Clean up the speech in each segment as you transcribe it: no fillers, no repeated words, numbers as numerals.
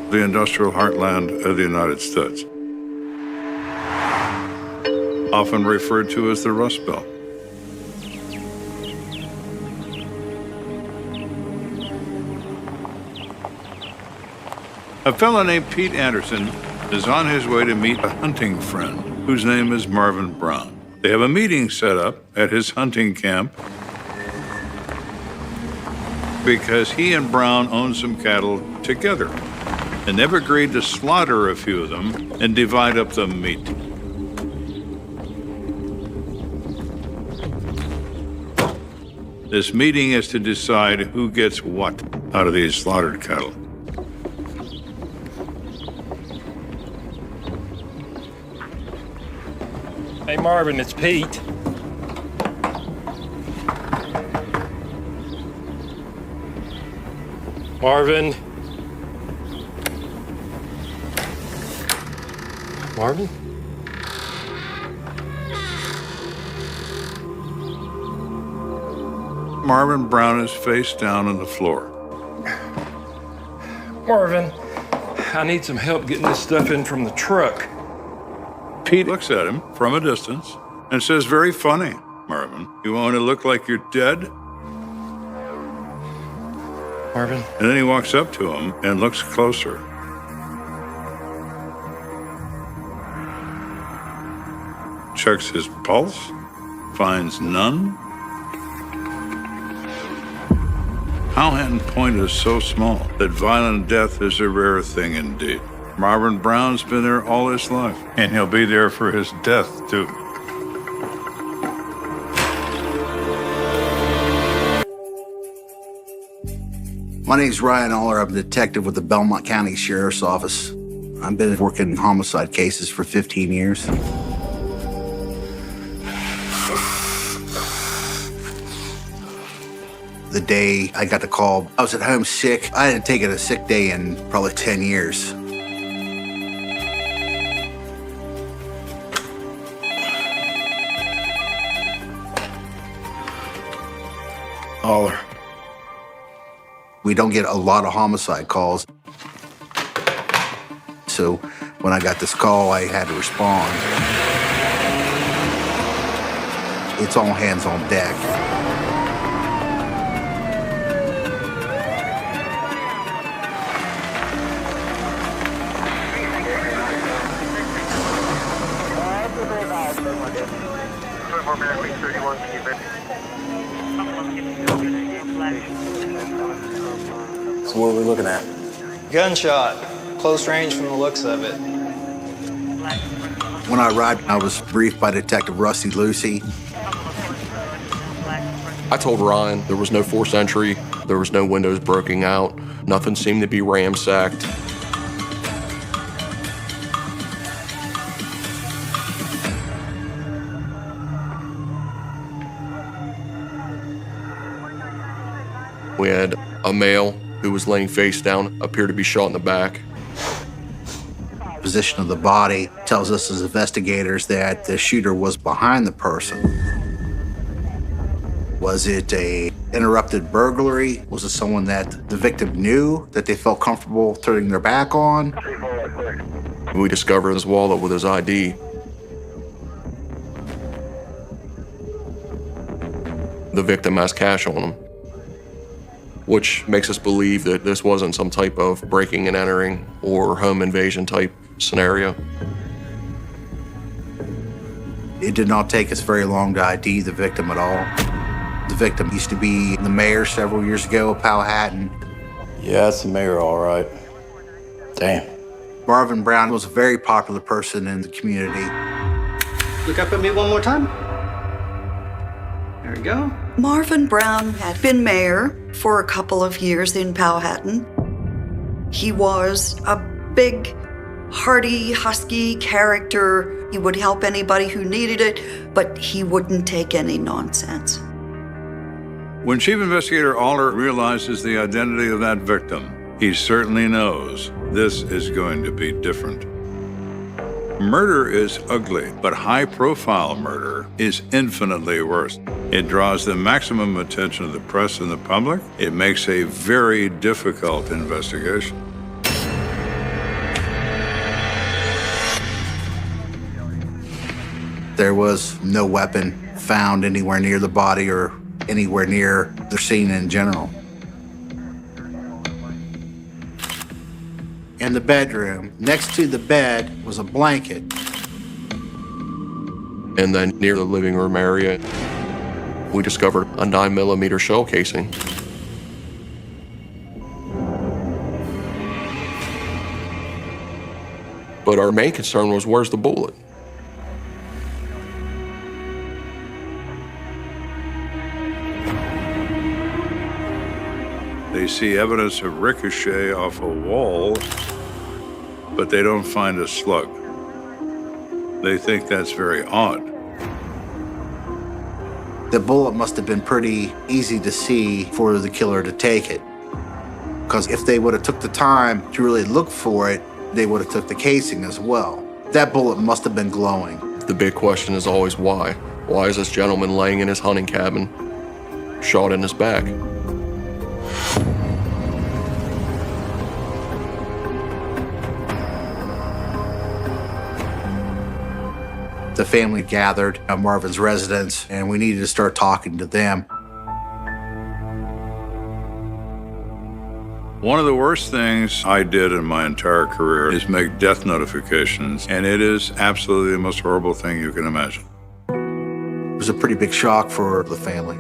the industrial heartland of the United States, often referred to as the Rust Belt. A fellow named Pete Anderson is on his way to meet a hunting friend whose name is Marvin Brown. They have a meeting set up at his hunting camp because he and Brown own some cattle together, and they've agreed to slaughter a few of them and divide up the meat. This meeting is to decide who gets what out of these slaughtered cattle. Hey, Marvin, it's Pete. Marvin. Marvin? Marvin Brown is face down on the floor. Marvin, I need some help getting this stuff in from the truck. Pete looks at him from a distance and says, "Very funny, Marvin. You want to look like you're dead?" Marvin? And then he walks up to him and looks closer. Checks his pulse, finds none. Powhatan Point is so small that violent death is a rare thing indeed. Marvin Brown's been there all his life, and he'll be there for his death, too. My name's Ryan Aller. I'm a detective with the Belmont County Sheriff's Office. I've been working homicide cases for 15 years. The day I got the call, I was at home sick. I hadn't taken a sick day in probably 10 years. Aller. We don't get a lot of homicide calls. So when I got this call, I had to respond. It's all hands on deck. So what are we looking at? Gunshot. Close range from the looks of it. When I arrived, I was briefed by Detective Rusty Lucy. I told Ryan there was no forced entry, there was no windows broken out, nothing seemed to be ransacked. We had a male who was laying face down, appeared to be shot in the back. Position of the body tells us as investigators that the shooter was behind the person. Was it a interrupted burglary? Was it someone that the victim knew, that they felt comfortable turning their back on? We discovered his wallet with his ID. The victim has cash on him, which makes us believe that this wasn't some type of breaking and entering or home invasion type scenario. It did not take us very long to ID the victim at all. The victim used to be the mayor several years ago of Powhatan. Yeah, that's the mayor, all right. Damn. Marvin Brown was a very popular person in the community. Look up at me one more time. There we go. Marvin Brown had been mayor for a couple of years in Powhatan. He was a big, hearty, husky character. He would help anybody who needed it, but he wouldn't take any nonsense. When Chief Investigator Aller realizes the identity of that victim, he certainly knows this is going to be different. Murder is ugly, but high-profile murder is infinitely worse. It draws the maximum attention of the press and the public. It makes a very difficult investigation. There was no weapon found anywhere near the body or anywhere near the scene in general. In the bedroom, next to the bed was a blanket. And then near the living room area, we discovered a 9mm shell casing. But our main concern was, where's the bullet? They see evidence of ricochet off a wall, but they don't find a slug. They think that's very odd. The bullet must have been pretty easy to see for the killer to take it. Because if they would have took the time to really look for it, they would have took the casing as well. That bullet must have been glowing. The big question is always why. Why is this gentleman laying in his hunting cabin, shot in his back? The family gathered at Marvin's residence, and we needed to start talking to them. One of the worst things I did in my entire career is make death notifications, and it is absolutely the most horrible thing you can imagine. It was a pretty big shock for the family.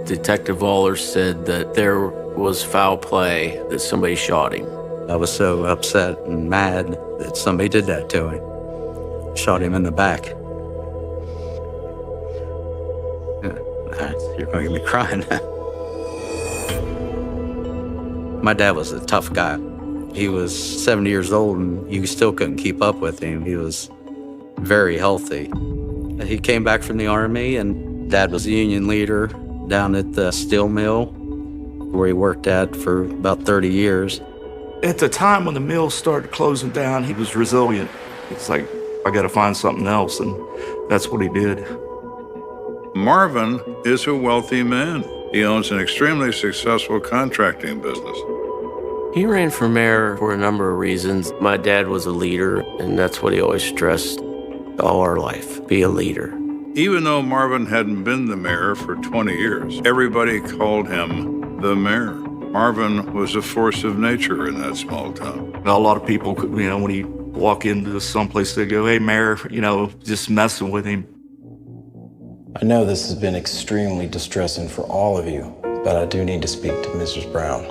Detective Waller said that there was foul play, that somebody shot him. I was so upset and mad that somebody did that to him. Shot him in the back. You're going to get me crying. My dad was a tough guy. He was 70 years old and you still couldn't keep up with him. He was very healthy. He came back from the Army and Dad was a union leader down at the steel mill where he worked at for about 30 years. At the time when the mill started closing down, he was resilient. It's like, I got to find something else, and that's what he did. Marvin is a wealthy man. He owns an extremely successful contracting business. He ran for mayor for a number of reasons. My dad was a leader, and that's what he always stressed all our life, be a leader. Even though Marvin hadn't been the mayor for 20 years, everybody called him the mayor. Marvin was a force of nature in that small town. A lot of people, when he walk into someplace, they go, hey, Mayor, just messing with him. I know this has been extremely distressing for all of you, but I do need to speak to Mrs. Brown.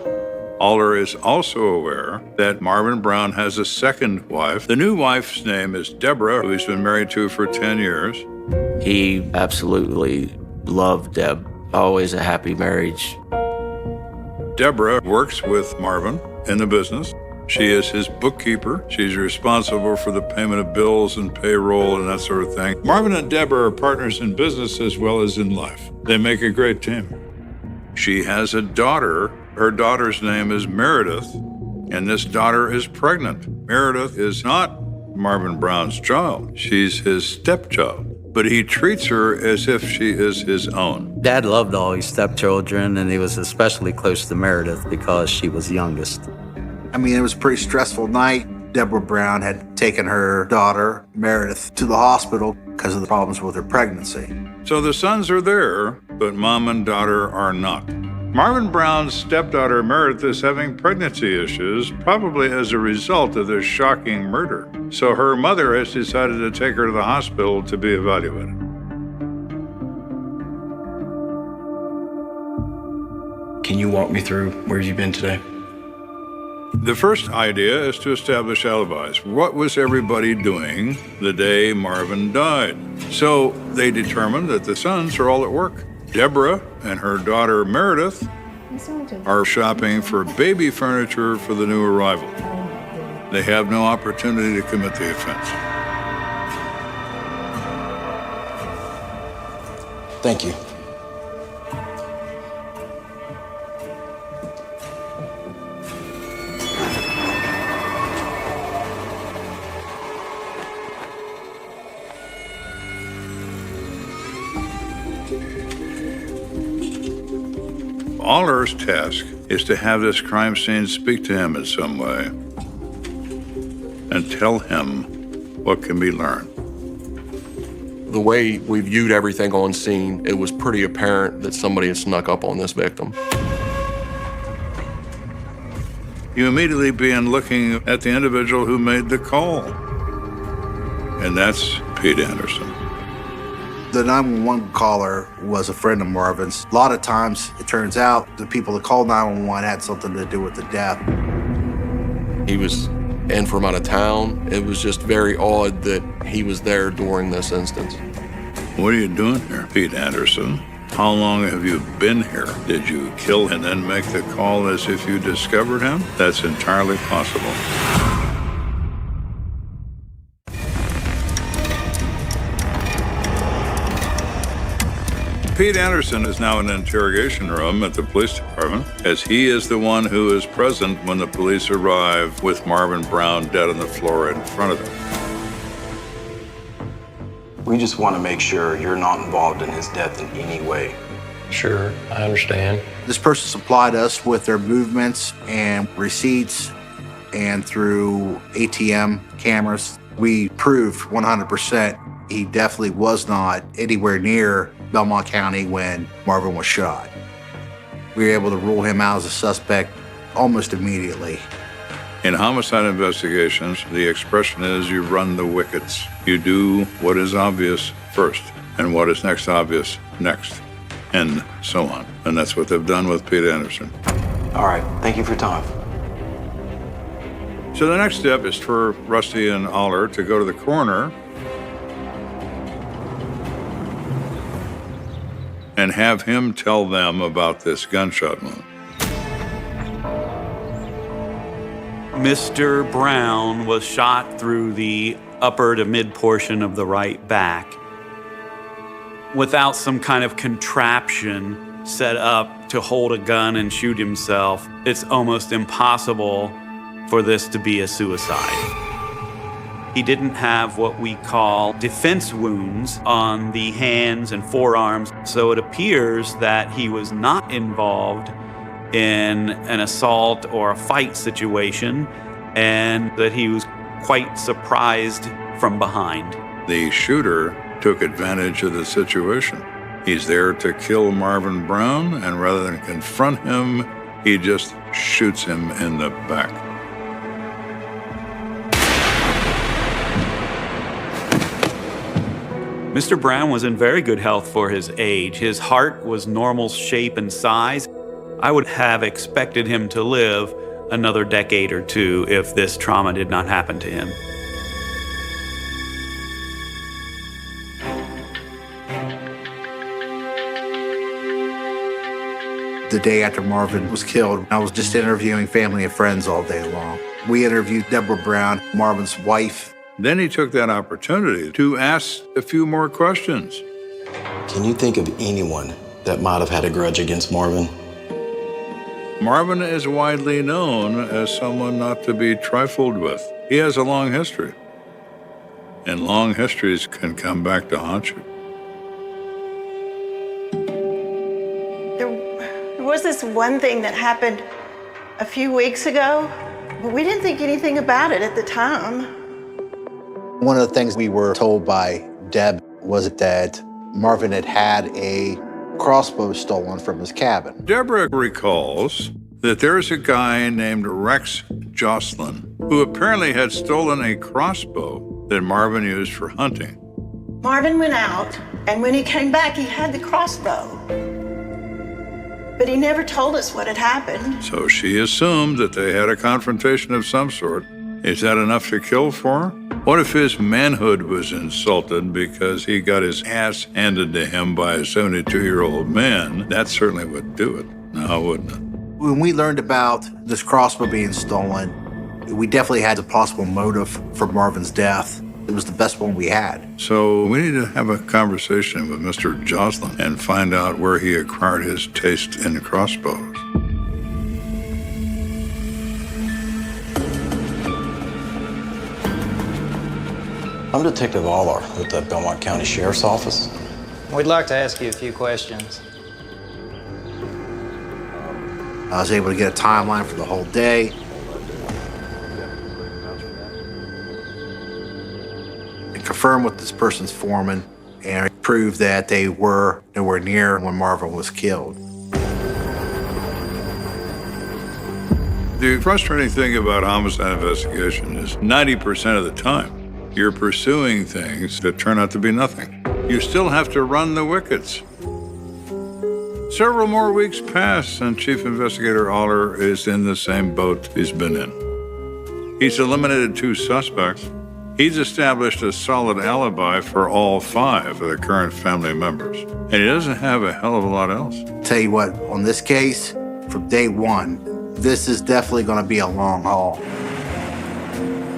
Aller is also aware that Marvin Brown has a second wife. The new wife's name is Deborah, who he's been married to for 10 years. He absolutely loved Deb. Always a happy marriage. Deborah works with Marvin in the business. She is his bookkeeper. She's responsible for the payment of bills and payroll and that sort of thing. Marvin and Deborah are partners in business as well as in life. They make a great team. She has a daughter. Her daughter's name is Meredith, and this daughter is pregnant. Meredith is not Marvin Brown's child. She's his stepchild, but he treats her as if she is his own. Dad loved all his stepchildren, and he was especially close to Meredith because she was youngest. I mean, it was a pretty stressful night. Deborah Brown had taken her daughter, Meredith, to the hospital because of the problems with her pregnancy. So the sons are there, but mom and daughter are not. Marvin Brown's stepdaughter, Meredith, is having pregnancy issues, probably as a result of this shocking murder. So her mother has decided to take her to the hospital to be evaluated. Can you walk me through where you've been today? The first idea is to establish alibis. What was everybody doing the day Marvin died? So they determined that the sons are all at work. Deborah and her daughter Meredith are shopping for baby furniture for the new arrival. They have no opportunity to commit the offense. Thank you. Aller's task is to have this crime scene speak to him in some way and tell him what can be learned. The way we viewed everything on scene, it was pretty apparent that somebody had snuck up on this victim. You immediately begin looking at the individual who made the call. And that's Pete Anderson. The 911 caller was a friend of Marvin's. A lot of times, it turns out, the people that called 911 had something to do with the death. He was in from out of town. It was just very odd that he was there during this instance. What are you doing here, Pete Anderson? How long have you been here? Did you kill and then make the call as if you discovered him? That's entirely possible. Pete Anderson is now in an interrogation room at the police department, as he is the one who is present when the police arrive with Marvin Brown dead on the floor in front of them. We just want to make sure you're not involved in his death in any way. Sure, I understand. This person supplied us with their movements and receipts, and through ATM cameras, we proved 100% he definitely was not anywhere near Belmont County when Marvin was shot. We were able to rule him out as a suspect almost immediately. In homicide investigations, the expression is you run the wickets. You do what is obvious first, and what is next obvious next, and so on. And that's what they've done with Pete Anderson. All right, thank you for your time. So the next step is for Rusty and Aller to go to the coroner and have him tell them about this gunshot wound. Mr. Brown was shot through the upper to mid portion of the right back. Without some kind of contraption set up to hold a gun and shoot himself, it's almost impossible for this to be a suicide. He didn't have what we call defense wounds on the hands and forearms, so it appears that he was not involved in an assault or a fight situation, and that he was quite surprised from behind. The shooter took advantage of the situation. He's there to kill Marvin Brown, and rather than confront him, he just shoots him in the back. Mr. Brown was in very good health for his age. His heart was normal shape and size. I would have expected him to live another decade or two if this trauma did not happen to him. The day after Marvin was killed, I was just interviewing family and friends all day long. We interviewed Deborah Brown, Marvin's wife. Then he took that opportunity to ask a few more questions. Can you think of anyone that might have had a grudge against Marvin? Marvin is widely known as someone not to be trifled with. He has a long history, and long histories can come back to haunt you. There was this one thing that happened a few weeks ago, but we didn't think anything about it at the time. One of the things we were told by Deb was that Marvin had had a crossbow stolen from his cabin. Deborah recalls that there's a guy named Rex Jocelyn who apparently had stolen a crossbow that Marvin used for hunting. Marvin went out, and when he came back, he had the crossbow. But he never told us what had happened. So she assumed that they had a confrontation of some sort. Is that enough to kill for? What if his manhood was insulted because he got his ass handed to him by a 72-year-old man? That certainly would do it, now wouldn't it? When we learned about this crossbow being stolen, we definitely had a possible motive for Marvin's death. It was the best one we had. So we need to have a conversation with Mr. Jocelyn and find out where he acquired his taste in crossbows. I'm Detective Aller with the Belmont County Sheriff's Office. We'd like to ask you a few questions. I was able to get a timeline for the whole day. And confirm with this person's foreman and prove that they were nowhere near when Marvin was killed. The frustrating thing about homicide investigation is 90% of the time, you're pursuing things that turn out to be nothing. You still have to run the Wickets. Several more weeks pass, and Chief Investigator Aller is in the same boat he's been in. He's eliminated 2 suspects. He's established a solid alibi for all 5 of the current family members, and he doesn't have a hell of a lot else. Tell you what, on this case, from day one, this is definitely going to be a long haul.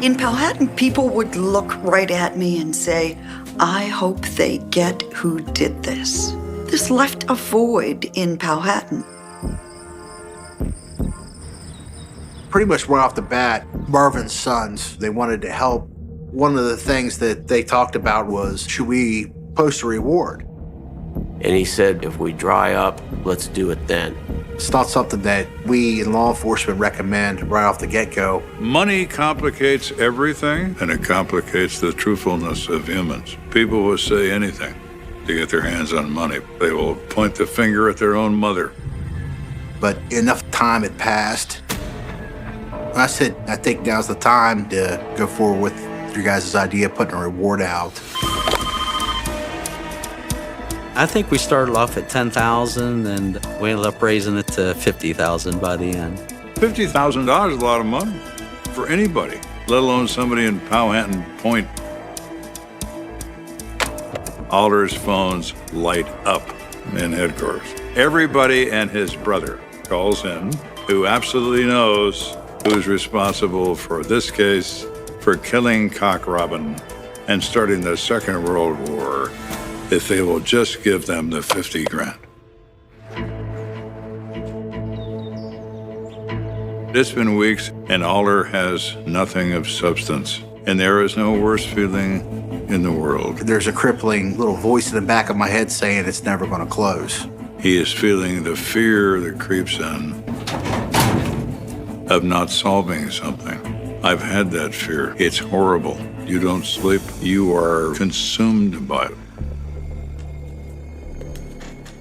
In Powhatan, people would look right at me and say, I hope they get who did this. This left a void in Powhatan. Pretty much right off the bat, Marvin's sons, they wanted to help. One of the things that they talked about was, should we post a reward? And he said, if we dry up, let's do it then. It's not something that we in law enforcement recommend right off the get-go. Money complicates everything, and it complicates the truthfulness of humans. People will say anything to get their hands on money. They will point the finger at their own mother. But enough time had passed. I said, I think now's the time to go forward with your guys' idea of putting a reward out. I think we started off at $10,000 and we ended up raising it to $50,000 by the end. $50,000 is a lot of money for anybody, let alone somebody in Powhatan Point. Aller's phones light up in headquarters. Everybody and his brother calls in, who absolutely knows who's responsible for this case, for killing Cock Robin and starting the Second World War, if they will just give them the 50 grand. It's been weeks, and Aller has nothing of substance, and there is no worse feeling in the world. There's a crippling little voice in the back of my head saying it's never going to close. He is feeling the fear that creeps in of not solving something. I've had that fear. It's horrible. You don't sleep. You are consumed by it.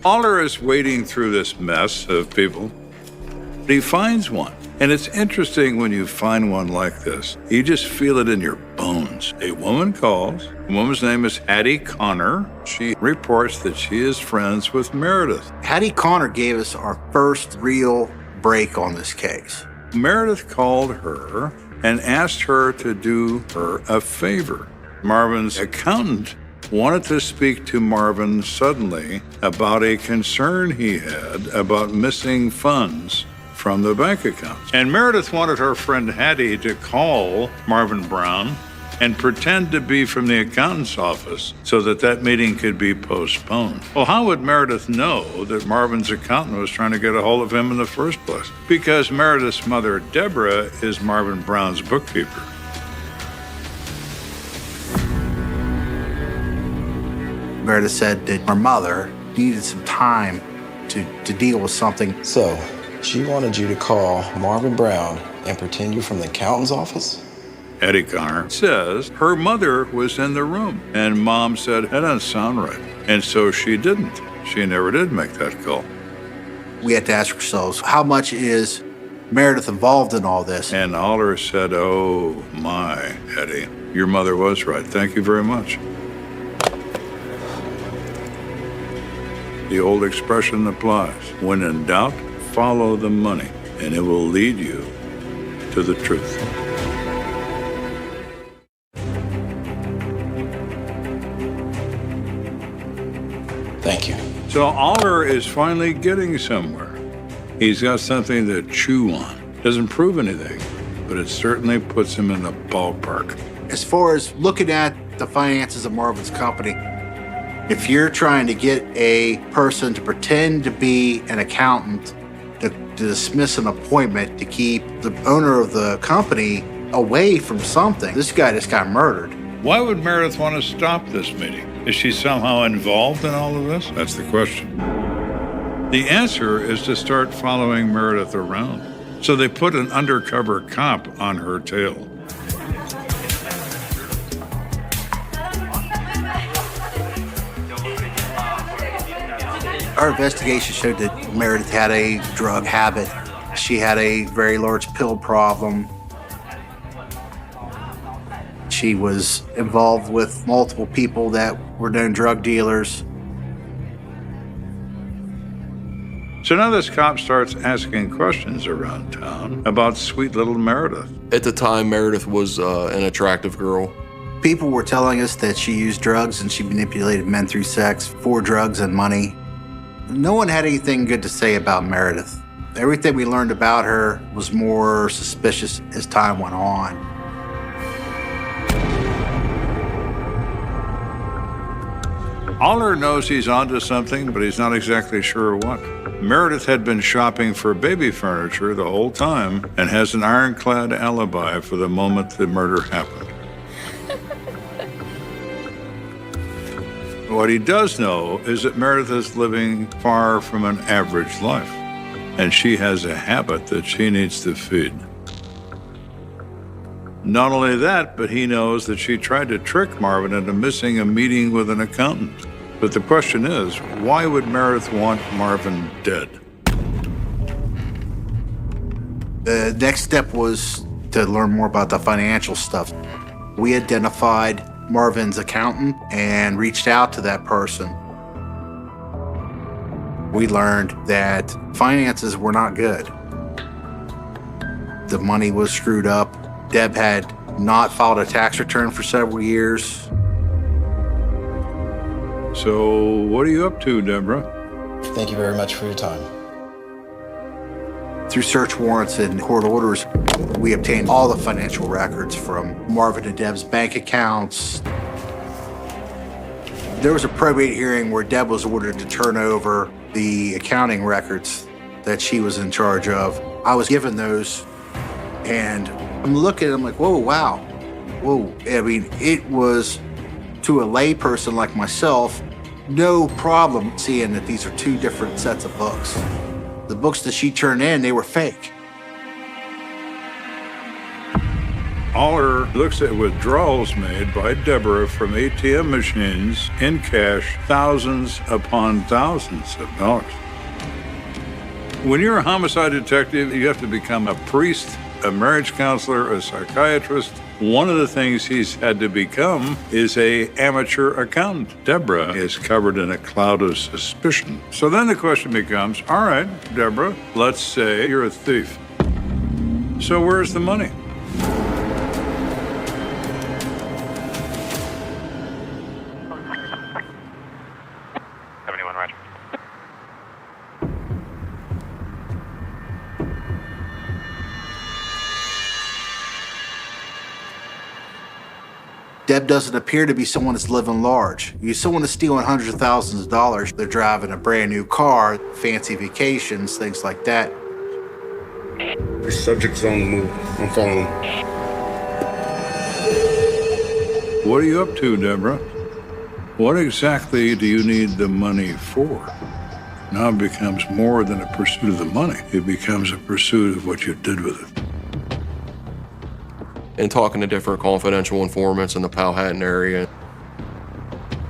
Aller is wading through this mess of people. He finds one. And it's interesting when you find one like this. You just feel it in your bones. A woman calls. The woman's name is Hattie Connor. She reports that she is friends with Meredith. Hattie Connor gave us our first real break on this case. Meredith called her and asked her to do her a favor. Marvin's accountant wanted to speak to Marvin suddenly about a concern he had about missing funds from the bank accounts. And Meredith wanted her friend Hattie to call Marvin Brown and pretend to be from the accountant's office so that that meeting could be postponed. Well, how would Meredith know that Marvin's accountant was trying to get a hold of him in the first place? Because Meredith's mother, Deborah, is Marvin Brown's bookkeeper. Meredith said that her mother needed some time to deal with something. So, she wanted you to call Marvin Brown and pretend you're from the accountant's office? Hattie Connor says her mother was in the room, and Mom said, that doesn't sound right. And so she didn't. She never did make that call. We had to ask ourselves, how much is Meredith involved in all this? And Aller said, oh my, Hattie, your mother was right. Thank you very much. The old expression applies. When in doubt, follow the money, and it will lead you to the truth. Thank you. So Aller is finally getting somewhere. He's got something to chew on. Doesn't prove anything, but it certainly puts him in the ballpark. As far as looking at the finances of Marvin's company, if you're trying to get a person to pretend to be an accountant, to dismiss an appointment, to keep the owner of the company away from something, this guy just got murdered. Why would Meredith want to stop this meeting? Is she somehow involved in all of this? That's the question. The answer is to start following Meredith around. So they put an undercover cop on her tail. Our investigation showed that Meredith had a drug habit. She had a very large pill problem. She was involved with multiple people that were known drug dealers. So now this cop starts asking questions around town about sweet little Meredith. At the time, Meredith was an attractive girl. People were telling us that she used drugs and she manipulated men through sex for drugs and money. No one had anything good to say about Meredith. Everything we learned about her was more suspicious as time went on. Aller knows he's onto something, but he's not exactly sure what. Meredith had been shopping for baby furniture the whole time and has an ironclad alibi for the moment the murder happened. What he does know is that Meredith is living far from an average life, and she has a habit that she needs to feed. Not only that, but he knows that she tried to trick Marvin into missing a meeting with an accountant. But the question is, why would Meredith want Marvin dead? The next step was to learn more about the financial stuff. We identified Marvin's accountant and reached out to that person. We learned that finances were not good. The money was screwed up. Deb had not filed a tax return for several years. So what are you up to, Deborah? Thank you very much for your time. Through search warrants and court orders, we obtained all the financial records from Marvin and Deb's bank accounts. There was a probate hearing where Deb was ordered to turn over the accounting records that she was in charge of. I was given those, and I'm looking, I'm like, whoa, wow. Whoa. I mean, it was, to a layperson like myself, no problem seeing that these are two different sets of books. The books that she turned in, they were fake. Aller looks at withdrawals made by Deborah from ATM machines in cash, thousands upon thousands of dollars. When you're a homicide detective, you have to become a priest, a marriage counselor, a psychiatrist. One of the things he's had to become is an amateur accountant. Deborah is covered in a cloud of suspicion. So then the question becomes, all right, Deborah, let's say you're a thief. So where's the money? Deb doesn't appear to be someone that's living large. You're someone that's stealing hundreds of thousands of dollars. They're driving a brand new car, fancy vacations, things like that. The subject's on the move. I'm following him. What are you up to, Deborah? What exactly do you need the money for? Now it becomes more than a pursuit of the money. It becomes a pursuit of what you did with it. In talking to different confidential informants in the Powhatan area,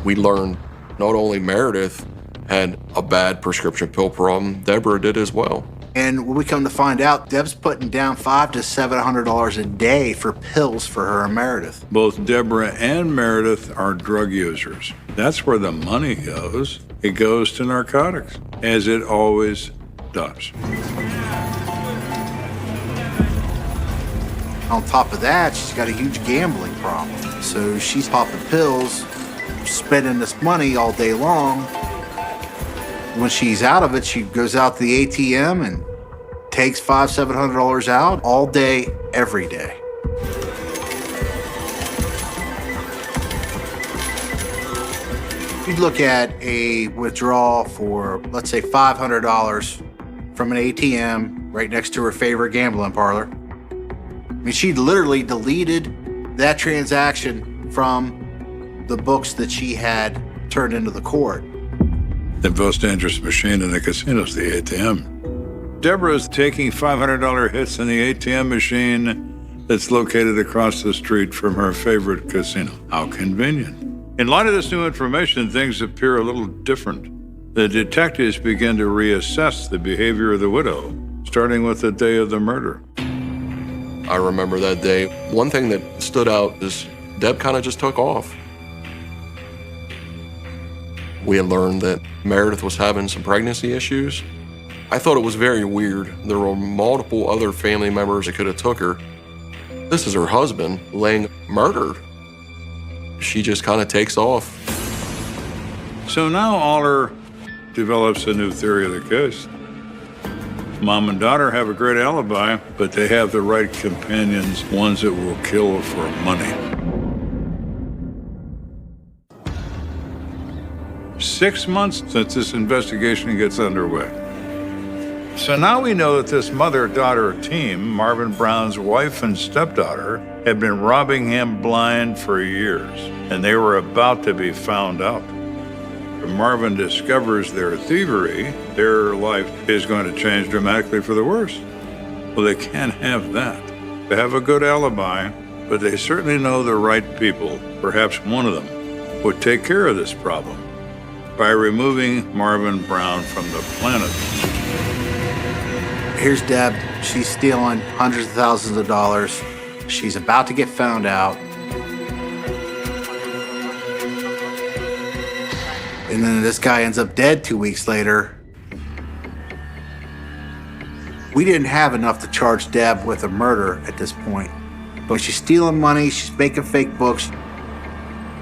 we learned not only Meredith had a bad prescription pill problem, Deborah did as well. And when we come to find out, Deb's putting down $500 to $700 a day for pills for her and Meredith. Both Deborah and Meredith are drug users. That's where the money goes. It goes to narcotics, as it always does. On top of that, she's got a huge gambling problem. So she's popping pills, spending this money all day long. When she's out of it, she goes out to the ATM and takes $500, $700 out all day, every day. You'd look at a withdrawal for, let's say, $500 from an ATM right next to her favorite gambling parlor. I mean, she literally deleted that transaction from the books that she had turned into the court. The most dangerous machine in the casino is the ATM. Deborah is taking $500 hits in the ATM machine that's located across the street from her favorite casino. How convenient. In light of this new information, things appear a little different. The detectives begin to reassess the behavior of the widow, starting with the day of the murder. I remember that day. One thing that stood out is Deb kind of just took off. We had learned that Meredith was having some pregnancy issues. I thought it was very weird. There were multiple other family members that could have took her. This is her husband laying murdered. She just kind of takes off. So now Aller develops a new theory of the case. Mom and daughter have a great alibi, but they have the right companions, ones that will kill for money. 6 months since this investigation gets underway. So now we know that this mother-daughter team, Marvin Brown's wife and stepdaughter, had been robbing him blind for years, and they were about to be found out. When Marvin discovers their thievery, their life is going to change dramatically for the worse. Well, they can't have that. They have a good alibi, but they certainly know the right people. Perhaps one of them would take care of this problem by removing Marvin Brown from the planet. Here's Deb. She's stealing hundreds of thousands of dollars. She's about to get found out. And then this guy ends up dead 2 weeks later. We didn't have enough to charge Deb with a murder at this point. But she's stealing money, she's making fake books.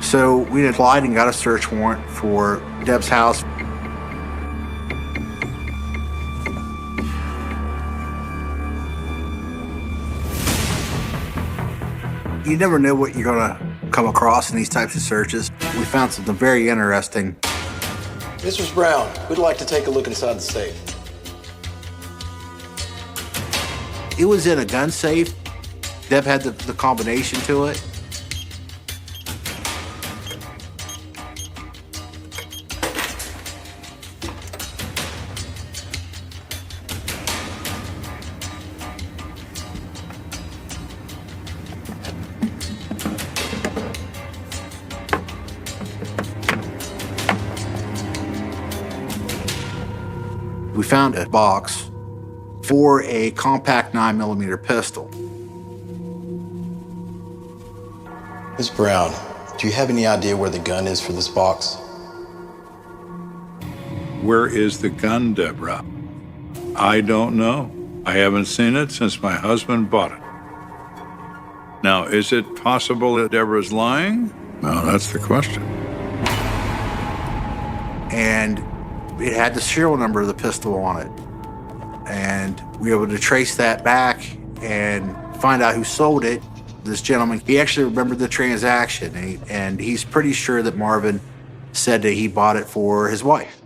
So we applied and got a search warrant for Deb's house. You never know what you're gonna come across in these types of searches. We found something very interesting. Mrs. Brown, we'd like to take a look inside the safe. It was in a gun safe. Deb had the combination to it. We found a box for a compact 9mm pistol. Ms. Brown, do you have any idea where the gun is for this box? Where is the gun, Deborah? I don't know. I haven't seen it since my husband bought it. Now, is it possible that Deborah's lying? Well, that's the question. And it had the serial number of the pistol on it. And we were able to trace that back and find out who sold it. This gentleman, he actually remembered the transaction, and he's pretty sure that Marvin said that he bought it for his wife.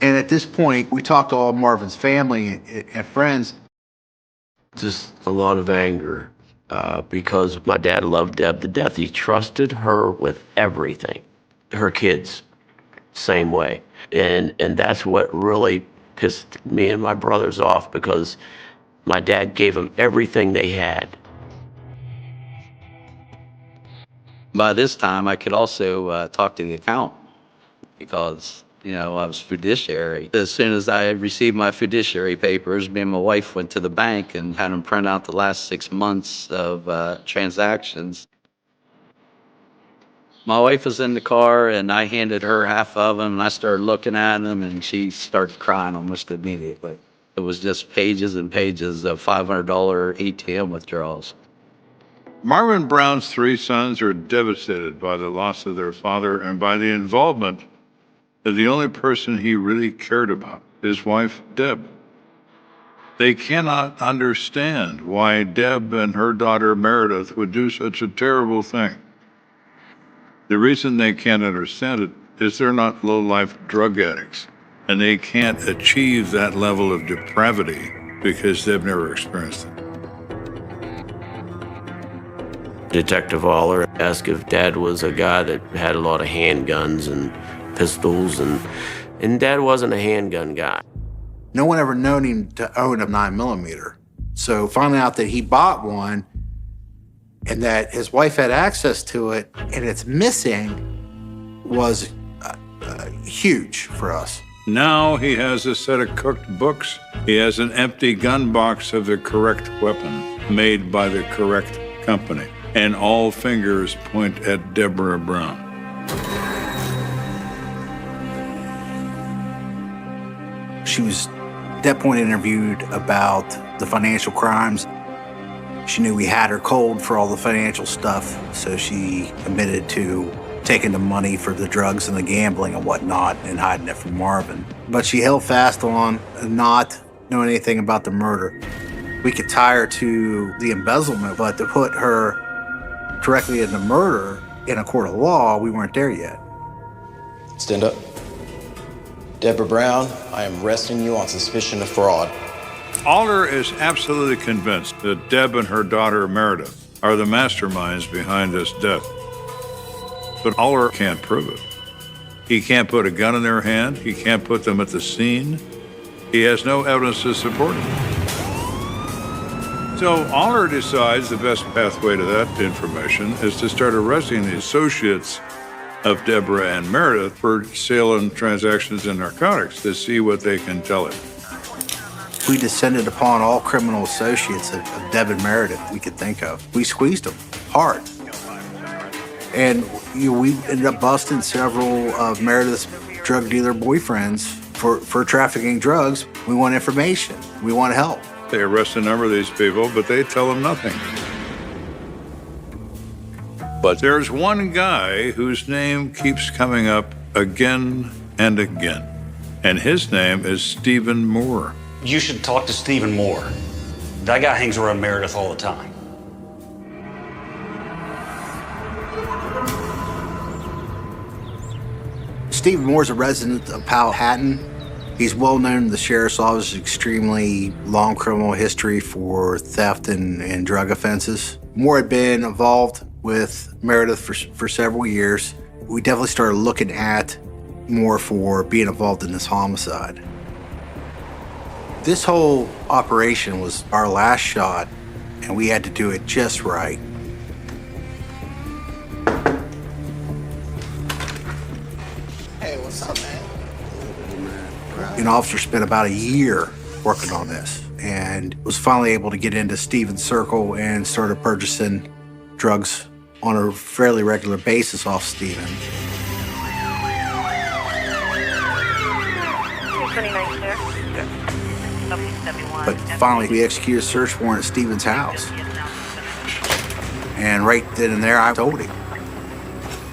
And at this point, we talked to all Marvin's family and friends. Just a lot of anger because my dad loved Deb to death. He trusted her with everything. Her kids, same way. And that's what really pissed me and my brothers off, because my dad gave them everything they had. By this time, I could also talk to the accountant because, I was fiduciary. As soon as I received my fiduciary papers, me and my wife went to the bank and had them print out the last 6 months of transactions. My wife was in the car, and I handed her half of them, and I started looking at them, and she started crying almost immediately. It was just pages and pages of $500 ATM withdrawals. Marvin Brown's 3 sons are devastated by the loss of their father and by the involvement of the only person he really cared about, his wife, Deb. They cannot understand why Deb and her daughter Meredith would do such a terrible thing. The reason they can't understand it is they're not low-life drug addicts, and they can't achieve that level of depravity because they've never experienced it. Detective Aller asked if Dad was a guy that had a lot of handguns and pistols, and Dad wasn't a handgun guy. No one ever known him to own a 9mm. So finding out that he bought one, And that his wife had access to it and it's missing was huge for us. Now he has a set of cooked books. He has an empty gun box of the correct weapon made by the correct company. And all fingers point at Deborah Brown. She was at that point interviewed about the financial crimes. She knew we had her cold for all the financial stuff, so she admitted to taking the money for the drugs and the gambling and whatnot and hiding it from Marvin. But she held fast on not knowing anything about the murder. We could tie her to the embezzlement, but to put her directly in the murder in a court of law, we weren't there yet. Stand up. Deborah Brown, I am arresting you on suspicion of fraud. Alder is absolutely convinced that Deb and her daughter Meredith are the masterminds behind this death. But Alder can't prove it. He can't put a gun in their hand. He can't put them at the scene. He has no evidence to support it. So Alder decides the best pathway to that information is to start arresting the associates of Deborah and Meredith for sale and transactions in narcotics to see what they can tell him. We descended upon all criminal associates of Deb and Meredith we could think of. We squeezed them hard. And we ended up busting several of Meredith's drug dealer boyfriends for trafficking drugs. We want information. We want help. They arrest a number of these people, but they tell them nothing. But there's one guy whose name keeps coming up again and again, and his name is Stephen Moore. You should talk to Stephen Moore. That guy hangs around Meredith all the time. Stephen Moore's a resident of Powhatan. He's well known in the sheriff's office, extremely long criminal history for theft and drug offenses. Moore had been involved with Meredith for several years. We definitely started looking at Moore for being involved in this homicide. This whole operation was our last shot, and we had to do it just right. Hey, what's up, man? An officer spent about a year working on this and was finally able to get into Stephen's circle and started purchasing drugs on a fairly regular basis off Stephen. But finally, we executed a search warrant at Stephen's house. And right then and there, I told him,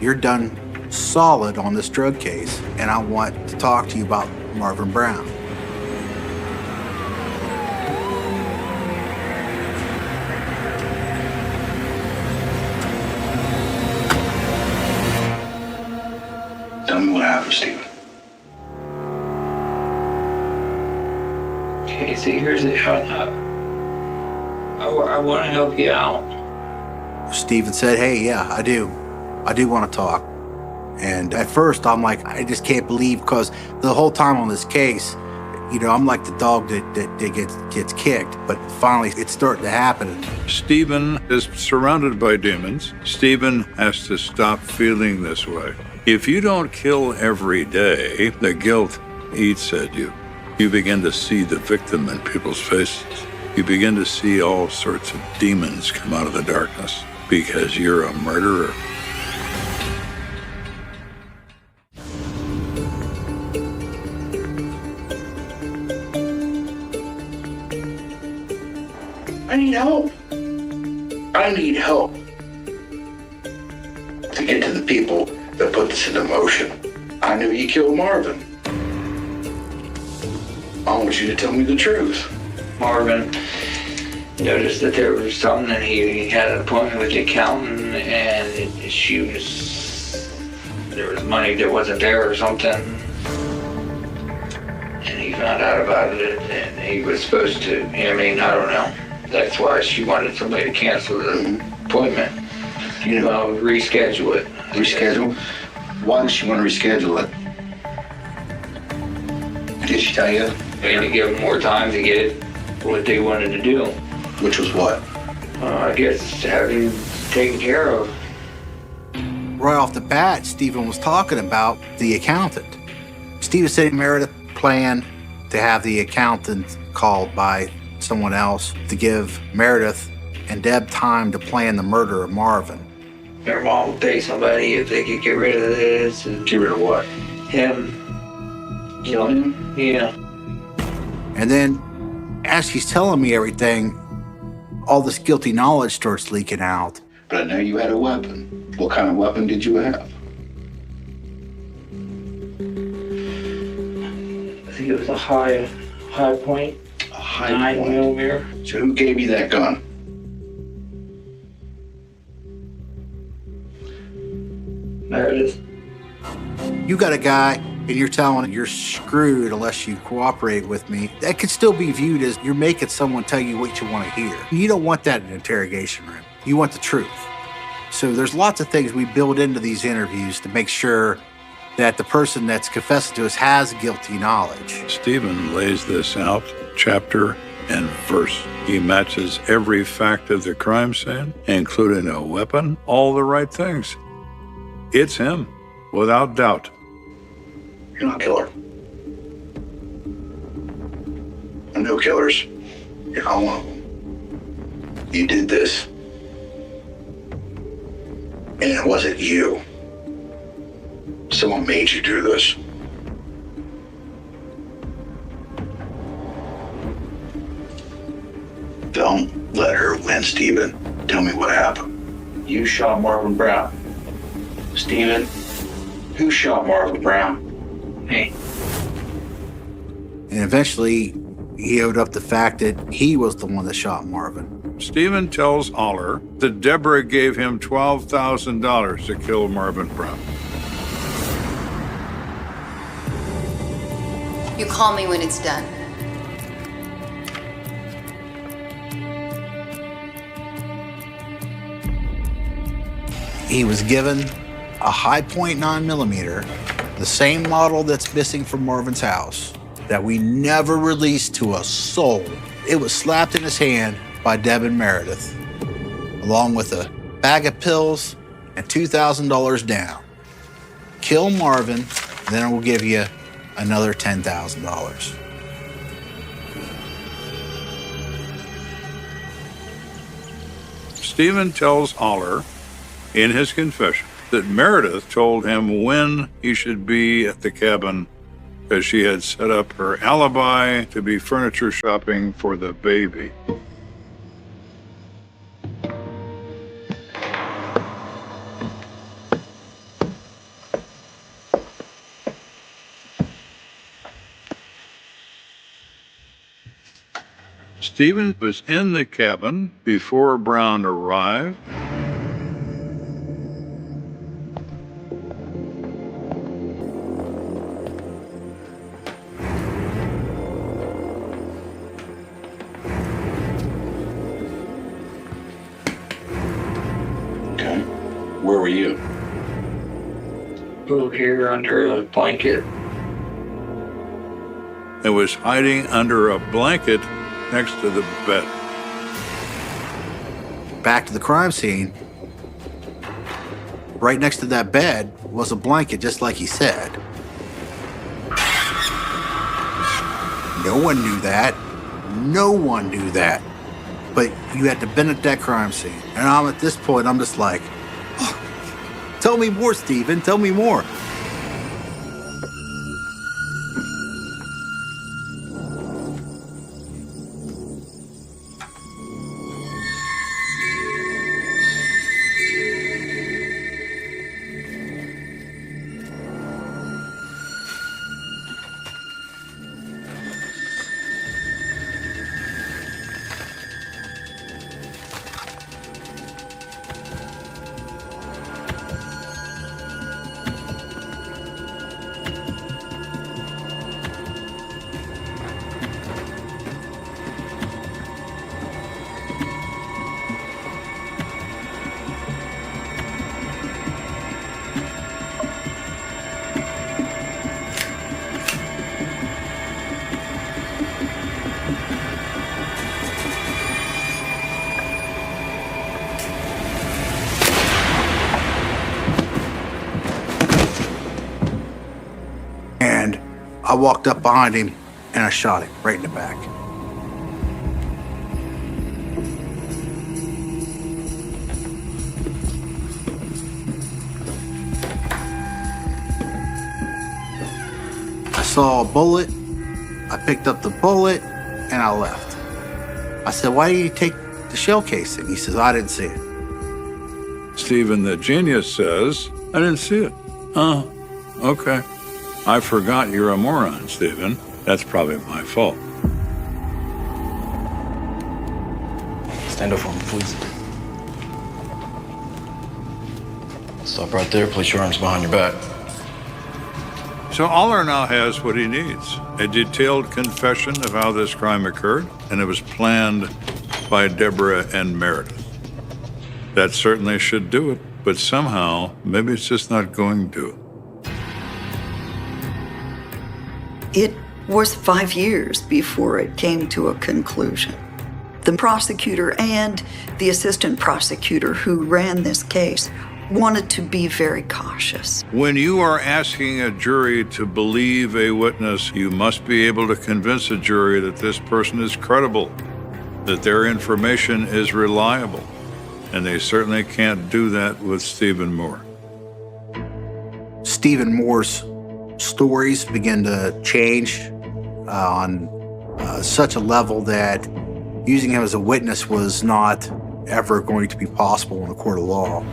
"You're done solid on this drug case, and I want to talk to you about Marvin Brown." Tell me what happened, Stephen. Okay, so here's the shut up. I want to help you out. Stephen said, "Hey, yeah, I do. I do want to talk." And at first, I'm like, I just can't believe, because the whole time on this case, I'm like the dog that gets kicked. But finally, it's starting to happen. Stephen is surrounded by demons. Stephen has to stop feeling this way. If you don't kill every day, the guilt eats at you. You begin to see the victim in people's faces. You begin to see all sorts of demons come out of the darkness because you're a murderer. I need help. I need help to get to the people that put this into motion. I knew you killed Marvin. I want you to tell me the truth. Marvin noticed that there was something, and he had an appointment with the accountant, and there was money that wasn't there or something. And he found out about it, and he was supposed to, I don't know. That's why she wanted somebody to cancel the appointment. Reschedule it. Reschedule? Why does she want to reschedule it? Did she tell you? And to give them more time to get what they wanted to do. Which was what? I guess having taken care of. Right off the bat, Stephen was talking about the accountant. Stephen said Meredith planned to have the accountant called by someone else to give Meredith and Deb time to plan the murder of Marvin. Their mom would pay somebody if they could get rid of this. And Get rid of what? him. Kill him? Yeah. And then, as he's telling me everything, all this guilty knowledge starts leaking out. But I know you had a weapon. What kind of weapon did you have? I think it was a high point. A high 9mm. So who gave you that gun? Meredith. You got a guy and you're telling him you're screwed unless you cooperate with me. That could still be viewed as you're making someone tell you what you want to hear. You don't want that in an interrogation room. You want the truth. So there's lots of things we build into these interviews to make sure that the person that's confessing to us has guilty knowledge. Stephen lays this out chapter and verse. He matches every fact of the crime scene, including a weapon, all the right things. It's him, without doubt. You're not a killer. I know killers. You're not one of them. You did this. And it wasn't you. Someone made you do this. Don't let her win, Stephen. Tell me what happened. You shot Marvin Brown. Stephen, who shot Marvin Brown? Me. And eventually, he owed up the fact that he was the one that shot Marvin. Stephen tells Aller that Deborah gave him $12,000 to kill Marvin Brown. You call me when it's done. He was given a high point 9mm, the same model that's missing from Marvin's house, that we never released to a soul. It was slapped in his hand by Deb and Meredith, along with a bag of pills and $2,000 down. Kill Marvin, and then we'll give you another $10,000. Stephen tells Aller in his confession that Meredith told him when he should be at the cabin, as she had set up her alibi to be furniture shopping for the baby. Stephen was in the cabin before Brown arrived. Okay. Where were you? Over here under a blanket. And was hiding under a blanket next to the bed. Back to the crime scene. Right next to that bed was a blanket, just like he said. No one knew that. No one knew that. But you had to been at that crime scene. And I'm at this point, I'm just like, oh, tell me more, Stephen. Tell me more. I walked up behind him and I shot him right in the back. I saw a bullet, I picked up the bullet, and I left. I said, "Why did you take the shell casing?" He says, "I didn't see it." Stephen the genius says, "I didn't see it." Oh, okay. I forgot you're a moron, Stephen. That's probably my fault. Stand up for me, please. Stop right there. Place your arms behind your back. So Aller now has what he needs, a detailed confession of how this crime occurred, and it was planned by Deborah and Meredith. That certainly should do it, but somehow, maybe it's just not going to. It was 5 years before it came to a conclusion. The prosecutor and the assistant prosecutor who ran this case wanted to be very cautious. When you are asking a jury to believe a witness, you must be able to convince a jury that this person is credible, that their information is reliable, and they certainly can't do that with Stephen Moore. Stephen Moore's stories began to change on such a level that using him as a witness was not ever going to be possible in a court of law.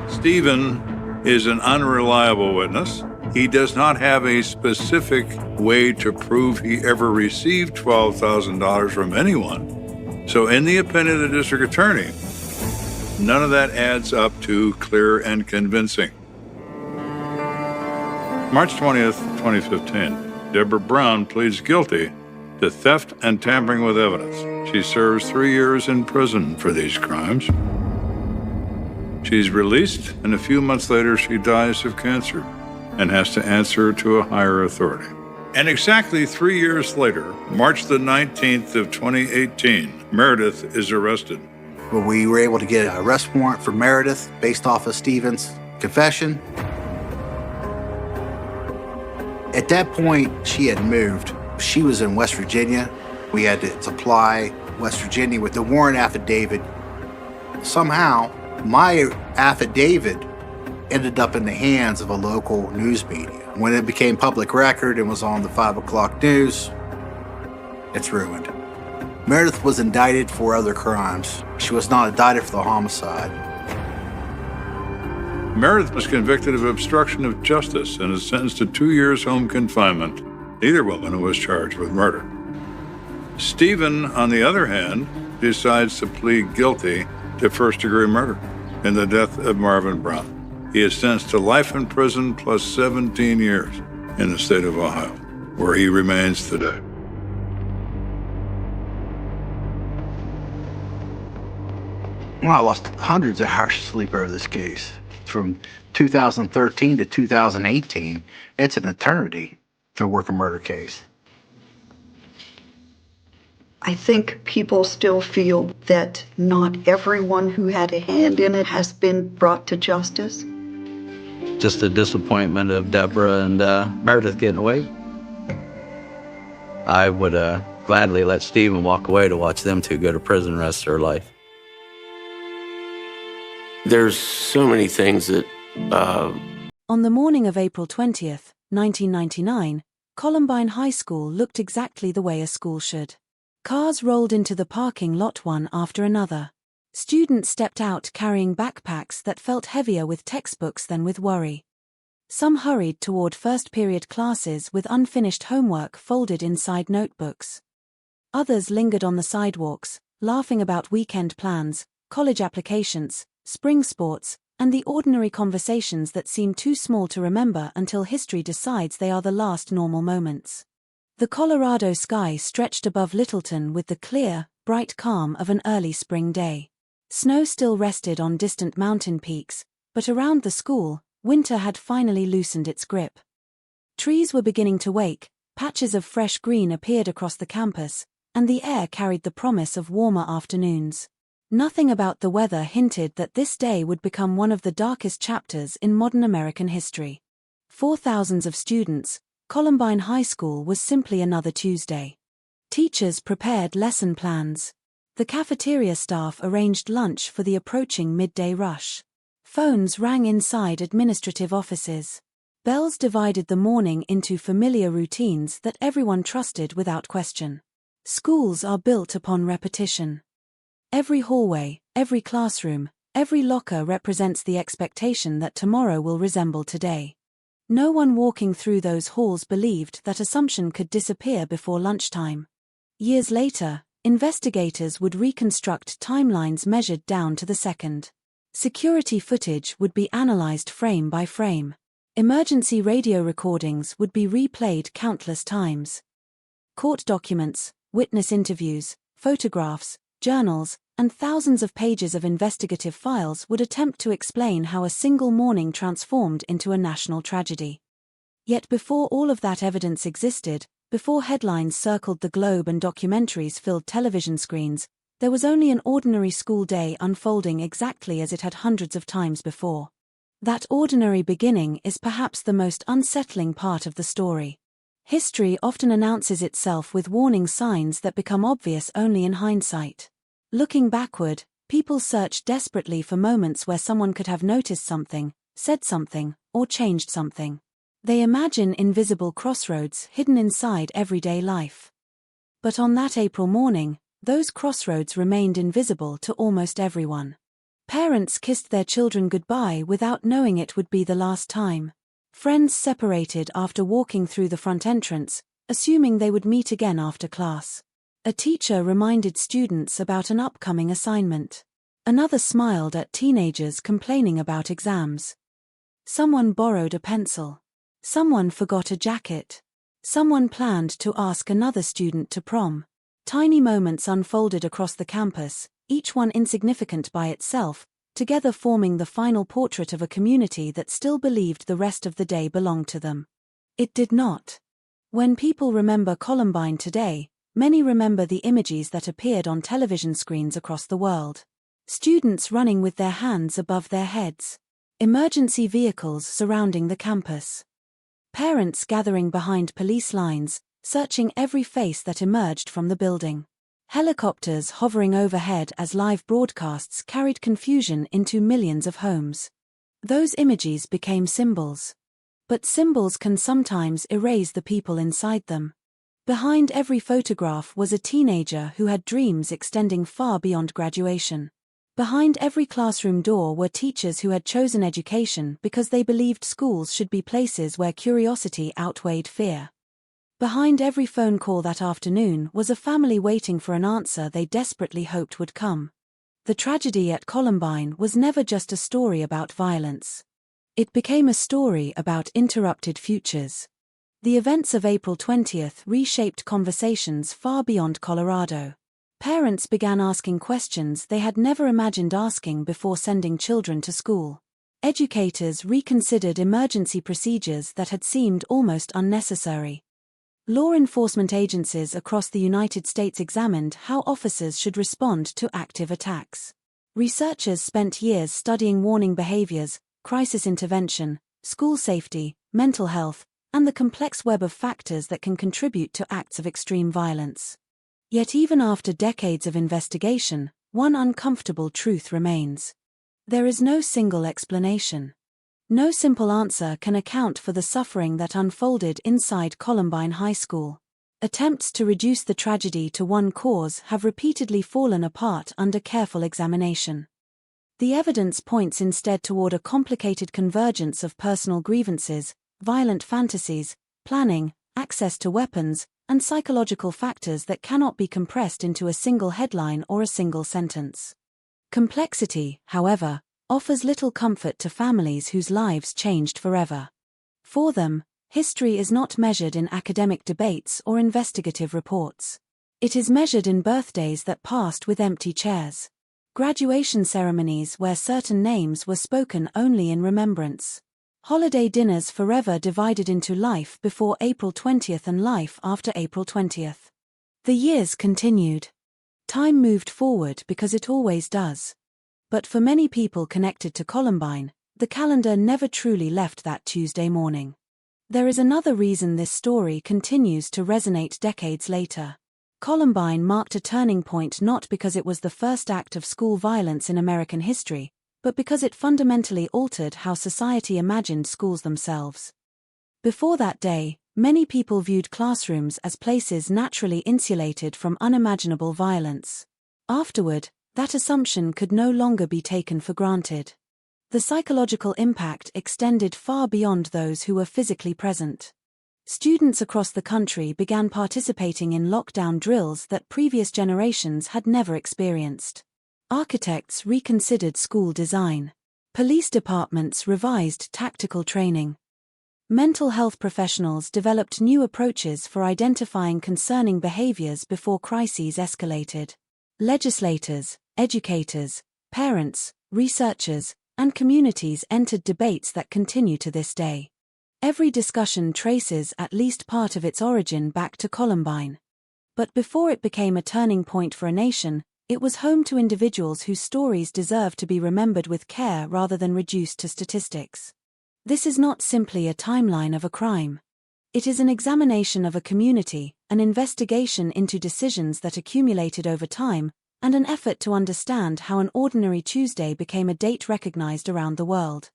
Stephen is an unreliable witness. He does not have a specific way to prove he ever received $12,000 from anyone. So in the opinion of the district attorney, none of that adds up to clear and convincing. March 20th, 2015, Deborah Brown pleads guilty to theft and tampering with evidence. She serves 3 years in prison for these crimes. She's released, and a few months later, she dies of cancer and has to answer to a higher authority. And exactly 3 years later, March the 19th of 2018, Meredith is arrested. But we were able to get an arrest warrant for Meredith based off of Stephen's confession. At that point, she had moved. She was in West Virginia. We had to supply West Virginia with the warrant affidavit. Somehow, my affidavit ended up in the hands of a local news media. When it became public record and was on the 5 o'clock news, it's ruined. Meredith was indicted for other crimes. She was not indicted for the homicide. Meredith was convicted of obstruction of justice and is sentenced to 2 years home confinement. Neither woman was charged with murder. Stephen, on the other hand, decides to plead guilty to first-degree murder in the death of Marvin Brown. He is sentenced to life in prison plus 17 years in the state of Ohio, where he remains today. Well, I lost hundreds of hours of sleep over this case. From 2013 to 2018, it's an eternity to work a murder case. I think people still feel that not everyone who had a hand in it has been brought to justice. Just the disappointment of Deborah and Meredith getting away. I would gladly let Stephen walk away to watch them two go to prison the rest of their life. There's so many things that... On the morning of April 20th, 1999, Columbine High School looked exactly the way a school should. Cars rolled into the parking lot one after another. Students stepped out carrying backpacks that felt heavier with textbooks than with worry. Some hurried toward first-period classes with unfinished homework folded inside notebooks. Others lingered on the sidewalks, laughing about weekend plans, college applications, spring sports, and the ordinary conversations that seem too small to remember until history decides they are the last normal moments. The Colorado sky stretched above Littleton with the clear, bright calm of an early spring day. Snow still rested on distant mountain peaks, but around the school, winter had finally loosened its grip. Trees were beginning to wake, patches of fresh green appeared across the campus, and the air carried the promise of warmer afternoons. Nothing about the weather hinted that this day would become one of the darkest chapters in modern American history. 4,000s of students, Columbine High School was simply another Tuesday. Teachers prepared lesson plans. The cafeteria staff arranged lunch for the approaching midday rush. Phones rang inside administrative offices. Bells divided the morning into familiar routines that everyone trusted without question. Schools are built upon repetition. Every hallway, every classroom, every locker represents the expectation that tomorrow will resemble today. No one walking through those halls believed that assumption could disappear before lunchtime. Years later, investigators would reconstruct timelines measured down to the second. Security footage would be analyzed frame by frame. Emergency radio recordings would be replayed countless times. Court documents, witness interviews, photographs, journals, and thousands of pages of investigative files would attempt to explain how a single morning transformed into a national tragedy. Yet before all of that evidence existed, before headlines circled the globe and documentaries filled television screens, there was only an ordinary school day unfolding exactly as it had hundreds of times before. That ordinary beginning is perhaps the most unsettling part of the story. History often announces itself with warning signs that become obvious only in hindsight. Looking backward, people search desperately for moments where someone could have noticed something, said something, or changed something. They imagine invisible crossroads hidden inside everyday life. But on that April morning, those crossroads remained invisible to almost everyone. Parents kissed their children goodbye without knowing it would be the last time. Friends separated after walking through the front entrance, assuming they would meet again after class. A teacher reminded students about an upcoming assignment. Another smiled at teenagers complaining about exams. Someone borrowed a pencil. Someone forgot a jacket. Someone planned to ask another student to prom. Tiny moments unfolded across the campus, each one insignificant by itself, together forming the final portrait of a community that still believed the rest of the day belonged to them. It did not. When people remember Columbine today, many remember the images that appeared on television screens across the world. Students running with their hands above their heads. Emergency vehicles surrounding the campus. Parents gathering behind police lines, searching every face that emerged from the building. Helicopters hovering overhead as live broadcasts carried confusion into millions of homes. Those images became symbols. But symbols can sometimes erase the people inside them. Behind every photograph was a teenager who had dreams extending far beyond graduation. Behind every classroom door were teachers who had chosen education because they believed schools should be places where curiosity outweighed fear. Behind every phone call that afternoon was a family waiting for an answer they desperately hoped would come. The tragedy at Columbine was never just a story about violence. It became a story about interrupted futures. The events of April 20th reshaped conversations far beyond Colorado. Parents began asking questions they had never imagined asking before sending children to school. Educators reconsidered emergency procedures that had seemed almost unnecessary. Law enforcement agencies across the United States examined how officers should respond to active attacks. Researchers spent years studying warning behaviors, crisis intervention, school safety, mental health, and the complex web of factors that can contribute to acts of extreme violence. Yet even after decades of investigation, one uncomfortable truth remains. There is no single explanation. No simple answer can account for the suffering that unfolded inside Columbine High School. Attempts to reduce the tragedy to one cause have repeatedly fallen apart under careful examination. The evidence points instead toward a complicated convergence of personal grievances, violent fantasies, planning, access to weapons, and psychological factors that cannot be compressed into a single headline or a single sentence. Complexity, however, offers little comfort to families whose lives changed forever. For them, history is not measured in academic debates or investigative reports. It is measured in birthdays that passed with empty chairs. Graduation ceremonies where certain names were spoken only in remembrance. Holiday dinners forever divided into life before April 20th and life after April 20th. The years continued. Time moved forward because it always does. But for many people connected to Columbine, the calendar never truly left that Tuesday morning. There is another reason this story continues to resonate decades later. Columbine marked a turning point not because it was the first act of school violence in American history, but because it fundamentally altered how society imagined schools themselves. Before that day, many people viewed classrooms as places naturally insulated from unimaginable violence. Afterward, that assumption could no longer be taken for granted. The psychological impact extended far beyond those who were physically present. Students across the country began participating in lockdown drills that previous generations had never experienced. Architects reconsidered school design. Police departments revised tactical training. Mental health professionals developed new approaches for identifying concerning behaviors before crises escalated. Legislators, educators, parents, researchers, and communities entered debates that continue to this day. Every discussion traces at least part of its origin back to Columbine. But before it became a turning point for a nation, it was home to individuals whose stories deserve to be remembered with care rather than reduced to statistics. This is not simply a timeline of a crime. It is an examination of a community, an investigation into decisions that accumulated over time, and an effort to understand how an ordinary Tuesday became a date recognized around the world.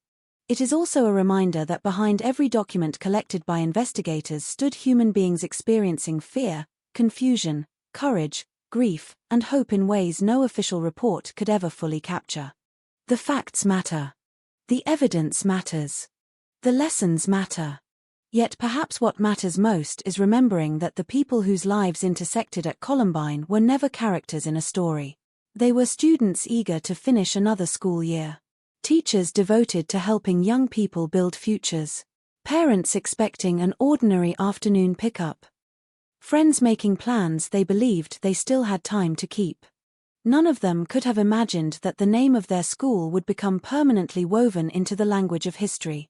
It is also a reminder that behind every document collected by investigators stood human beings experiencing fear, confusion, courage, grief, and hope in ways no official report could ever fully capture. The facts matter. The evidence matters. The lessons matter. Yet perhaps what matters most is remembering that the people whose lives intersected at Columbine were never characters in a story. They were students eager to finish another school year. Teachers devoted to helping young people build futures. Parents expecting an ordinary afternoon pickup. Friends making plans they believed they still had time to keep. None of them could have imagined that the name of their school would become permanently woven into the language of history.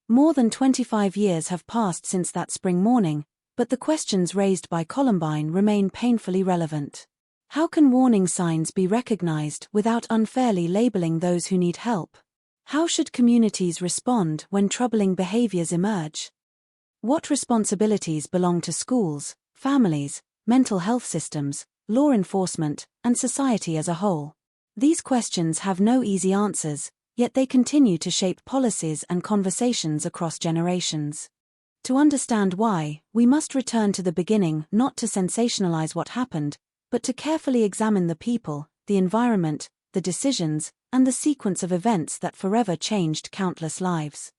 More than 25 years have passed since that spring morning, but the questions raised by Columbine remain painfully relevant. How can warning signs be recognized without unfairly labeling those who need help? How should communities respond when troubling behaviors emerge? What responsibilities belong to schools, families, mental health systems, law enforcement, and society as a whole? These questions have no easy answers, yet they continue to shape policies and conversations across generations. To understand why, we must return to the beginning, not to sensationalize what happened, but to carefully examine the people, the environment, the decisions, and the sequence of events that forever changed countless lives.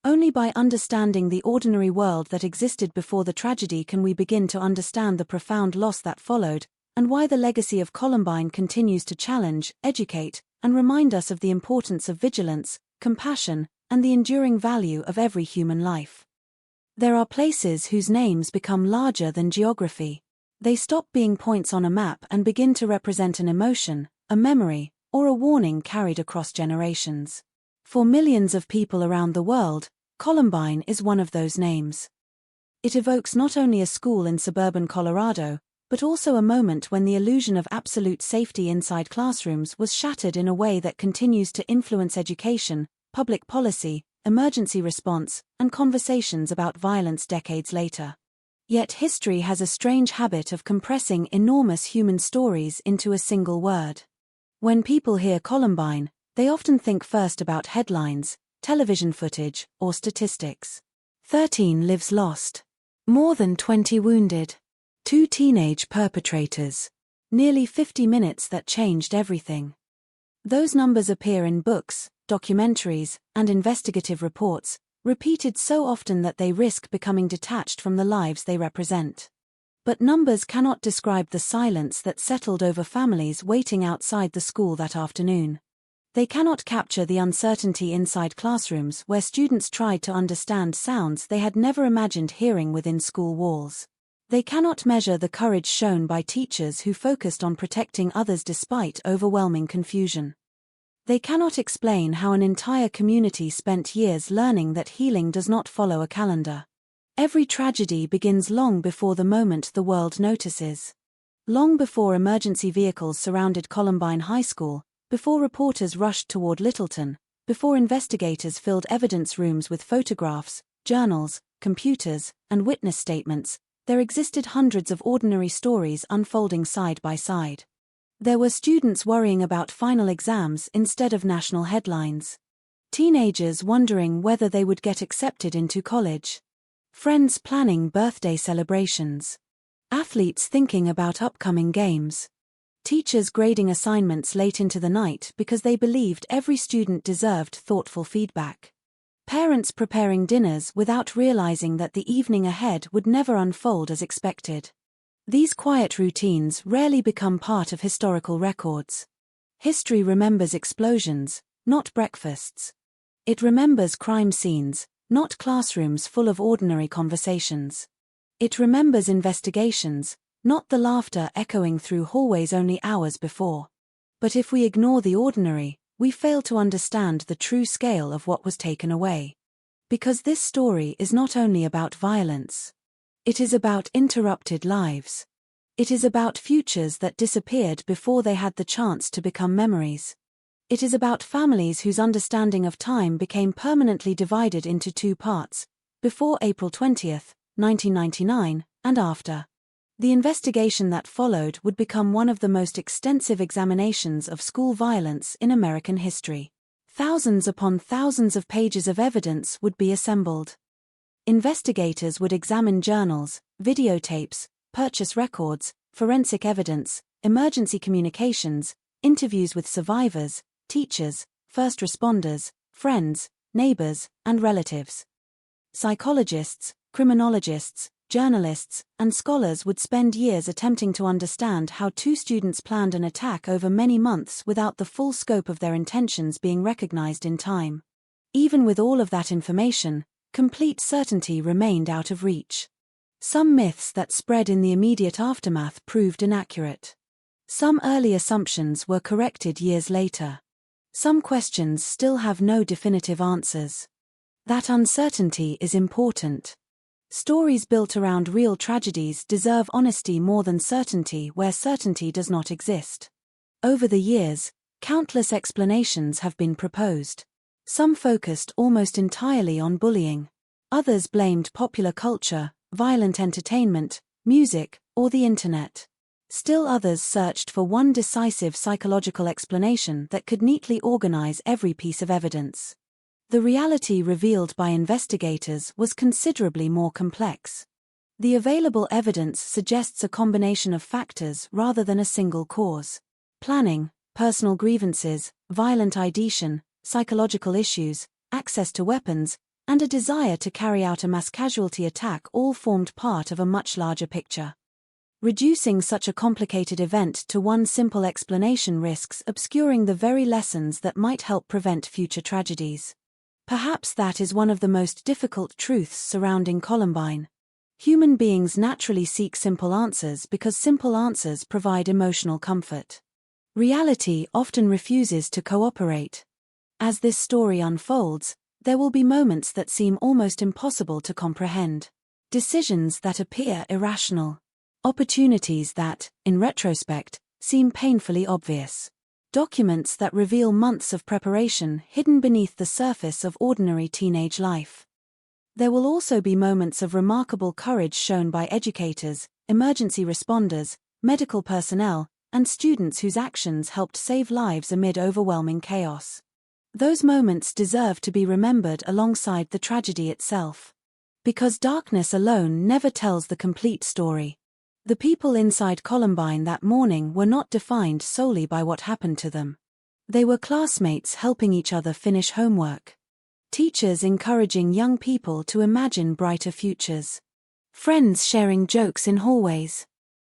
Only by understanding the ordinary world that existed before the tragedy can we begin to understand the profound loss that followed, and why the legacy of Columbine continues to challenge, educate, and remind us of the importance of vigilance, compassion, and the enduring value of every human life. There are places whose names become larger than geography. They stop being points on a map and begin to represent an emotion, a memory, or a warning carried across generations. For millions of people around the world, Columbine is one of those names. It evokes not only a school in suburban Colorado, but also a moment when the illusion of absolute safety inside classrooms was shattered in a way that continues to influence education, public policy, emergency response, and conversations about violence decades later. Yet history has a strange habit of compressing enormous human stories into a single word. When people hear Columbine, they often think first about headlines, television footage, or statistics. 13 lives lost. More than 20 wounded. 2 teenage perpetrators. Nearly 50 minutes that changed everything. Those numbers appear in books, documentaries, and investigative reports, repeated so often that they risk becoming detached from the lives they represent. But numbers cannot describe the silence that settled over families waiting outside the school that afternoon. They cannot capture the uncertainty inside classrooms where students tried to understand sounds they had never imagined hearing within school walls. They cannot measure the courage shown by teachers who focused on protecting others despite overwhelming confusion. They cannot explain how an entire community spent years learning that healing does not follow a calendar. Every tragedy begins long before the moment the world notices. Long before emergency vehicles surrounded Columbine High School, before reporters rushed toward Littleton, before investigators filled evidence rooms with photographs, journals, computers, and witness statements, there existed hundreds of ordinary stories unfolding side by side. There were students worrying about final exams instead of national headlines. Teenagers wondering whether they would get accepted into college. Friends planning birthday celebrations. Athletes thinking about upcoming games. Teachers grading assignments late into the night because they believed every student deserved thoughtful feedback. Parents preparing dinners without realizing that the evening ahead would never unfold as expected. These quiet routines rarely become part of historical records. History remembers explosions, not breakfasts. It remembers crime scenes, not classrooms full of ordinary conversations. It remembers investigations, not the laughter echoing through hallways only hours before. But if we ignore the ordinary, we fail to understand the true scale of what was taken away. Because this story is not only about violence. It is about interrupted lives. It is about futures that disappeared before they had the chance to become memories. It is about families whose understanding of time became permanently divided into two parts, before April 20th, 1999, and after. The investigation that followed would become one of the most extensive examinations of school violence in American history. Thousands upon thousands of pages of evidence would be assembled. Investigators would examine journals, videotapes, purchase records, forensic evidence, emergency communications, interviews with survivors, teachers, first responders, friends, neighbors, and relatives. Psychologists, criminologists, journalists, and scholars would spend years attempting to understand how two students planned an attack over many months without the full scope of their intentions being recognized in time. Even with all of that information, complete certainty remained out of reach. Some myths that spread in the immediate aftermath proved inaccurate. Some early assumptions were corrected years later. Some questions still have no definitive answers. That uncertainty is important. Stories built around real tragedies deserve honesty more than certainty where certainty does not exist. Over the years, countless explanations have been proposed. Some focused almost entirely on bullying. Others blamed popular culture, violent entertainment, music, or the internet. Still others searched for one decisive psychological explanation that could neatly organize every piece of evidence. The reality revealed by investigators was considerably more complex. The available evidence suggests a combination of factors rather than a single cause. Planning, personal grievances, violent ideation, psychological issues, access to weapons, and a desire to carry out a mass casualty attack all formed part of a much larger picture. Reducing such a complicated event to one simple explanation risks obscuring the very lessons that might help prevent future tragedies. Perhaps that is one of the most difficult truths surrounding Columbine. Human beings naturally seek simple answers because simple answers provide emotional comfort. Reality often refuses to cooperate. As this story unfolds, there will be moments that seem almost impossible to comprehend. Decisions that appear irrational. Opportunities that, in retrospect, seem painfully obvious. Documents that reveal months of preparation hidden beneath the surface of ordinary teenage life. There will also be moments of remarkable courage shown by educators, emergency responders, medical personnel, and students whose actions helped save lives amid overwhelming chaos. Those moments deserve to be remembered alongside the tragedy itself. Because darkness alone never tells the complete story. The people inside Columbine that morning were not defined solely by what happened to them. They were classmates helping each other finish homework. Teachers encouraging young people to imagine brighter futures. Friends sharing jokes in hallways.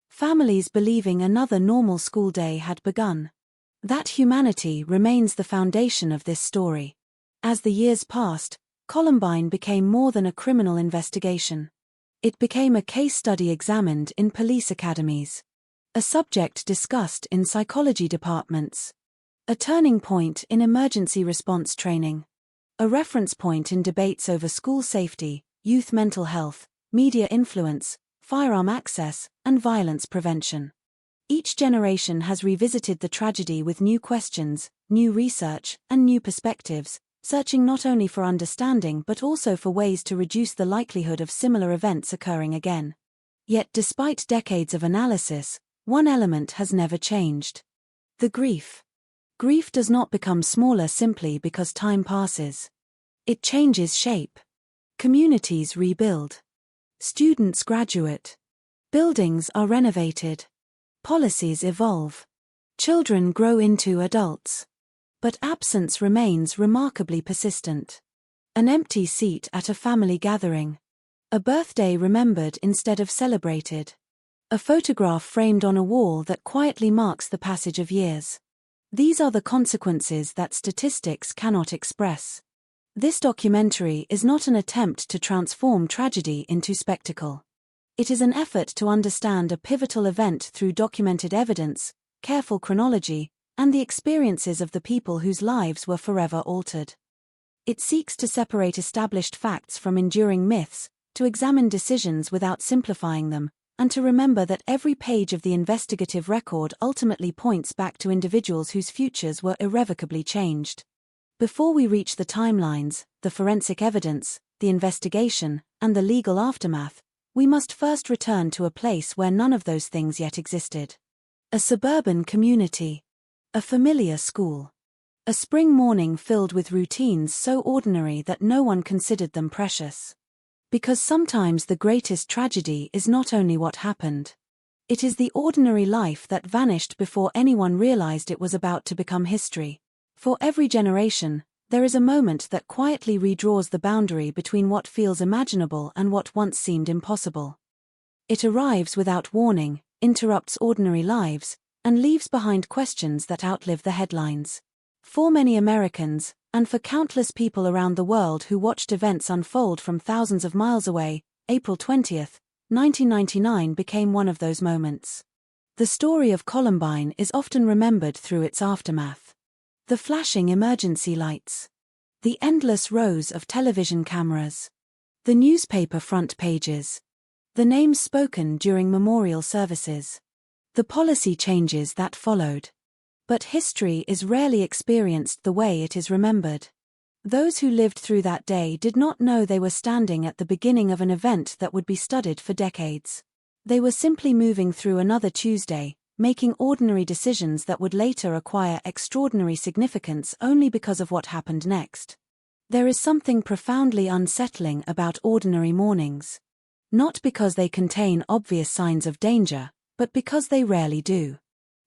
Families believing another normal school day had begun. That humanity remains the foundation of this story. As the years passed, Columbine became more than a criminal investigation. It became a case study examined in police academies. A subject discussed in psychology departments. A turning point in emergency response training. A reference point in debates over school safety, youth mental health, media influence, firearm access, and violence prevention. Each generation has revisited the tragedy with new questions, new research, and new perspectives, searching not only for understanding but also for ways to reduce the likelihood of similar events occurring again. Yet despite decades of analysis, one element has never changed. The grief. Grief does not become smaller simply because time passes. It changes shape. Communities rebuild. Students graduate. Buildings are renovated. Policies evolve. Children grow into adults. But absence remains remarkably persistent. An empty seat at a family gathering. A birthday remembered instead of celebrated. A photograph framed on a wall that quietly marks the passage of years. These are the consequences that statistics cannot express. This documentary is not an attempt to transform tragedy into spectacle. It is an effort to understand a pivotal event through documented evidence, careful chronology, and the experiences of the people whose lives were forever altered. It seeks to separate established facts from enduring myths, to examine decisions without simplifying them, and to remember that every page of the investigative record ultimately points back to individuals whose futures were irrevocably changed. Before we reach the timelines, the forensic evidence, the investigation, and the legal aftermath, we must first return to a place where none of those things yet existed. A suburban community. A familiar school. A spring morning filled with routines so ordinary that no one considered them precious. Because sometimes the greatest tragedy is not only what happened. It is the ordinary life that vanished before anyone realized it was about to become history. For every generation, there is a moment that quietly redraws the boundary between what feels imaginable and what once seemed impossible. It arrives without warning, interrupts ordinary lives, and leaves behind questions that outlive the headlines. For many Americans, and for countless people around the world who watched events unfold from thousands of miles away, April 20th, 1999 became one of those moments. The story of Columbine is often remembered through its aftermath. The flashing emergency lights. The endless rows of television cameras. The newspaper front pages. The names spoken during memorial services. The policy changes that followed. But history is rarely experienced the way it is remembered. Those who lived through that day did not know they were standing at the beginning of an event that would be studied for decades. They were simply moving through another Tuesday, making ordinary decisions that would later acquire extraordinary significance only because of what happened next. There is something profoundly unsettling about ordinary mornings. Not because they contain obvious signs of danger, but because they rarely do.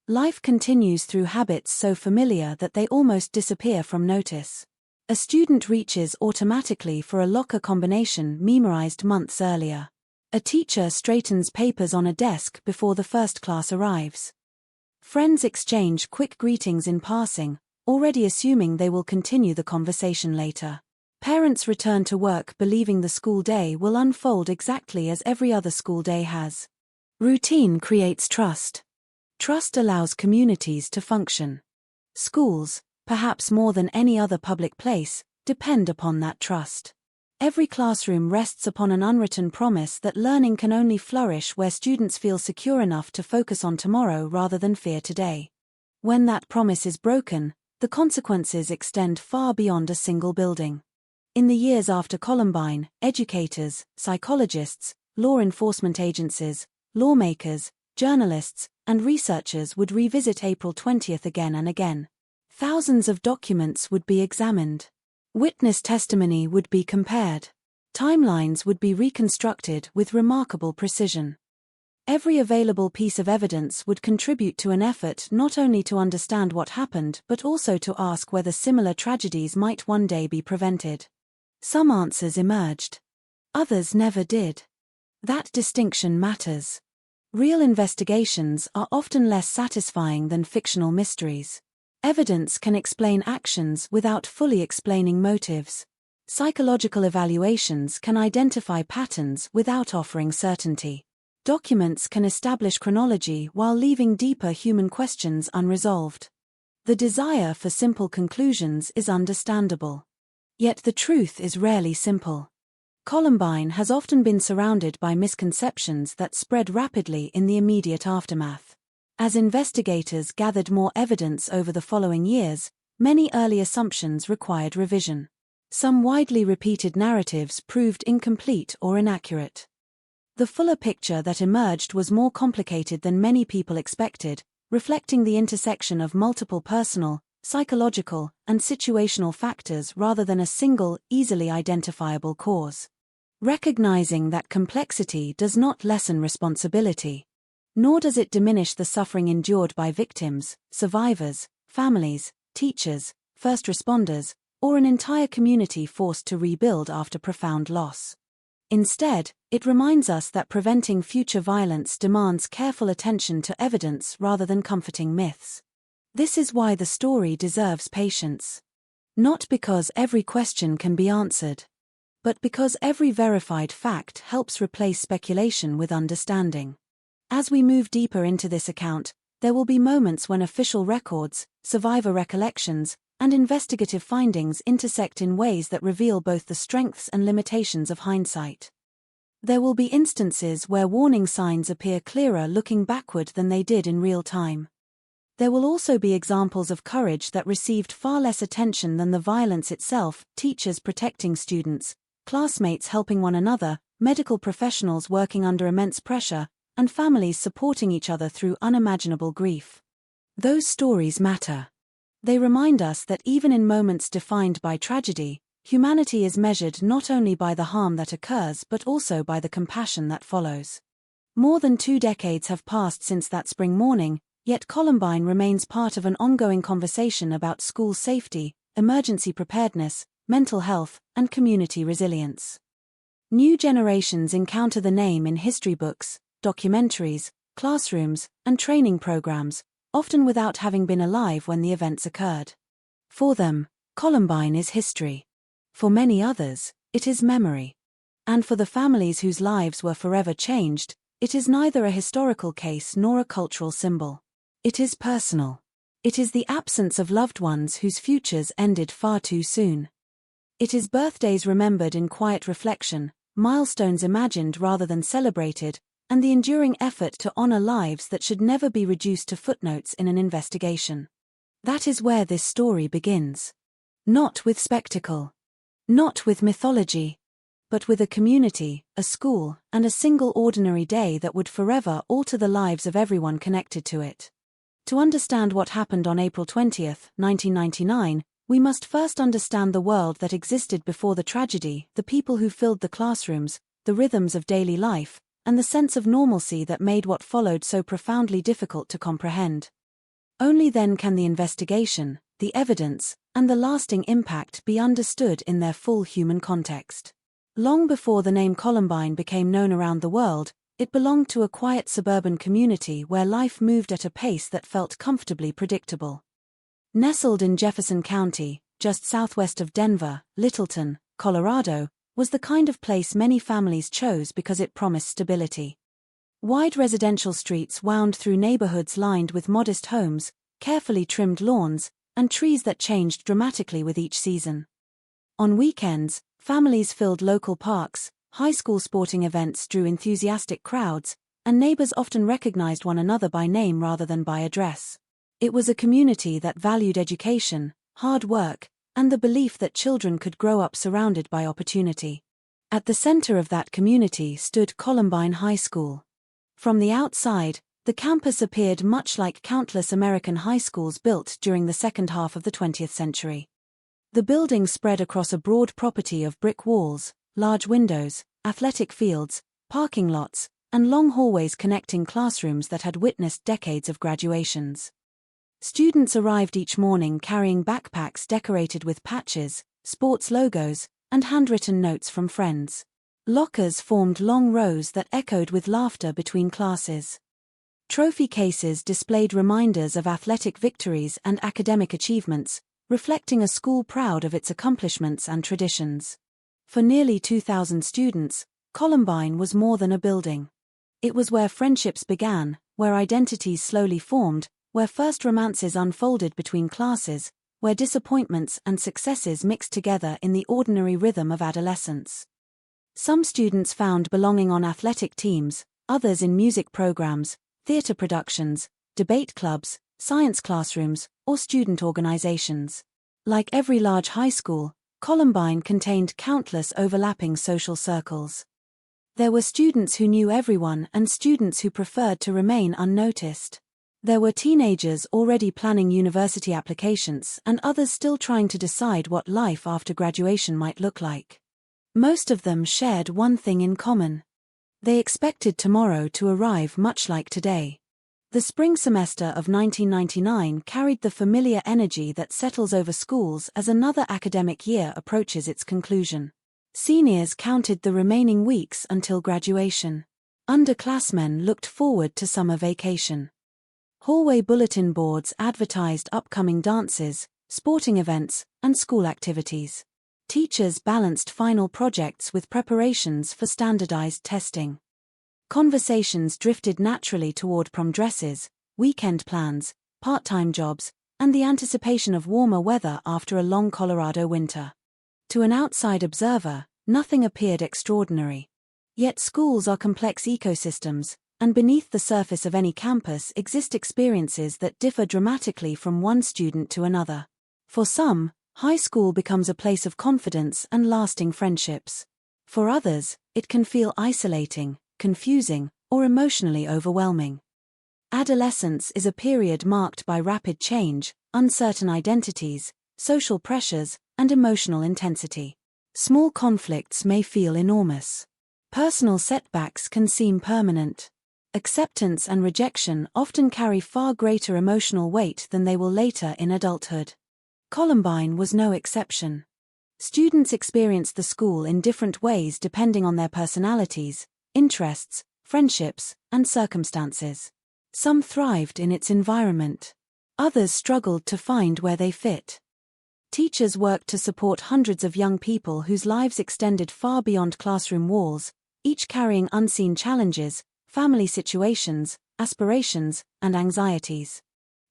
Life continues through habits so familiar that they almost disappear from notice. A student reaches automatically for a locker combination memorized months earlier. A teacher straightens papers on a desk before the first class arrives. Friends exchange quick greetings in passing, already assuming they will continue the conversation later. Parents return to work believing the school day will unfold exactly as every other school day has. Routine creates trust. Trust allows communities to function. Schools, perhaps more than any other public place, depend upon that trust. Every classroom rests upon an unwritten promise that learning can only flourish where students feel secure enough to focus on tomorrow rather than fear today. When that promise is broken, the consequences extend far beyond a single building. In the years after Columbine, educators, psychologists, law enforcement agencies, lawmakers, journalists, and researchers would revisit April 20th again and again. Thousands of documents would be examined. Witness testimony would be compared. Timelines would be reconstructed with remarkable precision. Every available piece of evidence would contribute to an effort not only to understand what happened but also to ask whether similar tragedies might one day be prevented. Some answers emerged. Others never did. That distinction matters. Real investigations are often less satisfying than fictional mysteries. Evidence can explain actions without fully explaining motives. Psychological evaluations can identify patterns without offering certainty. Documents can establish chronology while leaving deeper human questions unresolved. The desire for simple conclusions is understandable. Yet the truth is rarely simple. Columbine has often been surrounded by misconceptions that spread rapidly in the immediate aftermath. As investigators gathered more evidence over the following years, many early assumptions required revision. Some widely repeated narratives proved incomplete or inaccurate. The fuller picture that emerged was more complicated than many people expected, reflecting the intersection of multiple personal, psychological, and situational factors rather than a single, easily identifiable cause. Recognizing that complexity does not lessen responsibility. Nor does it diminish the suffering endured by victims, survivors, families, teachers, first responders, or an entire community forced to rebuild after profound loss. Instead, it reminds us that preventing future violence demands careful attention to evidence rather than comforting myths. This is why the story deserves patience. Not because every question can be answered, but because every verified fact helps replace speculation with understanding. As we move deeper into this account, there will be moments when official records, survivor recollections, and investigative findings intersect in ways that reveal both the strengths and limitations of hindsight. There will be instances where warning signs appear clearer looking backward than they did in real time. There will also be examples of courage that received far less attention than the violence itself, teachers protecting students, classmates helping one another, medical professionals working under immense pressure, and families supporting each other through unimaginable grief. Those stories matter. They remind us that even in moments defined by tragedy, humanity is measured not only by the harm that occurs but also by the compassion that follows. More than 2 decades have passed since that spring morning, yet Columbine remains part of an ongoing conversation about school safety, emergency preparedness, mental health, and community resilience. New generations encounter the name in history books, documentaries, classrooms, and training programs, often without having been alive when the events occurred. For them, Columbine is history. For many others, it is memory. And for the families whose lives were forever changed, it is neither a historical case nor a cultural symbol. It is personal. It is the absence of loved ones whose futures ended far too soon. It is birthdays remembered in quiet reflection, milestones imagined rather than celebrated, and the enduring effort to honor lives that should never be reduced to footnotes in an investigation. That is where this story begins. Not with spectacle. Not with mythology. But with a community, a school, and a single ordinary day that would forever alter the lives of everyone connected to it. To understand what happened on April 20, 1999, we must first understand the world that existed before the tragedy, the people who filled the classrooms, the rhythms of daily life, and the sense of normalcy that made what followed so profoundly difficult to comprehend. Only then can the investigation, the evidence, and the lasting impact be understood in their full human context. Long before the name Columbine became known around the world, it belonged to a quiet suburban community where life moved at a pace that felt comfortably predictable. Nestled in Jefferson County, just southwest of Denver, Littleton, Colorado, was the kind of place many families chose because it promised stability. Wide residential streets wound through neighborhoods lined with modest homes, carefully trimmed lawns, and trees that changed dramatically with each season. On weekends, families filled local parks, high school sporting events drew enthusiastic crowds, and neighbors often recognized one another by name rather than by address. It was a community that valued education, hard work, and the belief that children could grow up surrounded by opportunity. At the center of that community stood Columbine High School. From the outside, the campus appeared much like countless American high schools built during the second half of the 20th century. The building spread across a broad property of brick walls, large windows, athletic fields, parking lots, and long hallways connecting classrooms that had witnessed decades of graduations. Students arrived each morning carrying backpacks decorated with patches, sports logos, and handwritten notes from friends. Lockers formed long rows that echoed with laughter between classes. Trophy cases displayed reminders of athletic victories and academic achievements, reflecting a school proud of its accomplishments and traditions. For nearly 2,000 students, Columbine was more than a building. It was where friendships began, where identities slowly formed, where first romances unfolded between classes, where disappointments and successes mixed together in the ordinary rhythm of adolescence. Some students found belonging on athletic teams, others in music programs, theater productions, debate clubs, science classrooms, or student organizations. Like every large high school, Columbine contained countless overlapping social circles. There were students who knew everyone and students who preferred to remain unnoticed. There were teenagers already planning university applications and others still trying to decide what life after graduation might look like. Most of them shared one thing in common. They expected tomorrow to arrive much like today. The spring semester of 1999 carried the familiar energy that settles over schools as another academic year approaches its conclusion. Seniors counted the remaining weeks until graduation. Underclassmen looked forward to summer vacation. Hallway bulletin boards advertised upcoming dances, sporting events, and school activities. Teachers balanced final projects with preparations for standardized testing. Conversations drifted naturally toward prom dresses, weekend plans, part-time jobs, and the anticipation of warmer weather after a long Colorado winter. To an outside observer, nothing appeared extraordinary. Yet schools are complex ecosystems, and beneath the surface of any campus exist experiences that differ dramatically from one student to another. For some, high school becomes a place of confidence and lasting friendships. For others, it can feel isolating, confusing, or emotionally overwhelming. Adolescence is a period marked by rapid change, uncertain identities, social pressures, and emotional intensity. Small conflicts may feel enormous. Personal setbacks can seem permanent. Acceptance and rejection often carry far greater emotional weight than they will later in adulthood. Columbine was no exception. Students experienced the school in different ways depending on their personalities, interests, friendships, and circumstances. Some thrived in its environment. Others struggled to find where they fit. Teachers worked to support hundreds of young people whose lives extended far beyond classroom walls, each carrying unseen challenges, family situations, aspirations, and anxieties.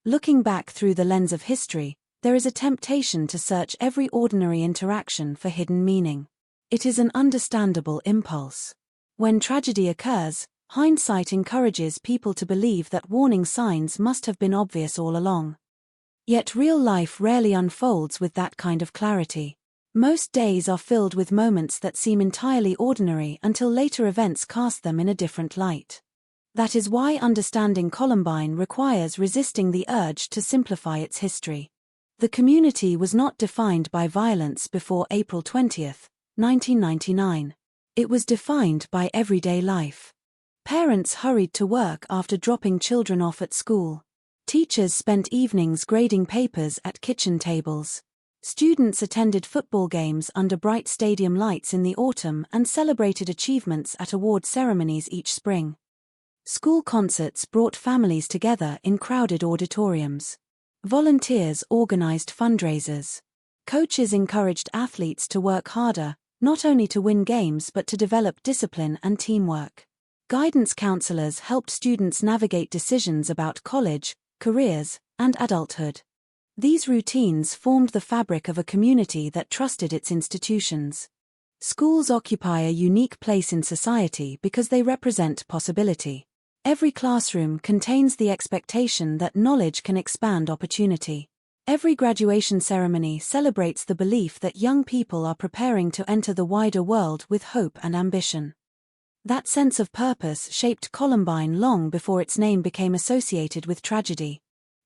Looking back through the lens of history, there is a temptation to search every ordinary interaction for hidden meaning. It is an understandable impulse. When tragedy occurs, hindsight encourages people to believe that warning signs must have been obvious all along. Yet real life rarely unfolds with that kind of clarity. Most days are filled with moments that seem entirely ordinary until later events cast them in a different light. That is why understanding Columbine requires resisting the urge to simplify its history. The community was not defined by violence before April 20, 1999. It was defined by everyday life. Parents hurried to work after dropping children off at school. Teachers spent evenings grading papers at kitchen tables. Students attended football games under bright stadium lights in the autumn and celebrated achievements at award ceremonies each spring. School concerts brought families together in crowded auditoriums. Volunteers organized fundraisers. Coaches encouraged athletes to work harder, not only to win games but to develop discipline and teamwork. Guidance counselors helped students navigate decisions about college, careers, and adulthood. These routines formed the fabric of a community that trusted its institutions. Schools occupy a unique place in society because they represent possibility. Every classroom contains the expectation that knowledge can expand opportunity. Every graduation ceremony celebrates the belief that young people are preparing to enter the wider world with hope and ambition. That sense of purpose shaped Columbine long before its name became associated with tragedy.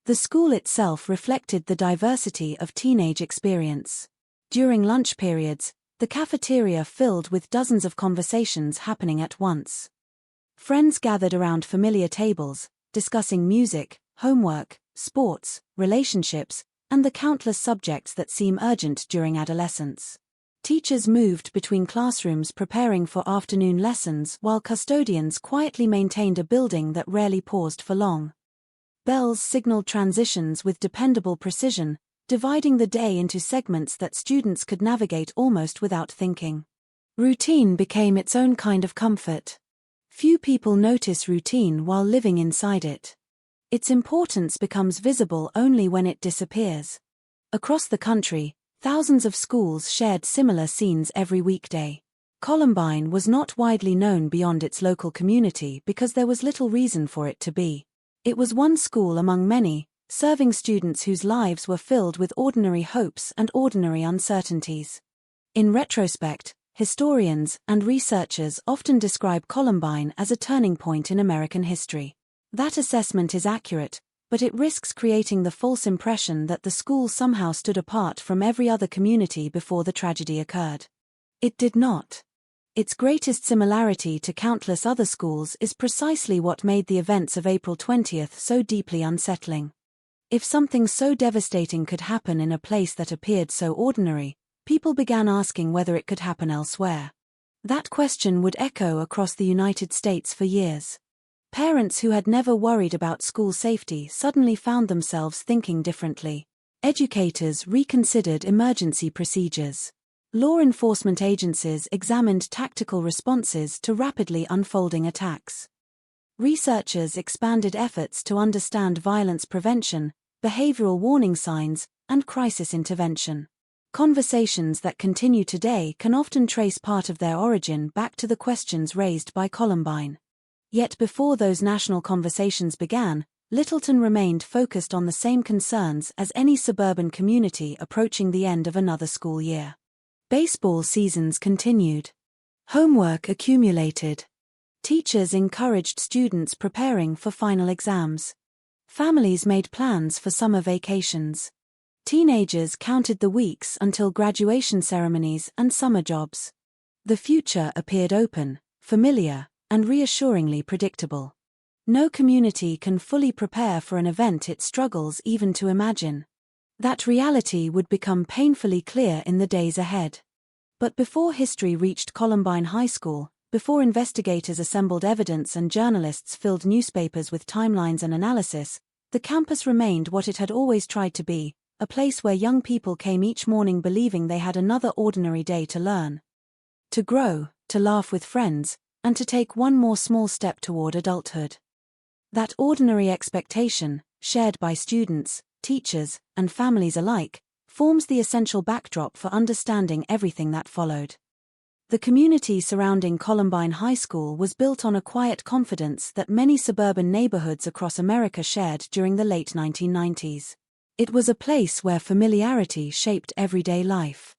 The school itself reflected the diversity of teenage experience. During lunch periods, the cafeteria filled with dozens of conversations happening at once. Friends gathered around familiar tables, discussing music, homework, sports, relationships, and the countless subjects that seem urgent during adolescence. Teachers moved between classrooms preparing for afternoon lessons while custodians quietly maintained a building that rarely paused for long. Bells signaled transitions with dependable precision, dividing the day into segments that students could navigate almost without thinking. Routine became its own kind of comfort. Few people notice routine while living inside it. Its importance becomes visible only when it disappears. Across the country, thousands of schools shared similar scenes every weekday. Columbine was not widely known beyond its local community because there was little reason for it to be. It was one school among many, serving students whose lives were filled with ordinary hopes and ordinary uncertainties. In retrospect, historians and researchers often describe Columbine as a turning point in American history. That assessment is accurate, but it risks creating the false impression that the school somehow stood apart from every other community before the tragedy occurred. It did not. Its greatest similarity to countless other schools is precisely what made the events of April 20th so deeply unsettling. If something so devastating could happen in a place that appeared so ordinary, people began asking whether it could happen elsewhere. That question would echo across the United States for years. Parents who had never worried about school safety suddenly found themselves thinking differently. Educators reconsidered emergency procedures. Law enforcement agencies examined tactical responses to rapidly unfolding attacks. Researchers expanded efforts to understand violence prevention, behavioral warning signs, and crisis intervention. Conversations that continue today can often trace part of their origin back to the questions raised by Columbine. Yet before those national conversations began, Littleton remained focused on the same concerns as any suburban community approaching the end of another school year. Baseball seasons continued. Homework accumulated. Teachers encouraged students preparing for final exams. Families made plans for summer vacations. Teenagers counted the weeks until graduation ceremonies and summer jobs. The future appeared open, familiar, and reassuringly predictable. No community can fully prepare for an event it struggles even to imagine. That reality would become painfully clear in the days ahead. But before history reached Columbine High School, before investigators assembled evidence and journalists filled newspapers with timelines and analysis, the campus remained what it had always tried to be, a place where young people came each morning believing they had another ordinary day to learn, to grow, to laugh with friends, and to take one more small step toward adulthood. That ordinary expectation, shared by students, teachers, and families alike, forms the essential backdrop for understanding everything that followed. The community surrounding Columbine High School was built on a quiet confidence that many suburban neighborhoods across America shared during the late 1990s. It was a place where familiarity shaped everyday life.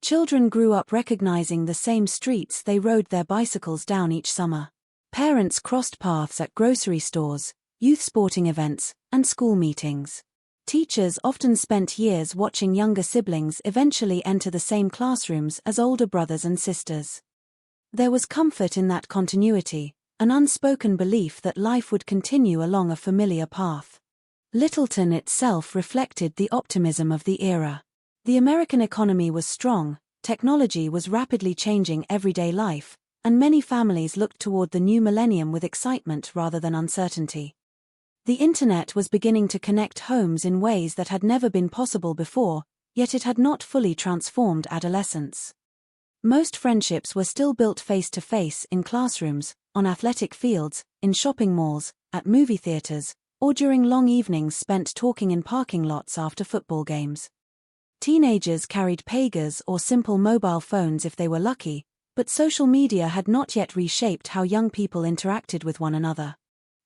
Children grew up recognizing the same streets they rode their bicycles down each summer. Parents crossed paths at grocery stores, youth sporting events, and school meetings. Teachers often spent years watching younger siblings eventually enter the same classrooms as older brothers and sisters. There was comfort in that continuity, an unspoken belief that life would continue along a familiar path. Littleton itself reflected the optimism of the era. The American economy was strong, technology was rapidly changing everyday life, and many families looked toward the new millennium with excitement rather than uncertainty. The internet was beginning to connect homes in ways that had never been possible before, yet it had not fully transformed adolescence. Most friendships were still built face-to-face in classrooms, on athletic fields, in shopping malls, at movie theaters, or during long evenings spent talking in parking lots after football games. Teenagers carried pagers or simple mobile phones if they were lucky, but social media had not yet reshaped how young people interacted with one another.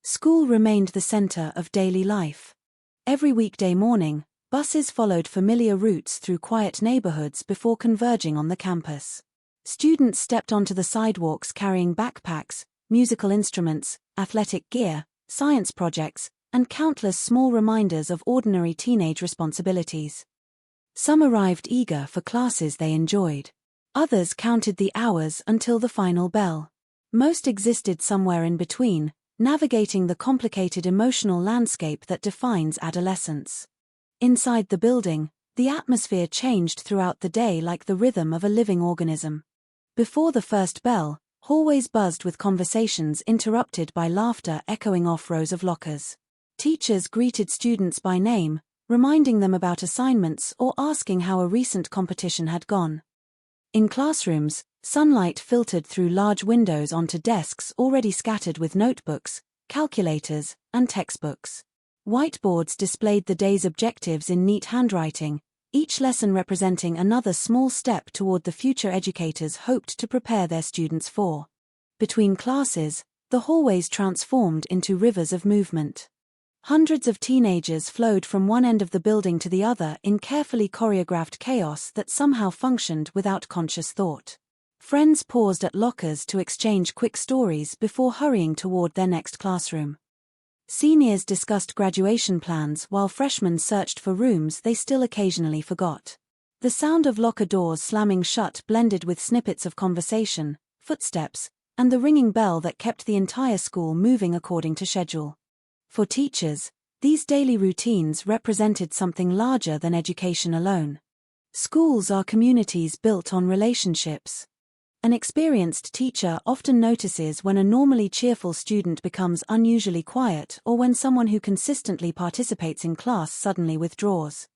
School remained the center of daily life. Every weekday morning, buses followed familiar routes through quiet neighborhoods before converging on the campus. Students stepped onto the sidewalks carrying backpacks, musical instruments, athletic gear, science projects, and countless small reminders of ordinary teenage responsibilities. Some arrived eager for classes they enjoyed. Others counted the hours until the final bell. Most existed somewhere in between, navigating the complicated emotional landscape that defines adolescence. Inside the building, the atmosphere changed throughout the day like the rhythm of a living organism. Before the first bell, hallways buzzed with conversations interrupted by laughter echoing off rows of lockers. Teachers greeted students by name, reminding them about assignments or asking how a recent competition had gone. In classrooms, sunlight filtered through large windows onto desks already scattered with notebooks, calculators, and textbooks. Whiteboards displayed the day's objectives in neat handwriting, each lesson representing another small step toward the future educators hoped to prepare their students for. Between classes, the hallways transformed into rivers of movement. Hundreds of teenagers flowed from one end of the building to the other in carefully choreographed chaos that somehow functioned without conscious thought. Friends paused at lockers to exchange quick stories before hurrying toward their next classroom. Seniors discussed graduation plans while freshmen searched for rooms they still occasionally forgot. The sound of locker doors slamming shut blended with snippets of conversation, footsteps, and the ringing bell that kept the entire school moving according to schedule. For teachers, these daily routines represented something larger than education alone. Schools are communities built on relationships. An experienced teacher often notices when a normally cheerful student becomes unusually quiet or when someone who consistently participates in class suddenly withdraws.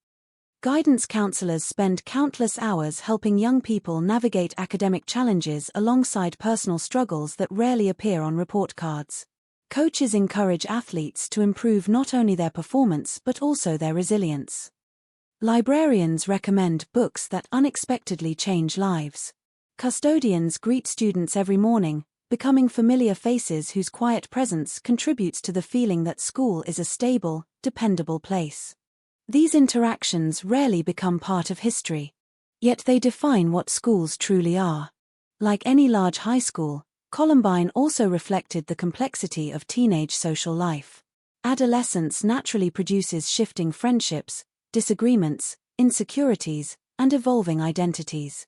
Guidance counselors spend countless hours helping young people navigate academic challenges alongside personal struggles that rarely appear on report cards. Coaches encourage athletes to improve not only their performance but also their resilience. Librarians recommend books that unexpectedly change lives. Custodians greet students every morning, becoming familiar faces whose quiet presence contributes to the feeling that school is a stable, dependable place. These interactions rarely become part of history. Yet they define what schools truly are. Like any large high school, Columbine also reflected the complexity of teenage social life. Adolescence naturally produces shifting friendships, disagreements, insecurities, and evolving identities.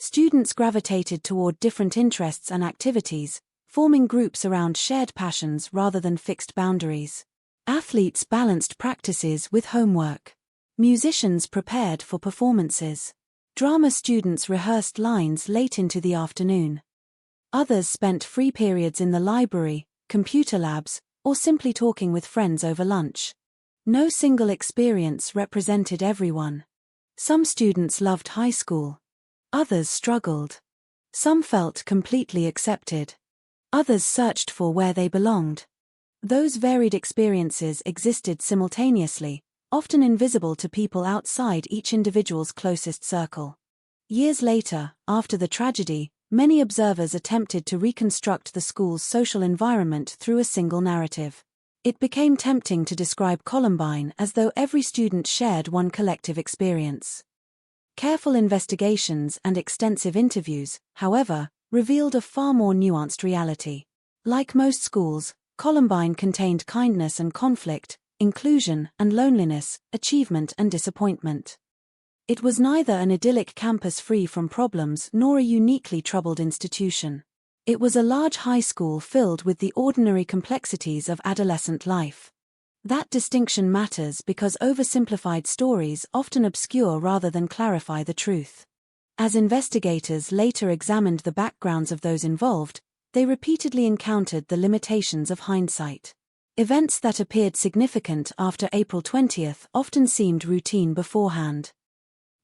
Students gravitated toward different interests and activities, forming groups around shared passions rather than fixed boundaries. Athletes balanced practices with homework. Musicians prepared for performances. Drama students rehearsed lines late into the afternoon. Others spent free periods in the library, computer labs, or simply talking with friends over lunch. No single experience represented everyone. Some students loved high school. Others struggled. Some felt completely accepted. Others searched for where they belonged. Those varied experiences existed simultaneously, often invisible to people outside each individual's closest circle. Years later, after the tragedy, many observers attempted to reconstruct the school's social environment through a single narrative. It became tempting to describe Columbine as though every student shared one collective experience. Careful investigations and extensive interviews, however, revealed a far more nuanced reality. Like most schools, Columbine contained kindness and conflict, inclusion and loneliness, achievement and disappointment. It was neither an idyllic campus free from problems nor a uniquely troubled institution. It was a large high school filled with the ordinary complexities of adolescent life. That distinction matters because oversimplified stories often obscure rather than clarify the truth. As investigators later examined the backgrounds of those involved, they repeatedly encountered the limitations of hindsight. Events that appeared significant after April 20th often seemed routine beforehand.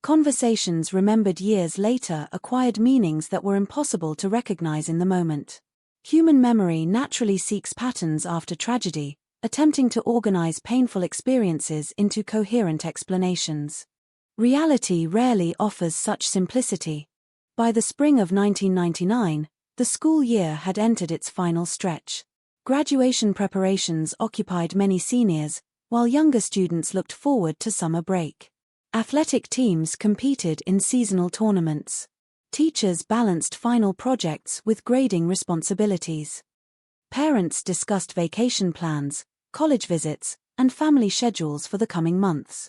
Conversations remembered years later acquired meanings that were impossible to recognize in the moment. Human memory naturally seeks patterns after tragedy, attempting to organize painful experiences into coherent explanations. Reality rarely offers such simplicity. By the spring of 1999, the school year had entered its final stretch. Graduation preparations occupied many seniors, while younger students looked forward to summer break. Athletic teams competed in seasonal tournaments. Teachers balanced final projects with grading responsibilities. Parents discussed vacation plans, college visits, and family schedules for the coming months.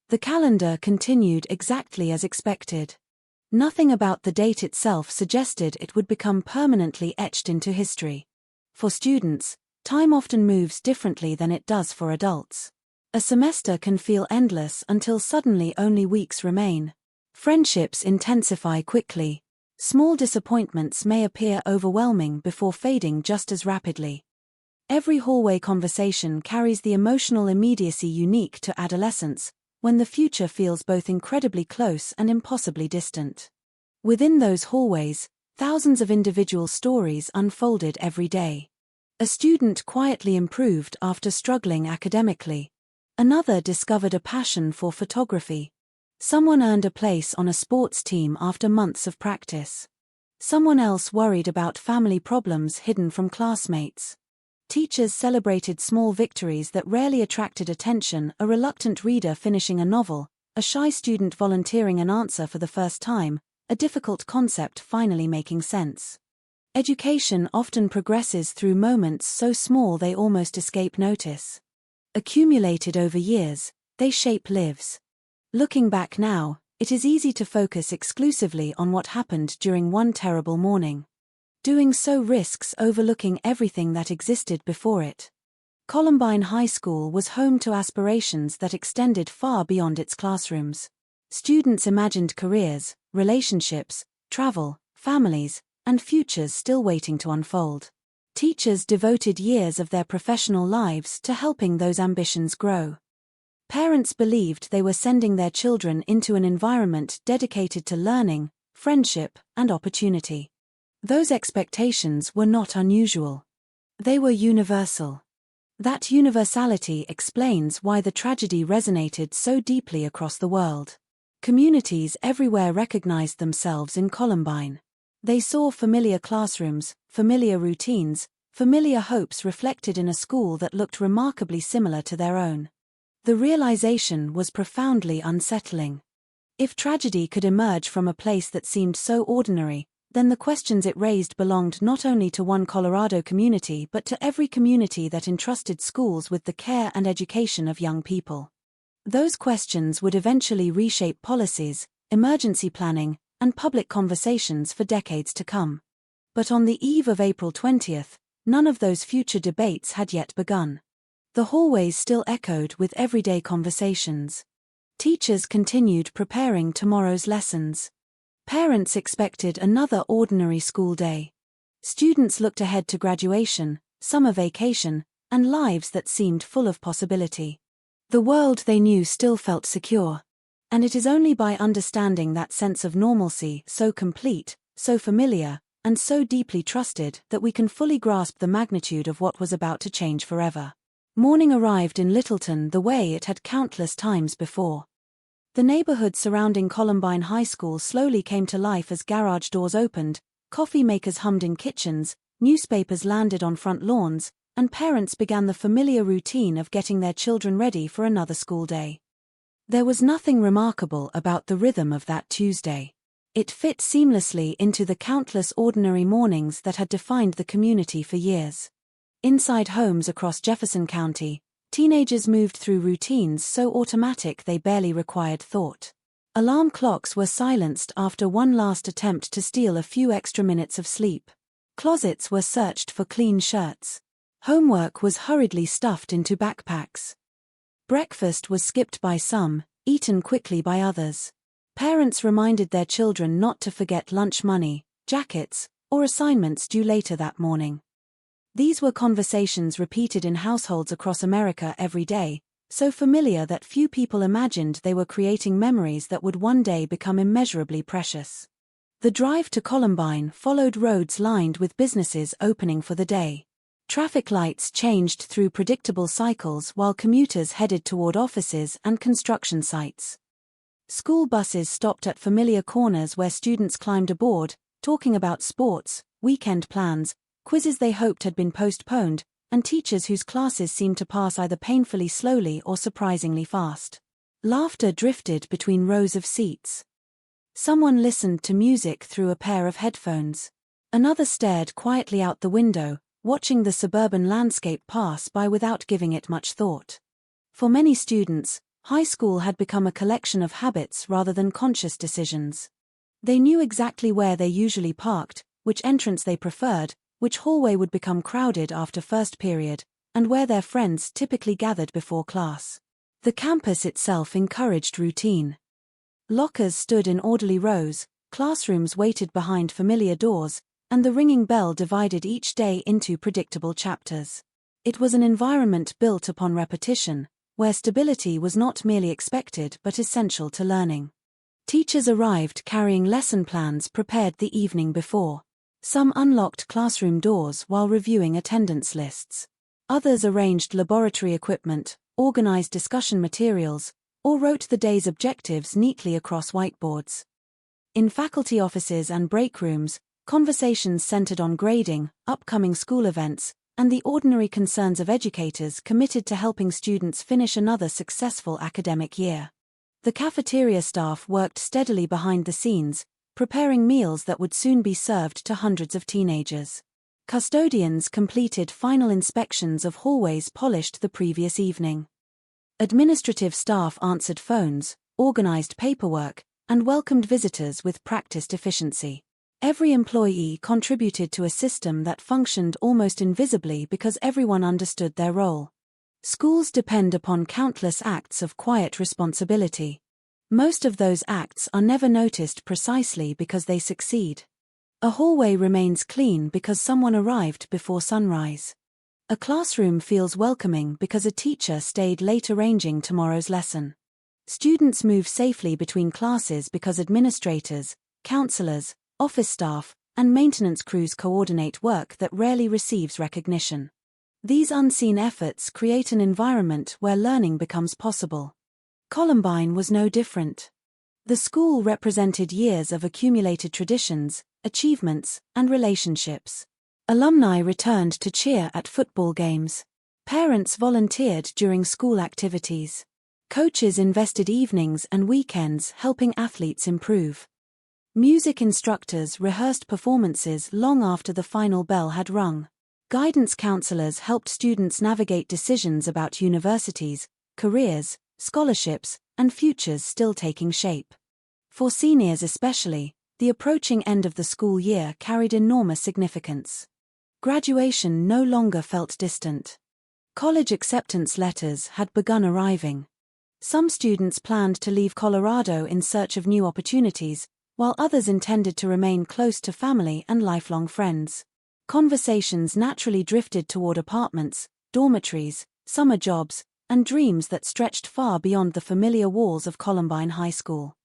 The calendar continued exactly as expected. Nothing about the date itself suggested it would become permanently etched into history. For students, time often moves differently than it does for adults. A semester can feel endless until suddenly only weeks remain. Friendships intensify quickly. Small disappointments may appear overwhelming before fading just as rapidly. Every hallway conversation carries the emotional immediacy unique to adolescence, when the future feels both incredibly close and impossibly distant. Within those hallways, thousands of individual stories unfolded every day. A student quietly improved after struggling academically. Another discovered a passion for photography. Someone earned a place on a sports team after months of practice. Someone else worried about family problems hidden from classmates. Teachers celebrated small victories that rarely attracted attention, a reluctant reader finishing a novel, a shy student volunteering an answer for the first time, a difficult concept finally making sense. Education often progresses through moments so small they almost escape notice. Accumulated over years, they shape lives. Looking back now, it is easy to focus exclusively on what happened during one terrible morning. Doing so risks overlooking everything that existed before it. Columbine High School was home to aspirations that extended far beyond its classrooms. Students imagined careers, relationships, travel, families, and futures still waiting to unfold. Teachers devoted years of their professional lives to helping those ambitions grow. Parents believed they were sending their children into an environment dedicated to learning, friendship, and opportunity. Those expectations were not unusual. They were universal. That universality explains why the tragedy resonated so deeply across the world. Communities everywhere recognized themselves in Columbine. They saw familiar classrooms, familiar routines, familiar hopes reflected in a school that looked remarkably similar to their own. The realization was profoundly unsettling. If tragedy could emerge from a place that seemed so ordinary, then the questions it raised belonged not only to one Colorado community but to every community that entrusted schools with the care and education of young people. Those questions would eventually reshape policies, emergency planning, and public conversations for decades to come. But on the eve of April 20th, none of those future debates had yet begun. The hallways still echoed with everyday conversations. Teachers continued preparing tomorrow's lessons. Parents expected another ordinary school day. Students looked ahead to graduation, summer vacation, and lives that seemed full of possibility. The world they knew still felt secure. And it is only by understanding that sense of normalcy, so complete, so familiar, and so deeply trusted, that we can fully grasp the magnitude of what was about to change forever. Morning arrived in Littleton the way it had countless times before. The neighborhood surrounding Columbine High School slowly came to life as garage doors opened, coffee makers hummed in kitchens, newspapers landed on front lawns, and parents began the familiar routine of getting their children ready for another school day. There was nothing remarkable about the rhythm of that Tuesday. It fit seamlessly into the countless ordinary mornings that had defined the community for years. Inside homes across Jefferson County, teenagers moved through routines so automatic they barely required thought. Alarm clocks were silenced after one last attempt to steal a few extra minutes of sleep. Closets were searched for clean shirts. Homework was hurriedly stuffed into backpacks. Breakfast was skipped by some, eaten quickly by others. Parents reminded their children not to forget lunch money, jackets, or assignments due later that morning. These were conversations repeated in households across America every day, so familiar that few people imagined they were creating memories that would one day become immeasurably precious. The drive to Columbine followed roads lined with businesses opening for the day. Traffic lights changed through predictable cycles while commuters headed toward offices and construction sites. School buses stopped at familiar corners where students climbed aboard, talking about sports, weekend plans, quizzes they hoped had been postponed, and teachers whose classes seemed to pass either painfully slowly or surprisingly fast. Laughter drifted between rows of seats. Someone listened to music through a pair of headphones. Another stared quietly out the window, watching the suburban landscape pass by without giving it much thought. For many students, high school had become a collection of habits rather than conscious decisions. They knew exactly where they usually parked, which entrance they preferred, which hallway would become crowded after first period, and where their friends typically gathered before class. The campus itself encouraged routine. Lockers stood in orderly rows, classrooms waited behind familiar doors, and the ringing bell divided each day into predictable chapters. It was an environment built upon repetition, where stability was not merely expected but essential to learning. Teachers arrived carrying lesson plans prepared the evening before. Some unlocked classroom doors while reviewing attendance lists. Others arranged laboratory equipment, organized discussion materials, or wrote the day's objectives neatly across whiteboards. In faculty offices and break rooms, conversations centered on grading, upcoming school events, and the ordinary concerns of educators committed to helping students finish another successful academic year. The cafeteria staff worked steadily behind the scenes, preparing meals that would soon be served to hundreds of teenagers. Custodians completed final inspections of hallways polished the previous evening. Administrative staff answered phones, organized paperwork, and welcomed visitors with practiced efficiency. Every employee contributed to a system that functioned almost invisibly because everyone understood their role. Schools depend upon countless acts of quiet responsibility. Most of those acts are never noticed precisely because they succeed. A hallway remains clean because someone arrived before sunrise. A classroom feels welcoming because a teacher stayed late arranging tomorrow's lesson. Students move safely between classes because administrators, counselors, office staff, and maintenance crews coordinate work that rarely receives recognition. These unseen efforts create an environment where learning becomes possible. Columbine was no different. The school represented years of accumulated traditions, achievements, and relationships. Alumni returned to cheer at football games. Parents volunteered during school activities. Coaches invested evenings and weekends helping athletes improve. Music instructors rehearsed performances long after the final bell had rung. Guidance counselors helped students navigate decisions about universities, careers, scholarships, and futures still taking shape. For seniors especially, the approaching end of the school year carried enormous significance. Graduation no longer felt distant. College acceptance letters had begun arriving. Some students planned to leave Colorado in search of new opportunities, while others intended to remain close to family and lifelong friends. Conversations naturally drifted toward apartments, dormitories, summer jobs, and dreams that stretched far beyond the familiar walls of Columbine High School.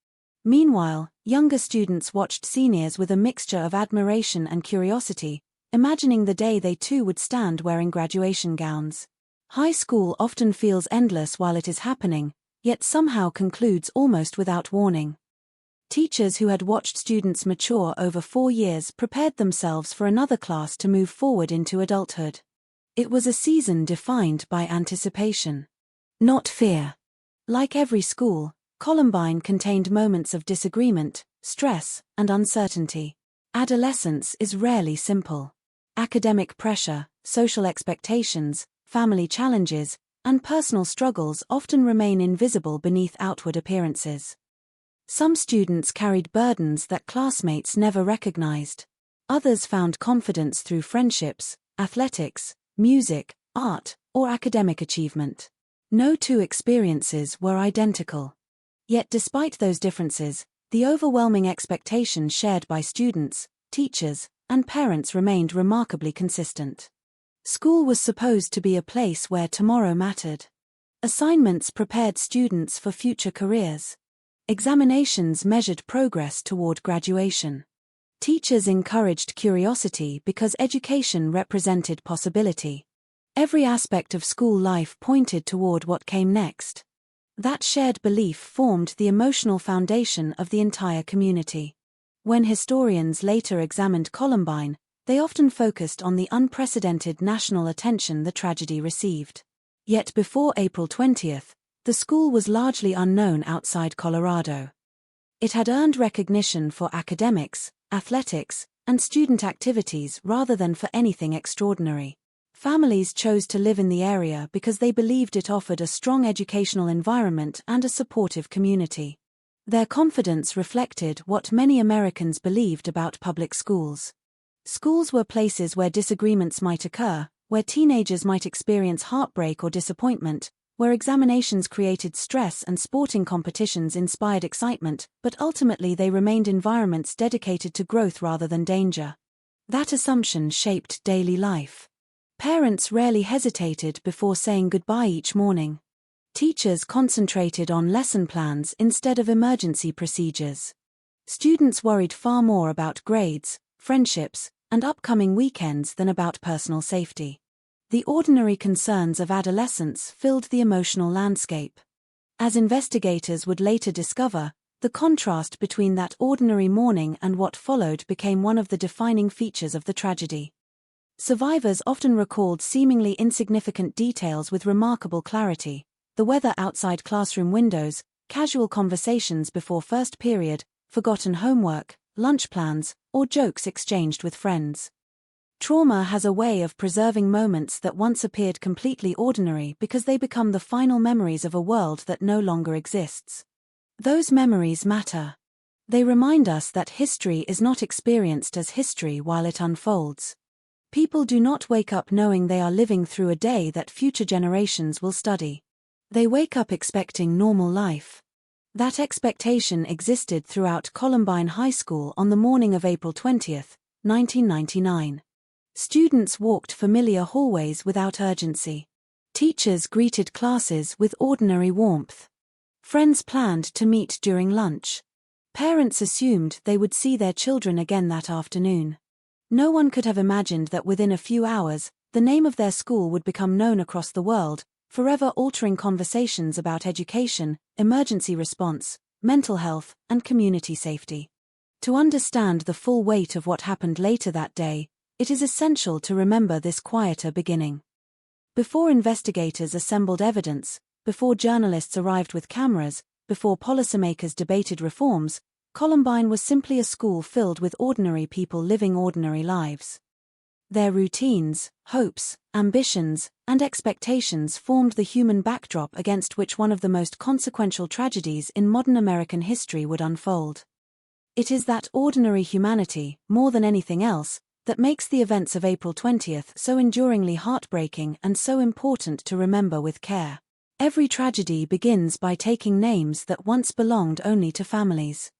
Meanwhile, younger students watched seniors with a mixture of admiration and curiosity, imagining the day they too would stand wearing graduation gowns. High school often feels endless while it is happening, yet somehow concludes almost without warning. Teachers who had watched students mature over 4 years prepared themselves for another class to move forward into adulthood. It was a season defined by anticipation, not fear. Like every school, Columbine contained moments of disagreement, stress, and uncertainty. Adolescence is rarely simple. Academic pressure, social expectations, family challenges, and personal struggles often remain invisible beneath outward appearances. Some students carried burdens that classmates never recognized. Others found confidence through friendships, athletics, music, art, or academic achievement. No two experiences were identical. Yet despite those differences, the overwhelming expectation shared by students, teachers, and parents remained remarkably consistent. School was supposed to be a place where tomorrow mattered. Assignments prepared students for future careers. Examinations measured progress toward graduation. Teachers encouraged curiosity because education represented possibility. Every aspect of school life pointed toward what came next. That shared belief formed the emotional foundation of the entire community. When historians later examined Columbine, they often focused on the unprecedented national attention the tragedy received. Yet before April 20th, the school was largely unknown outside Colorado. It had earned recognition for academics, athletics, and student activities rather than for anything extraordinary. Families chose to live in the area because they believed it offered a strong educational environment and a supportive community. Their confidence reflected what many Americans believed about public schools. Schools were places where disagreements might occur, where teenagers might experience heartbreak or disappointment, where examinations created stress and sporting competitions inspired excitement, but ultimately they remained environments dedicated to growth rather than danger. That assumption shaped daily life. Parents rarely hesitated before saying goodbye each morning. Teachers concentrated on lesson plans instead of emergency procedures. Students worried far more about grades, friendships, and upcoming weekends than about personal safety. The ordinary concerns of adolescence filled the emotional landscape. As investigators would later discover, the contrast between that ordinary morning and what followed became one of the defining features of the tragedy. Survivors often recalled seemingly insignificant details with remarkable clarity: the weather outside classroom windows, casual conversations before first period, forgotten homework, lunch plans, or jokes exchanged with friends. Trauma has a way of preserving moments that once appeared completely ordinary because they become the final memories of a world that no longer exists. Those memories matter. They remind us that history is not experienced as history while it unfolds. People do not wake up knowing they are living through a day that future generations will study. They wake up expecting normal life. That expectation existed throughout Columbine High School on the morning of April 20, 1999. Students walked familiar hallways without urgency. Teachers greeted classes with ordinary warmth. Friends planned to meet during lunch. Parents assumed they would see their children again that afternoon. No one could have imagined that within a few hours, the name of their school would become known across the world, forever altering conversations about education, emergency response, mental health, and community safety. To understand the full weight of what happened later that day, it is essential to remember this quieter beginning. Before investigators assembled evidence, before journalists arrived with cameras, before policymakers debated reforms, Columbine was simply a school filled with ordinary people living ordinary lives. Their routines, hopes, ambitions, and expectations formed the human backdrop against which one of the most consequential tragedies in modern American history would unfold. It is that ordinary humanity, more than anything else, that makes the events of April 20 so enduringly heartbreaking and so important to remember with care. Every tragedy begins by taking names that once belonged only to families.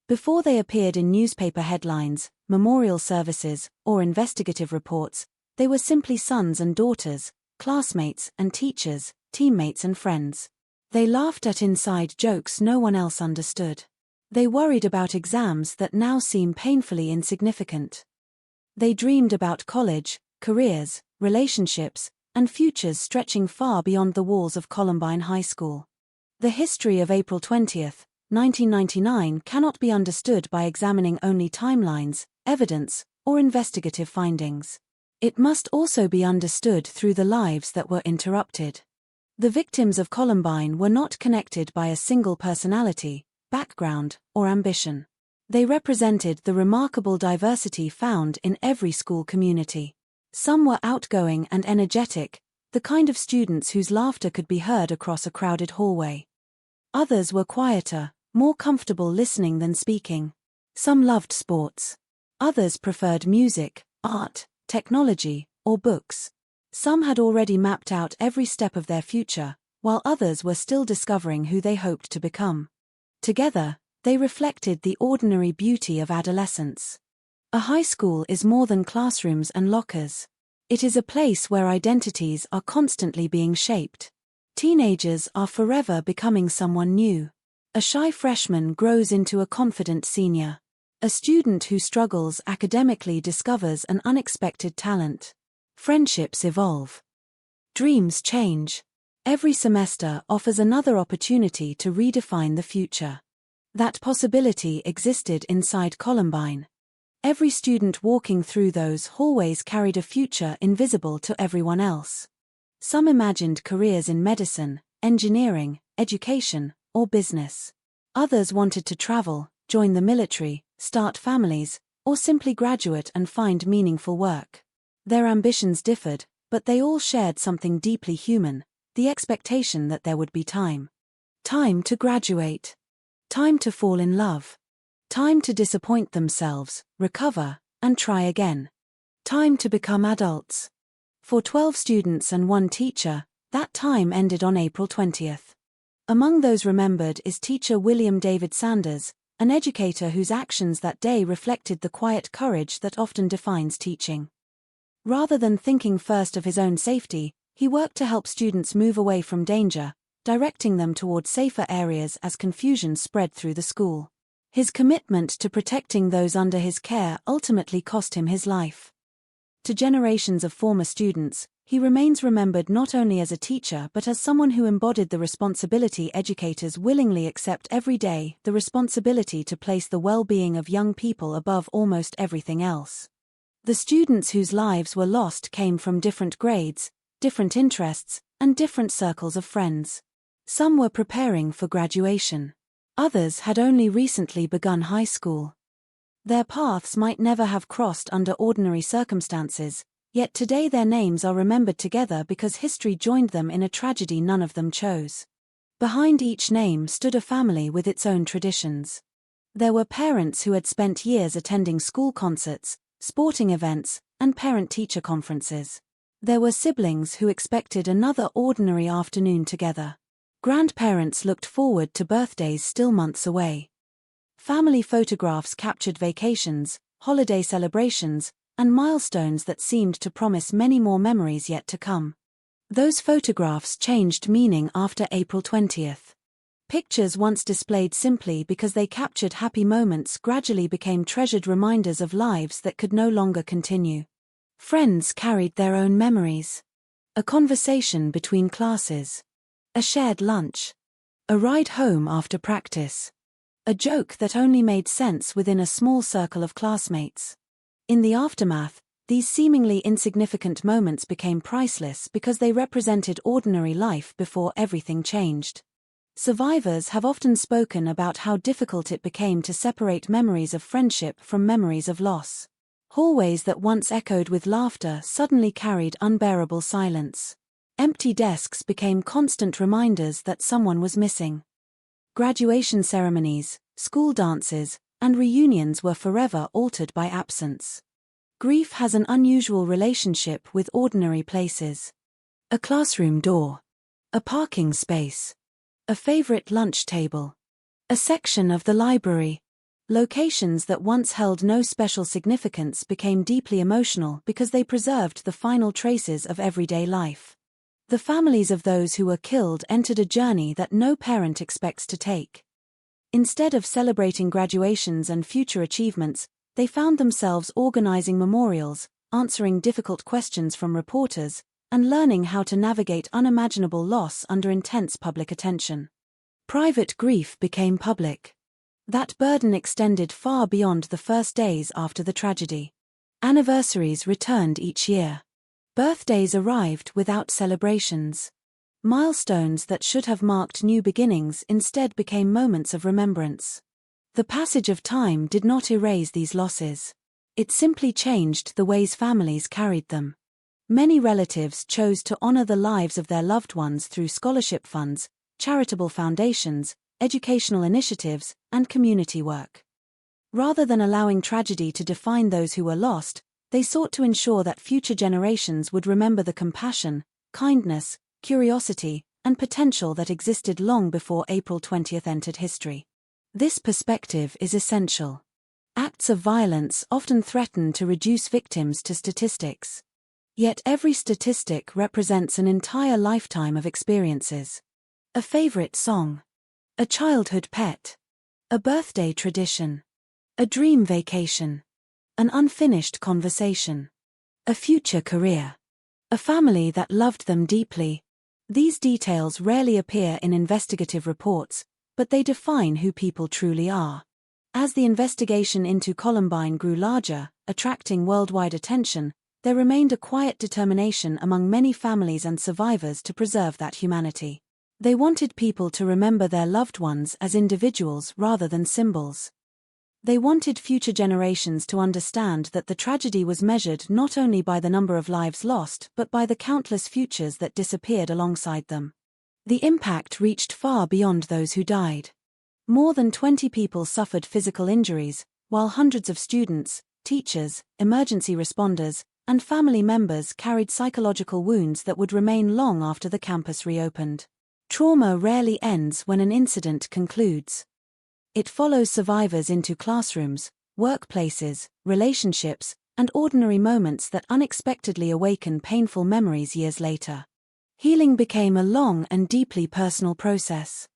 Before they appeared in newspaper headlines, memorial services, or investigative reports, they were simply sons and daughters, classmates and teachers, teammates and friends. They laughed at inside jokes no one else understood. They worried about exams that now seem painfully insignificant. They dreamed about college, careers, relationships, and futures stretching far beyond the walls of Columbine High School. The history of April 20, 1999 cannot be understood by examining only timelines, evidence, or investigative findings. It must also be understood through the lives that were interrupted. The victims of Columbine were not connected by a single personality, background, or ambition. They represented the remarkable diversity found in every school community. Some were outgoing and energetic, the kind of students whose laughter could be heard across a crowded hallway. Others were quieter, more comfortable listening than speaking. Some loved sports. Others preferred music, art, technology, or books. Some had already mapped out every step of their future, while others were still discovering who they hoped to become. Together, they reflected the ordinary beauty of adolescence. A high school is more than classrooms and lockers. It is a place where identities are constantly being shaped. Teenagers are forever becoming someone new. A shy freshman grows into a confident senior. A student who struggles academically discovers an unexpected talent. Friendships evolve. Dreams change. Every semester offers another opportunity to redefine the future. That possibility existed inside Columbine. Every student walking through those hallways carried a future invisible to everyone else. Some imagined careers in medicine, engineering, education, or business. Others wanted to travel, join the military, start families, or simply graduate and find meaningful work. Their ambitions differed, but they all shared something deeply human, the expectation that there would be time. Time to graduate. Time to fall in love. Time to disappoint themselves, recover, and try again. Time to become adults. For 12 students and 1 teacher, that time ended on April 20th. Among those remembered is teacher William David Sanders, an educator whose actions that day reflected the quiet courage that often defines teaching. Rather than thinking first of his own safety, he worked to help students move away from danger, directing them toward safer areas as confusion spread through the school. His commitment to protecting those under his care ultimately cost him his life. To generations of former students, he remains remembered not only as a teacher but as someone who embodied the responsibility educators willingly accept every day, the responsibility to place the well-being of young people above almost everything else. The students whose lives were lost came from different grades, different interests, and different circles of friends. Some were preparing for graduation. Others had only recently begun high school. Their paths might never have crossed under ordinary circumstances, yet today their names are remembered together because history joined them in a tragedy none of them chose. Behind each name stood a family with its own traditions. There were parents who had spent years attending school concerts, sporting events, and parent-teacher conferences. There were siblings who expected another ordinary afternoon together. Grandparents looked forward to birthdays still months away. Family photographs captured vacations, holiday celebrations, and milestones that seemed to promise many more memories yet to come. Those photographs changed meaning after April 20th. Pictures once displayed simply because they captured happy moments gradually became treasured reminders of lives that could no longer continue. Friends carried their own memories. A conversation between classes. A shared lunch. A ride home after practice. A joke that only made sense within a small circle of classmates. In the aftermath, these seemingly insignificant moments became priceless because they represented ordinary life before everything changed. Survivors have often spoken about how difficult it became to separate memories of friendship from memories of loss. Hallways that once echoed with laughter suddenly carried unbearable silence. Empty desks became constant reminders that someone was missing. Graduation ceremonies, school dances, and reunions were forever altered by absence. Grief has an unusual relationship with ordinary places. A classroom door. A parking space. A favorite lunch table. A section of the library. Locations that once held no special significance became deeply emotional because they preserved the final traces of everyday life. The families of those who were killed entered a journey that no parent expects to take. Instead of celebrating graduations and future achievements, they found themselves organizing memorials, answering difficult questions from reporters, and learning how to navigate unimaginable loss under intense public attention. Private grief became public. That burden extended far beyond the first days after the tragedy. Anniversaries returned each year. Birthdays arrived without celebrations. Milestones that should have marked new beginnings instead became moments of remembrance. The passage of time did not erase these losses. It simply changed the ways families carried them. Many relatives chose to honor the lives of their loved ones through scholarship funds, charitable foundations, educational initiatives, and community work. Rather than allowing tragedy to define those who were lost, they sought to ensure that future generations would remember the compassion, kindness, curiosity, and potential that existed long before April 20th entered history. This perspective is essential. Acts of violence often threaten to reduce victims to statistics. Yet every statistic represents an entire lifetime of experiences. A favorite song. A childhood pet. A birthday tradition. A dream vacation. An unfinished conversation. A future career. A family that loved them deeply. These details rarely appear in investigative reports, but they define who people truly are. As the investigation into Columbine grew larger, attracting worldwide attention, there remained a quiet determination among many families and survivors to preserve that humanity. They wanted people to remember their loved ones as individuals rather than symbols. They wanted future generations to understand that the tragedy was measured not only by the number of lives lost but by the countless futures that disappeared alongside them. The impact reached far beyond those who died. More than 20 people suffered physical injuries, while hundreds of students, teachers, emergency responders, and family members carried psychological wounds that would remain long after the campus reopened. Trauma rarely ends when an incident concludes. It follows survivors into classrooms, workplaces, relationships, and ordinary moments that unexpectedly awaken painful memories years later. Healing became a long and deeply personal process.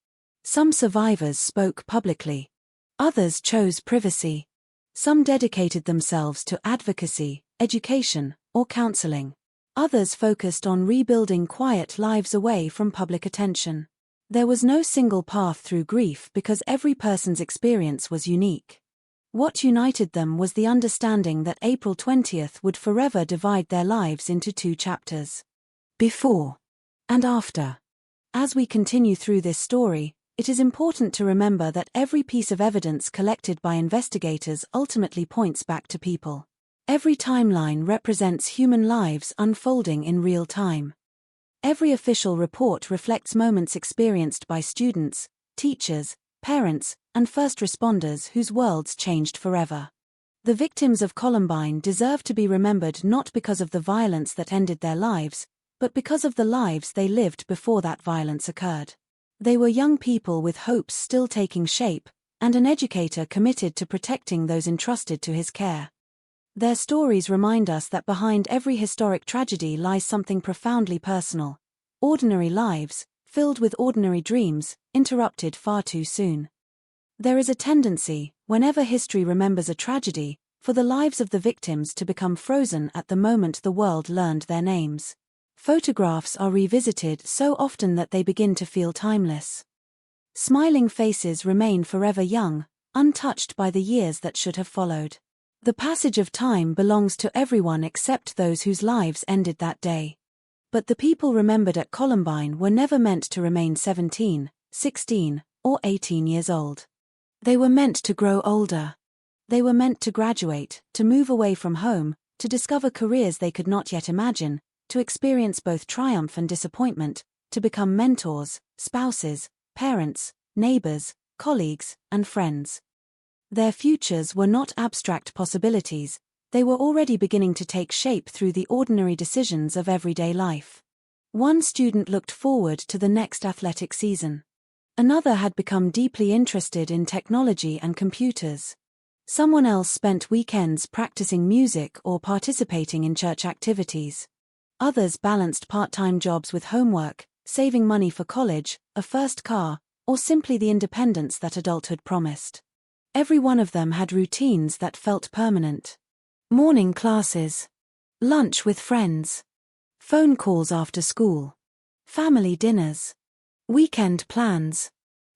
Some survivors spoke publicly. Others chose privacy. Some dedicated themselves to advocacy, education, or counseling. Others focused on rebuilding quiet lives away from public attention. There was no single path through grief because every person's experience was unique. What united them was the understanding that April 20th would forever divide their lives into two chapters: before and after. As we continue through this story, it is important to remember that every piece of evidence collected by investigators ultimately points back to people. Every timeline represents human lives unfolding in real time. Every official report reflects moments experienced by students, teachers, parents, and first responders whose worlds changed forever. The victims of Columbine deserve to be remembered not because of the violence that ended their lives, but because of the lives they lived before that violence occurred. They were young people with hopes still taking shape, and an educator committed to protecting those entrusted to his care. Their stories remind us that behind every historic tragedy lies something profoundly personal: ordinary lives, filled with ordinary dreams, interrupted far too soon. There is a tendency, whenever history remembers a tragedy, for the lives of the victims to become frozen at the moment the world learned their names. Photographs are revisited so often that they begin to feel timeless. Smiling faces remain forever young, untouched by the years that should have followed. The passage of time belongs to everyone except those whose lives ended that day. But the people remembered at Columbine were never meant to remain 17, 16, or 18 years old. They were meant to grow older. They were meant to graduate, to move away from home, to discover careers they could not yet imagine, to experience both triumph and disappointment, to become mentors, spouses, parents, neighbors, colleagues, and friends. Their futures were not abstract possibilities, they were already beginning to take shape through the ordinary decisions of everyday life. One student looked forward to the next athletic season. Another had become deeply interested in technology and computers. Someone else spent weekends practicing music or participating in church activities. Others balanced part-time jobs with homework, saving money for college, a first car, or simply the independence that adulthood promised. Every one of them had routines that felt permanent. Morning classes, lunch with friends, phone calls after school, family dinners, weekend plans.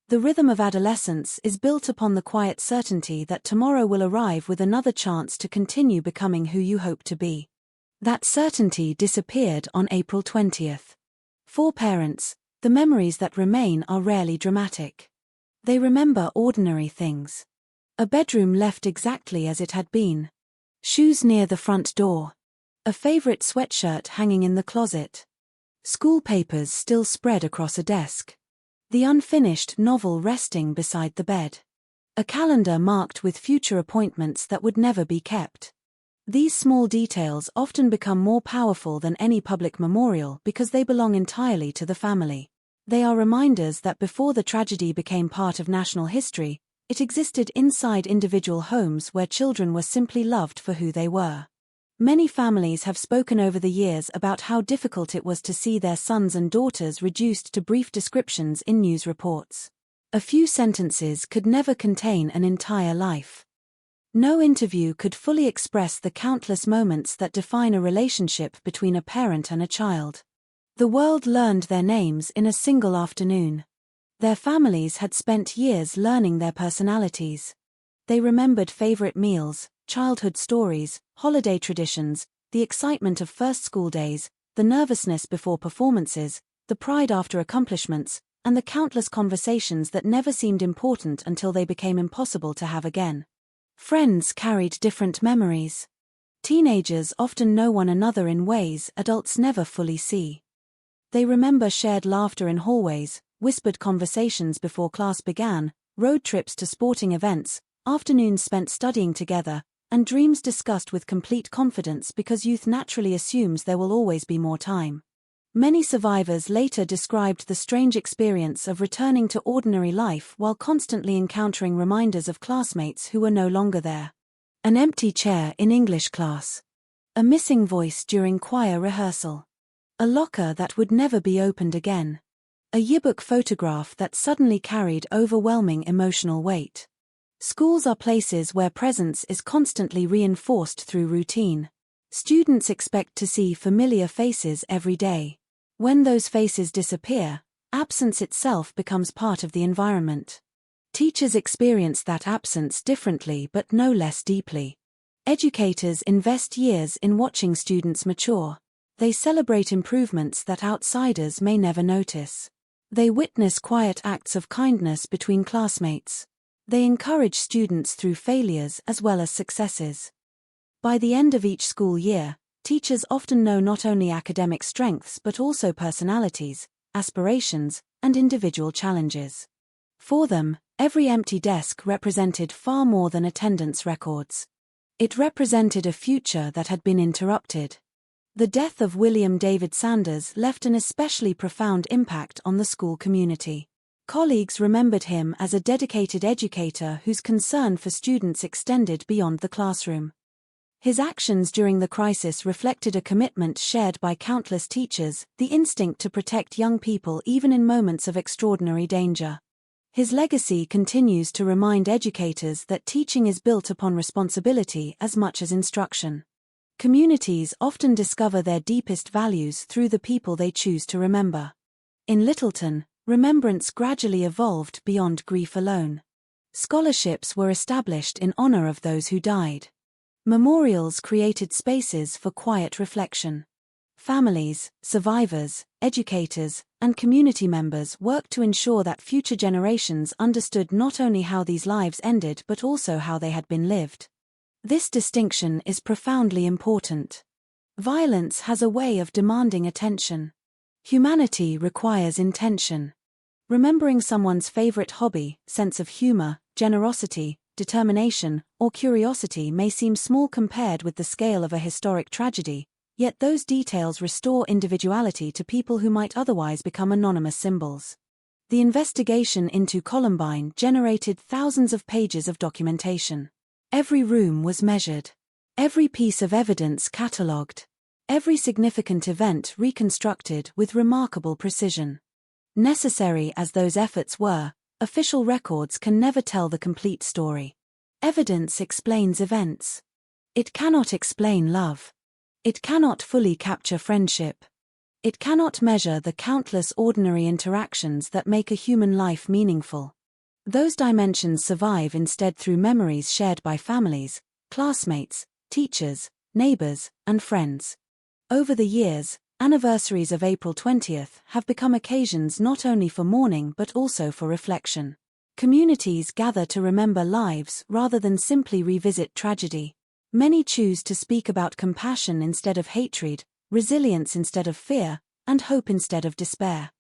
The rhythm of adolescence is built upon the quiet certainty that tomorrow will arrive with another chance to continue becoming who you hope to be. That certainty disappeared on April 20th. For parents, the memories that remain are rarely dramatic. They remember ordinary things. A bedroom left exactly as it had been. Shoes near the front door. A favorite sweatshirt hanging in the closet. School papers still spread across a desk. The unfinished novel resting beside the bed. A calendar marked with future appointments that would never be kept. These small details often become more powerful than any public memorial because they belong entirely to the family. They are reminders that before the tragedy became part of national history, it existed inside individual homes where children were simply loved for who they were. Many families have spoken over the years about how difficult it was to see their sons and daughters reduced to brief descriptions in news reports. A few sentences could never contain an entire life. No interview could fully express the countless moments that define a relationship between a parent and a child. The world learned their names in a single afternoon. Their families had spent years learning their personalities. They remembered favorite meals, childhood stories, holiday traditions, the excitement of first school days, the nervousness before performances, the pride after accomplishments, and the countless conversations that never seemed important until they became impossible to have again. Friends carried different memories. Teenagers often know one another in ways adults never fully see. They remember shared laughter in hallways, whispered conversations before class began, road trips to sporting events, afternoons spent studying together, and dreams discussed with complete confidence because youth naturally assumes there will always be more time. Many survivors later described the strange experience of returning to ordinary life while constantly encountering reminders of classmates who were no longer there. An empty chair in English class. A missing voice during choir rehearsal. A locker that would never be opened again. A yearbook photograph that suddenly carried overwhelming emotional weight. Schools are places where presence is constantly reinforced through routine. Students expect to see familiar faces every day. When those faces disappear, absence itself becomes part of the environment. Teachers experience that absence differently but no less deeply. Educators invest years in watching students mature. They celebrate improvements that outsiders may never notice. They witness quiet acts of kindness between classmates. They encourage students through failures as well as successes. By the end of each school year, teachers often know not only academic strengths but also personalities, aspirations, and individual challenges. For them, every empty desk represented far more than attendance records. It represented a future that had been interrupted. The death of William David Sanders left an especially profound impact on the school community. Colleagues remembered him as a dedicated educator whose concern for students extended beyond the classroom. His actions during the crisis reflected a commitment shared by countless teachers, the instinct to protect young people even in moments of extraordinary danger. His legacy continues to remind educators that teaching is built upon responsibility as much as instruction. Communities often discover their deepest values through the people they choose to remember. In Littleton, remembrance gradually evolved beyond grief alone. Scholarships were established in honor of those who died. Memorials created spaces for quiet reflection. Families, survivors, educators, and community members worked to ensure that future generations understood not only how these lives ended but also how they had been lived. This distinction is profoundly important. Violence has a way of demanding attention. Humanity requires intention. Remembering someone's favorite hobby, sense of humor, generosity, determination, or curiosity may seem small compared with the scale of a historic tragedy, yet those details restore individuality to people who might otherwise become anonymous symbols. The investigation into Columbine generated thousands of pages of documentation. Every room was measured. Every piece of evidence catalogued. Every significant event reconstructed with remarkable precision. Necessary as those efforts were, official records can never tell the complete story. Evidence explains events. It cannot explain love. It cannot fully capture friendship. It cannot measure the countless ordinary interactions that make a human life meaningful. Those dimensions survive instead through memories shared by families, classmates, teachers, neighbors, and friends. Over the years, anniversaries of April 20th have become occasions not only for mourning but also for reflection. Communities gather to remember lives rather than simply revisit tragedy. Many choose to speak about compassion instead of hatred, resilience instead of fear, and hope instead of despair.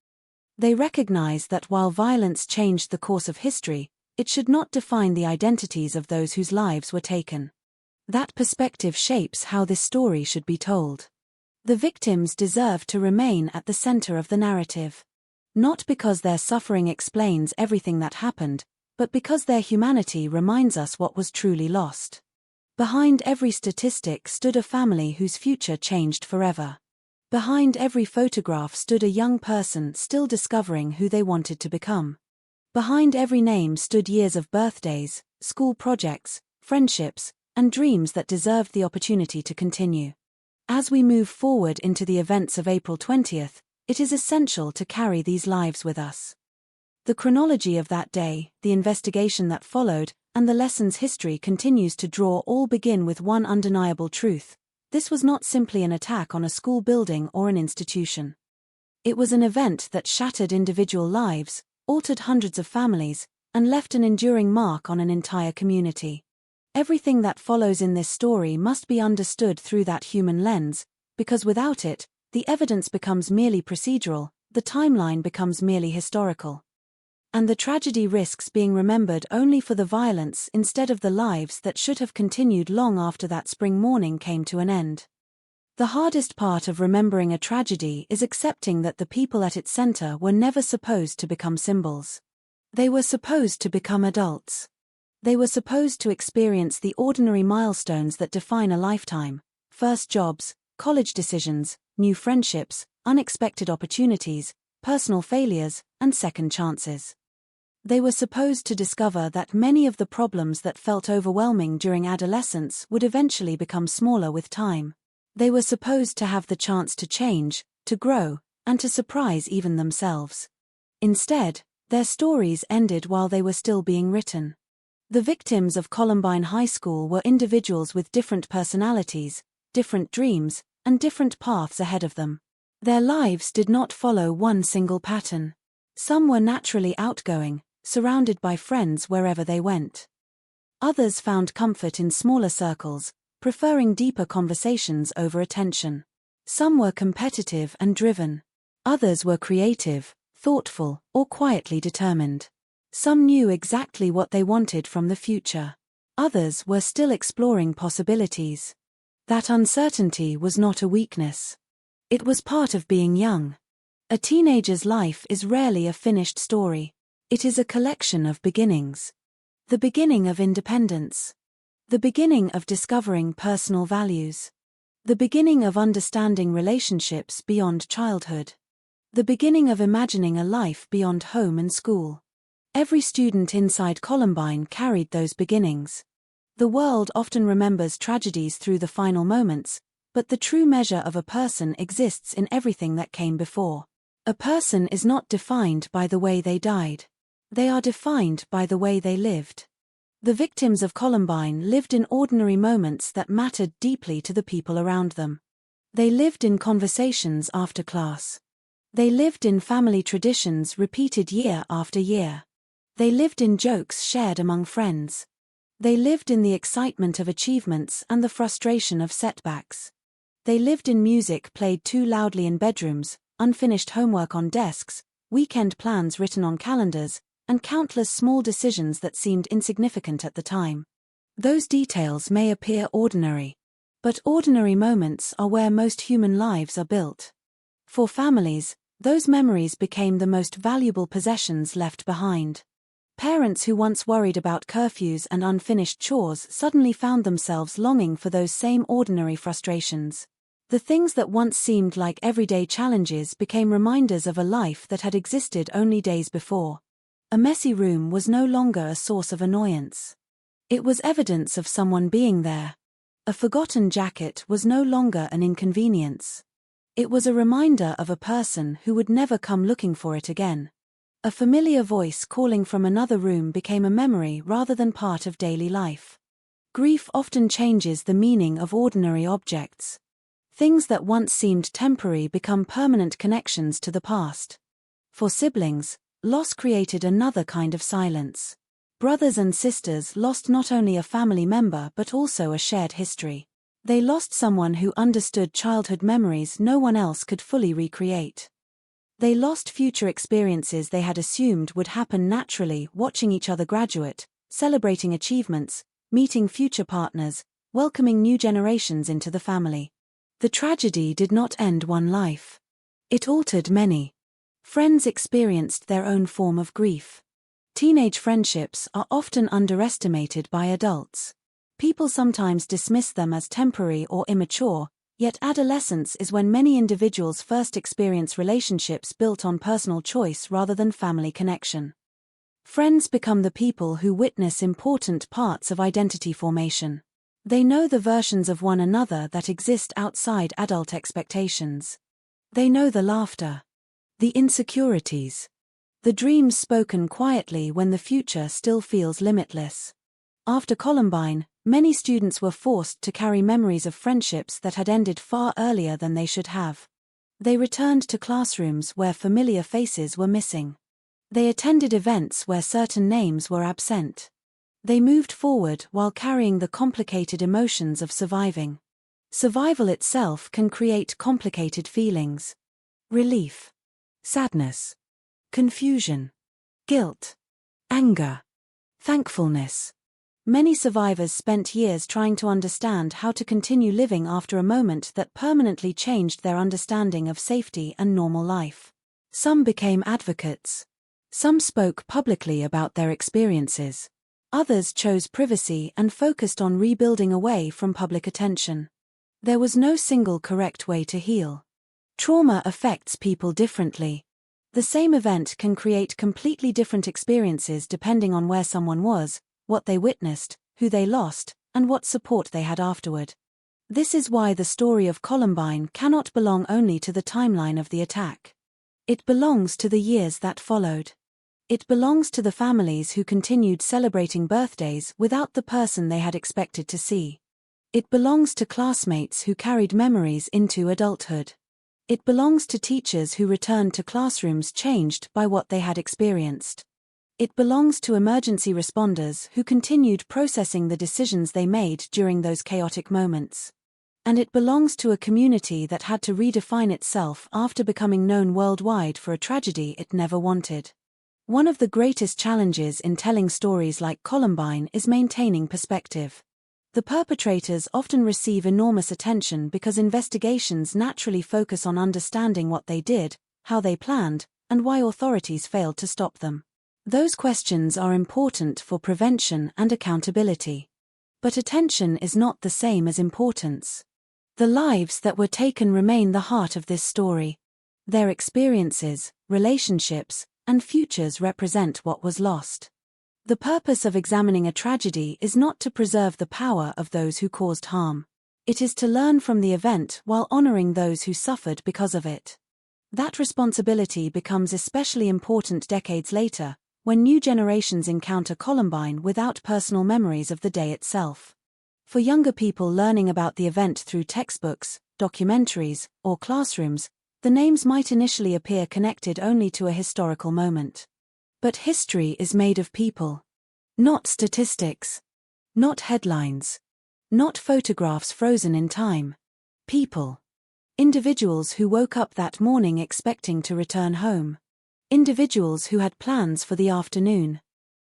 They recognize that while violence changed the course of history, it should not define the identities of those whose lives were taken. That perspective shapes how this story should be told. The victims deserve to remain at the center of the narrative. Not because their suffering explains everything that happened, but because their humanity reminds us what was truly lost. Behind every statistic stood a family whose future changed forever. Behind every photograph stood a young person still discovering who they wanted to become. Behind every name stood years of birthdays, school projects, friendships, and dreams that deserved the opportunity to continue. As we move forward into the events of April 20th, it is essential to carry these lives with us. The chronology of that day, the investigation that followed, and the lessons history continues to draw all begin with one undeniable truth. This was not simply an attack on a school building or an institution. It was an event that shattered individual lives, altered hundreds of families, and left an enduring mark on an entire community. Everything that follows in this story must be understood through that human lens, because without it, the evidence becomes merely procedural, the timeline becomes merely historical. And the tragedy risks being remembered only for the violence instead of the lives that should have continued long after that spring morning came to an end. The hardest part of remembering a tragedy is accepting that the people at its center were never supposed to become symbols. They were supposed to become adults. They were supposed to experience the ordinary milestones that define a lifetime: first jobs, college decisions, new friendships, unexpected opportunities, personal failures, and second chances. They were supposed to discover that many of the problems that felt overwhelming during adolescence would eventually become smaller with time. They were supposed to have the chance to change, to grow, and to surprise even themselves. Instead, Their stories ended while they were still being written. The victims of Columbine High School were individuals with different personalities, different dreams, and different paths ahead of them. Their lives did not follow one single pattern. Some were naturally outgoing, surrounded by friends wherever they went. Others found comfort in smaller circles, preferring deeper conversations over attention. Some were competitive and driven. Others were creative, thoughtful, or quietly determined. Some knew exactly what they wanted from the future. Others were still exploring possibilities. That uncertainty was not a weakness. It was part of being young. A teenager's life is rarely a finished story. It is a collection of beginnings. The beginning of independence. The beginning of discovering personal values. The beginning of understanding relationships beyond childhood. The beginning of imagining a life beyond home and school. Every student inside Columbine carried those beginnings. The world often remembers tragedies through the final moments, but the true measure of a person exists in everything that came before. A person is not defined by the way they died. They are defined by the way they lived. The victims of Columbine lived in ordinary moments that mattered deeply to the people around them. They lived in conversations after class. They lived in family traditions repeated year after year. They lived in jokes shared among friends. They lived in the excitement of achievements and the frustration of setbacks. They lived in music played too loudly in bedrooms, unfinished homework on desks, weekend plans written on calendars, and countless small decisions that seemed insignificant at the time. Those details may appear ordinary, but ordinary moments are where most human lives are built. For families, those memories became the most valuable possessions left behind. Parents who once worried about curfews and unfinished chores suddenly found themselves longing for those same ordinary frustrations. The things that once seemed like everyday challenges became reminders of a life that had existed only days before. A messy room was no longer a source of annoyance. It was evidence of someone being there. A forgotten jacket was no longer an inconvenience. It was a reminder of a person who would never come looking for it again. A familiar voice calling from another room became a memory rather than part of daily life. Grief often changes the meaning of ordinary objects. Things that once seemed temporary become permanent connections to the past. For siblings, loss created another kind of silence. Brothers and sisters lost not only a family member but also a shared history. They lost someone who understood childhood memories no one else could fully recreate. They lost future experiences they had assumed would happen naturally, watching each other graduate, celebrating achievements, meeting future partners, welcoming new generations into the family. The tragedy did not end one life. It altered many. Friends experienced their own form of grief. Teenage friendships are often underestimated by adults. People sometimes dismiss them as temporary or immature, yet adolescence is when many individuals first experience relationships built on personal choice rather than family connection. Friends become the people who witness important parts of identity formation. They know the versions of one another that exist outside adult expectations. They know the laughter, the insecurities, the dreams spoken quietly when the future still feels limitless. After Columbine, many students were forced to carry memories of friendships that had ended far earlier than they should have. They returned to classrooms where familiar faces were missing. They attended events where certain names were absent. They moved forward while carrying the complicated emotions of surviving. Survival itself can create complicated feelings. Relief, sadness, confusion, guilt, anger, thankfulness. Many survivors spent years trying to understand how to continue living after a moment that permanently changed their understanding of safety and normal life. Some became advocates. Some spoke publicly about their experiences. Others chose privacy and focused on rebuilding away from public attention. There was no single correct way to heal. Trauma affects people differently. The same event can create completely different experiences depending on where someone was, what they witnessed, who they lost, and what support they had afterward. This is why the story of Columbine cannot belong only to the timeline of the attack. It belongs to the years that followed. It belongs to the families who continued celebrating birthdays without the person they had expected to see. It belongs to classmates who carried memories into adulthood. It belongs to teachers who returned to classrooms changed by what they had experienced. It belongs to emergency responders who continued processing the decisions they made during those chaotic moments. And it belongs to a community that had to redefine itself after becoming known worldwide for a tragedy it never wanted. One of the greatest challenges in telling stories like Columbine is maintaining perspective. The perpetrators often receive enormous attention because investigations naturally focus on understanding what they did, how they planned, and why authorities failed to stop them. Those questions are important for prevention and accountability. But attention is not the same as importance. The lives that were taken remain the heart of this story. Their experiences, relationships, and futures represent what was lost. The purpose of examining a tragedy is not to preserve the power of those who caused harm. It is to learn from the event while honoring those who suffered because of it. That responsibility becomes especially important decades later, when new generations encounter Columbine without personal memories of the day itself. For younger people learning about the event through textbooks, documentaries, or classrooms, the names might initially appear connected only to a historical moment. But history is made of people. Not statistics. Not headlines. Not photographs frozen in time. People. Individuals who woke up that morning expecting to return home. Individuals who had plans for the afternoon.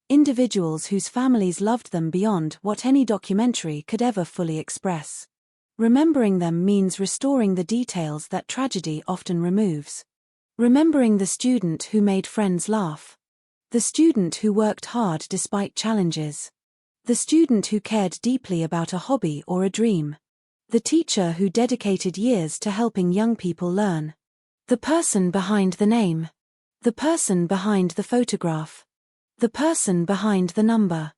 Individuals whose families loved them beyond what any documentary could ever fully express. Remembering them means restoring the details that tragedy often removes. Remembering the student who made friends laugh. The student who worked hard despite challenges. The student who cared deeply about a hobby or a dream. The teacher who dedicated years to helping young people learn. The person behind the name. The person behind the photograph. The person behind the number.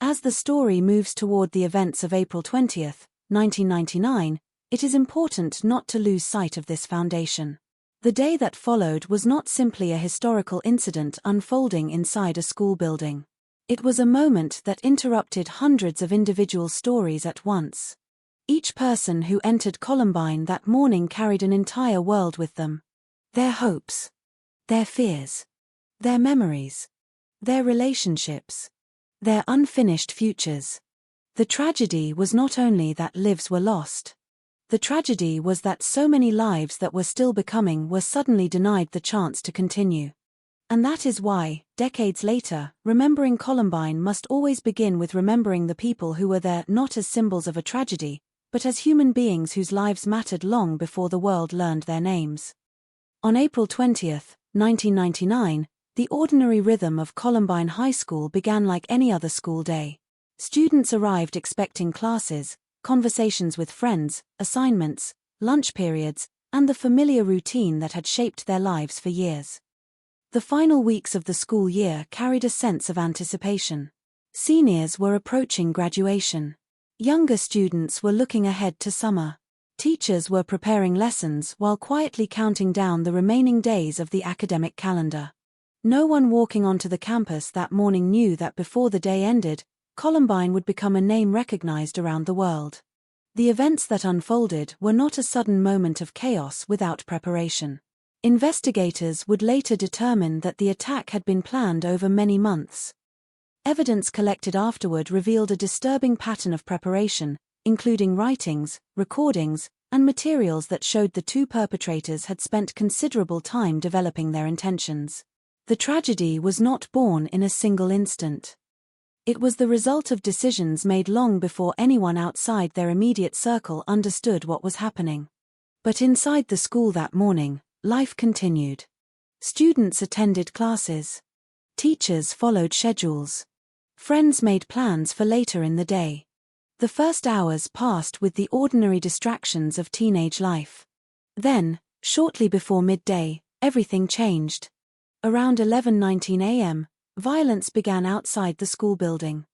As the story moves toward the events of April 20th, 1999, it is important not to lose sight of this foundation. The day that followed was not simply a historical incident unfolding inside a school building. It was a moment that interrupted hundreds of individual stories at once. Each person who entered Columbine that morning carried an entire world with them. Their hopes. Their fears. Their memories. Their relationships. Their unfinished futures. The tragedy was not only that lives were lost. The tragedy was that so many lives that were still becoming were suddenly denied the chance to continue. And that is why, decades later, remembering Columbine must always begin with remembering the people who were there not as symbols of a tragedy, but as human beings whose lives mattered long before the world learned their names. On April 20th, 1999, the ordinary rhythm of Columbine High School began like any other school day. Students arrived expecting classes, conversations with friends, assignments, lunch periods, and the familiar routine that had shaped their lives for years. The final weeks of the school year carried a sense of anticipation. Seniors were approaching graduation. Younger students were looking ahead to summer. Teachers were preparing lessons while quietly counting down the remaining days of the academic calendar. No one walking onto the campus that morning knew that before the day ended, Columbine would become a name recognized around the world. The events that unfolded were not a sudden moment of chaos without preparation. Investigators would later determine that the attack had been planned over many months. Evidence collected afterward revealed a disturbing pattern of preparation, including writings, recordings, and materials that showed the two perpetrators had spent considerable time developing their intentions. The tragedy was not born in a single instant. It was the result of decisions made long before anyone outside their immediate circle understood what was happening. But inside the school that morning, life continued. Students attended classes. Teachers followed schedules. Friends made plans for later in the day. The first hours passed with the ordinary distractions of teenage life. Then, shortly before midday, everything changed. Around 11:19 a.m., violence began outside the school building.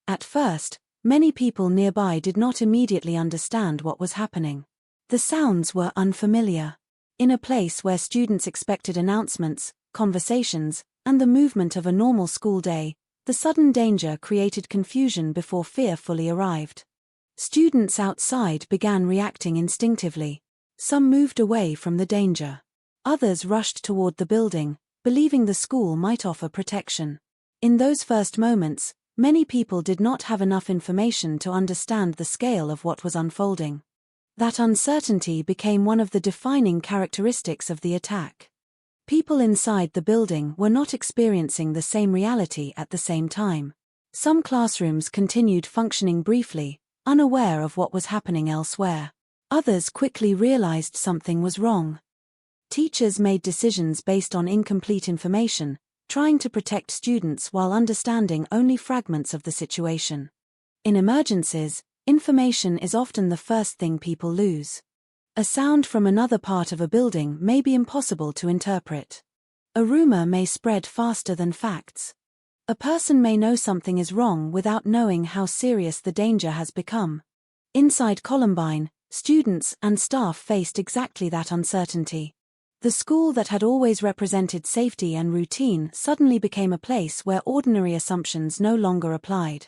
At first, many people nearby did not immediately understand what was happening. The sounds were unfamiliar. In a place where students expected announcements, conversations, and the movement of a normal school day, the sudden danger created confusion before fear fully arrived. Students outside began reacting instinctively. Some moved away from the danger. Others rushed toward the building, believing the school might offer protection. In those first moments, many people did not have enough information to understand the scale of what was unfolding. That uncertainty became one of the defining characteristics of the attack. People inside the building were not experiencing the same reality at the same time. Some classrooms continued functioning briefly, unaware of what was happening elsewhere. Others quickly realized something was wrong. Teachers made decisions based on incomplete information, trying to protect students while understanding only fragments of the situation. In emergencies, information is often the first thing people lose. A sound from another part of a building may be impossible to interpret. A rumor may spread faster than facts. A person may know something is wrong without knowing how serious the danger has become. Inside Columbine, students and staff faced exactly that uncertainty. The school that had always represented safety and routine suddenly became a place where ordinary assumptions no longer applied.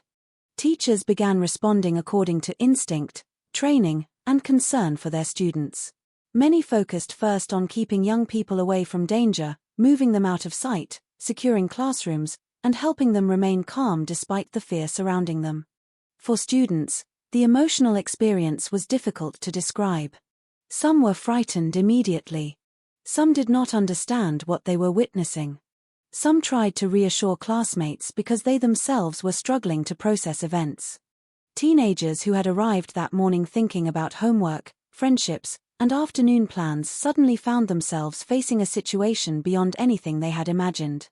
Teachers began responding according to instinct, training, and concern for their students. Many focused first on keeping young people away from danger, moving them out of sight, securing classrooms, and helping them remain calm despite the fear surrounding them. For students, the emotional experience was difficult to describe. Some were frightened immediately. Some did not understand what they were witnessing. Some tried to reassure classmates because they themselves were struggling to process events. Teenagers who had arrived that morning thinking about homework, friendships, and afternoon plans suddenly found themselves facing a situation beyond anything they had imagined.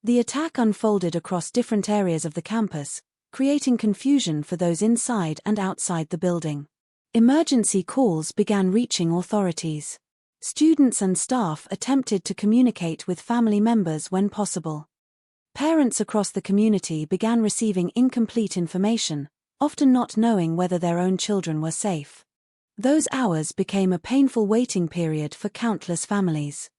The attack unfolded across different areas of the campus, creating confusion for those inside and outside the building. Emergency calls began reaching authorities. Students and staff attempted to communicate with family members when possible. Parents across the community began receiving incomplete information, often not knowing whether their own children were safe. Those hours became a painful waiting period for countless families.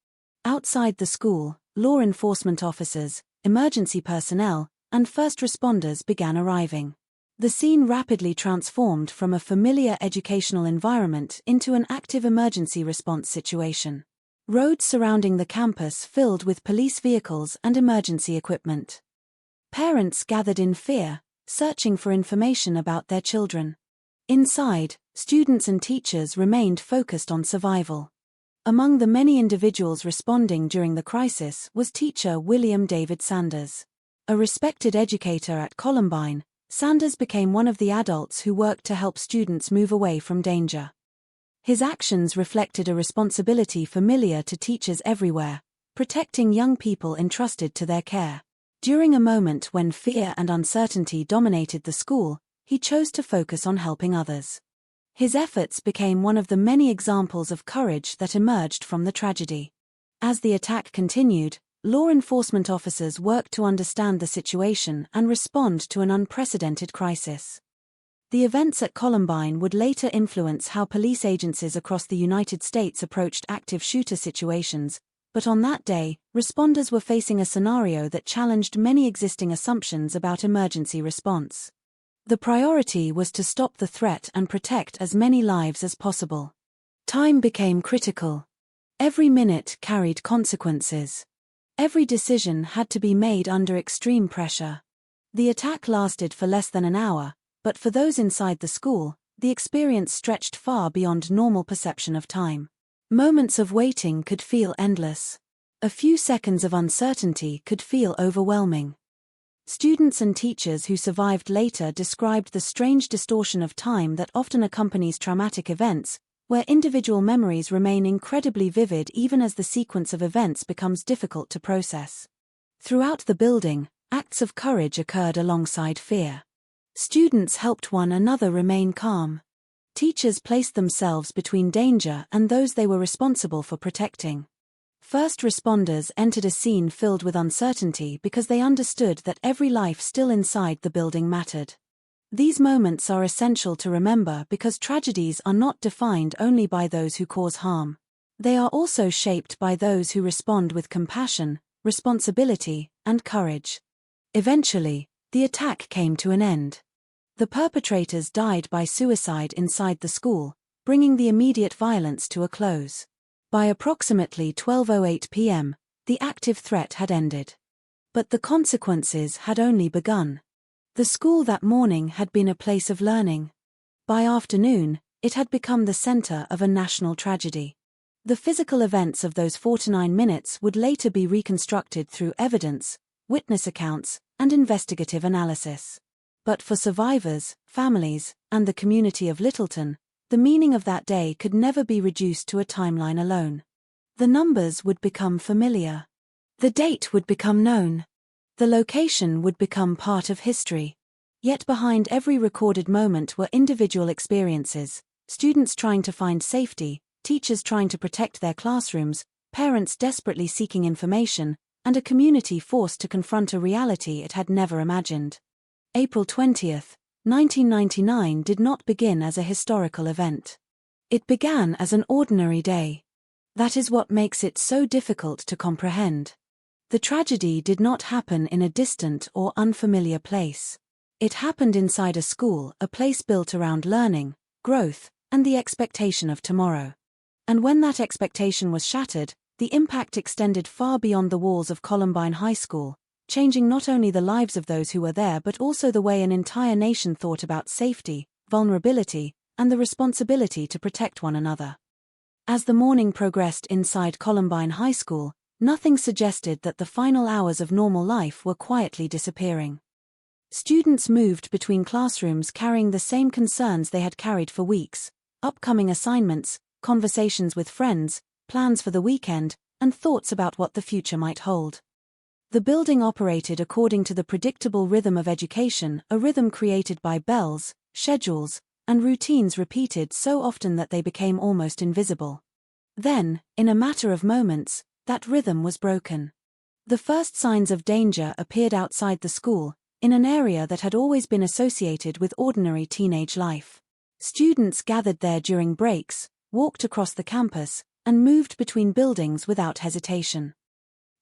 Outside the school, law enforcement officers, emergency personnel, and first responders began arriving. The scene rapidly transformed from a familiar educational environment into an active emergency response situation. Roads surrounding the campus filled with police vehicles and emergency equipment. Parents gathered in fear, searching for information about their children. Inside, students and teachers remained focused on survival. Among the many individuals responding during the crisis was teacher William David Sanders. A respected educator at Columbine, Sanders became one of the adults who worked to help students move away from danger. His actions reflected a responsibility familiar to teachers everywhere, protecting young people entrusted to their care. During a moment when fear and uncertainty dominated the school, he chose to focus on helping others. His efforts became one of the many examples of courage that emerged from the tragedy. As the attack continued, law enforcement officers worked to understand the situation and respond to an unprecedented crisis. The events at Columbine would later influence how police agencies across the United States approached active shooter situations, but on that day, responders were facing a scenario that challenged many existing assumptions about emergency response. The priority was to stop the threat and protect as many lives as possible. Time became critical. Every minute carried consequences. Every decision had to be made under extreme pressure. The attack lasted for less than an hour, but for those inside the school, the experience stretched far beyond normal perception of time. Moments of waiting could feel endless. A few seconds of uncertainty could feel overwhelming. Students and teachers who survived later described the strange distortion of time that often accompanies traumatic events, where individual memories remain incredibly vivid even as the sequence of events becomes difficult to process. Throughout the building, acts of courage occurred alongside fear. Students helped one another remain calm. Teachers placed themselves between danger and those they were responsible for protecting. First responders entered a scene filled with uncertainty because they understood that every life still inside the building mattered. These moments are essential to remember because tragedies are not defined only by those who cause harm. They are also shaped by those who respond with compassion, responsibility, and courage. Eventually, the attack came to an end. The perpetrators died by suicide inside the school, bringing the immediate violence to a close. By approximately 12:08 p.m., the active threat had ended. But the consequences had only begun. The school that morning had been a place of learning. By afternoon, it had become the center of a national tragedy. The physical events of those 49 minutes would later be reconstructed through evidence, witness accounts, and investigative analysis. But for survivors, families, and the community of Littleton, the meaning of that day could never be reduced to a timeline alone. The numbers would become familiar. The date would become known. The location would become part of history. Yet behind every recorded moment were individual experiences, students trying to find safety, teachers trying to protect their classrooms, parents desperately seeking information, and a community forced to confront a reality it had never imagined. April 20th, 1999 did not begin as a historical event. It began as an ordinary day. That is what makes it so difficult to comprehend. The tragedy did not happen in a distant or unfamiliar place. It happened inside a school, a place built around learning, growth, and the expectation of tomorrow. And when that expectation was shattered, the impact extended far beyond the walls of Columbine High School, changing not only the lives of those who were there but also the way an entire nation thought about safety, vulnerability, and the responsibility to protect one another. As the morning progressed inside Columbine High School, nothing suggested that the final hours of normal life were quietly disappearing. Students moved between classrooms carrying the same concerns they had carried for weeks: upcoming assignments, conversations with friends, plans for the weekend, and thoughts about what the future might hold. The building operated according to the predictable rhythm of education, a rhythm created by bells, schedules, and routines repeated so often that they became almost invisible. Then, in a matter of moments, that rhythm was broken. The first signs of danger appeared outside the school, in an area that had always been associated with ordinary teenage life. Students gathered there during breaks, walked across the campus, and moved between buildings without hesitation.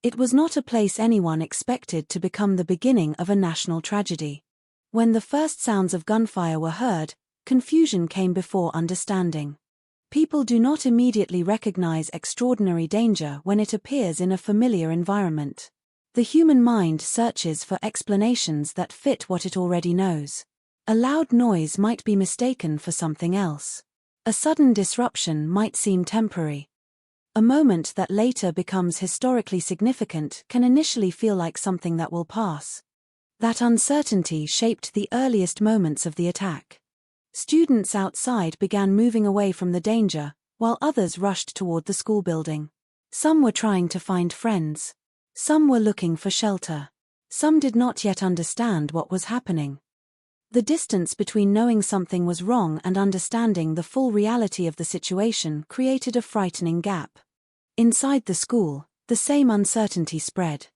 It was not a place anyone expected to become the beginning of a national tragedy. When the first sounds of gunfire were heard, confusion came before understanding. People do not immediately recognize extraordinary danger when it appears in a familiar environment. The human mind searches for explanations that fit what it already knows. A loud noise might be mistaken for something else. A sudden disruption might seem temporary. A moment that later becomes historically significant can initially feel like something that will pass. That uncertainty shaped the earliest moments of the attack. Students outside began moving away from the danger, while others rushed toward the school building. Some were trying to find friends. Some were looking for shelter. Some did not yet understand what was happening. The distance between knowing something was wrong and understanding the full reality of the situation created a frightening gap. Inside the school, the same uncertainty spread.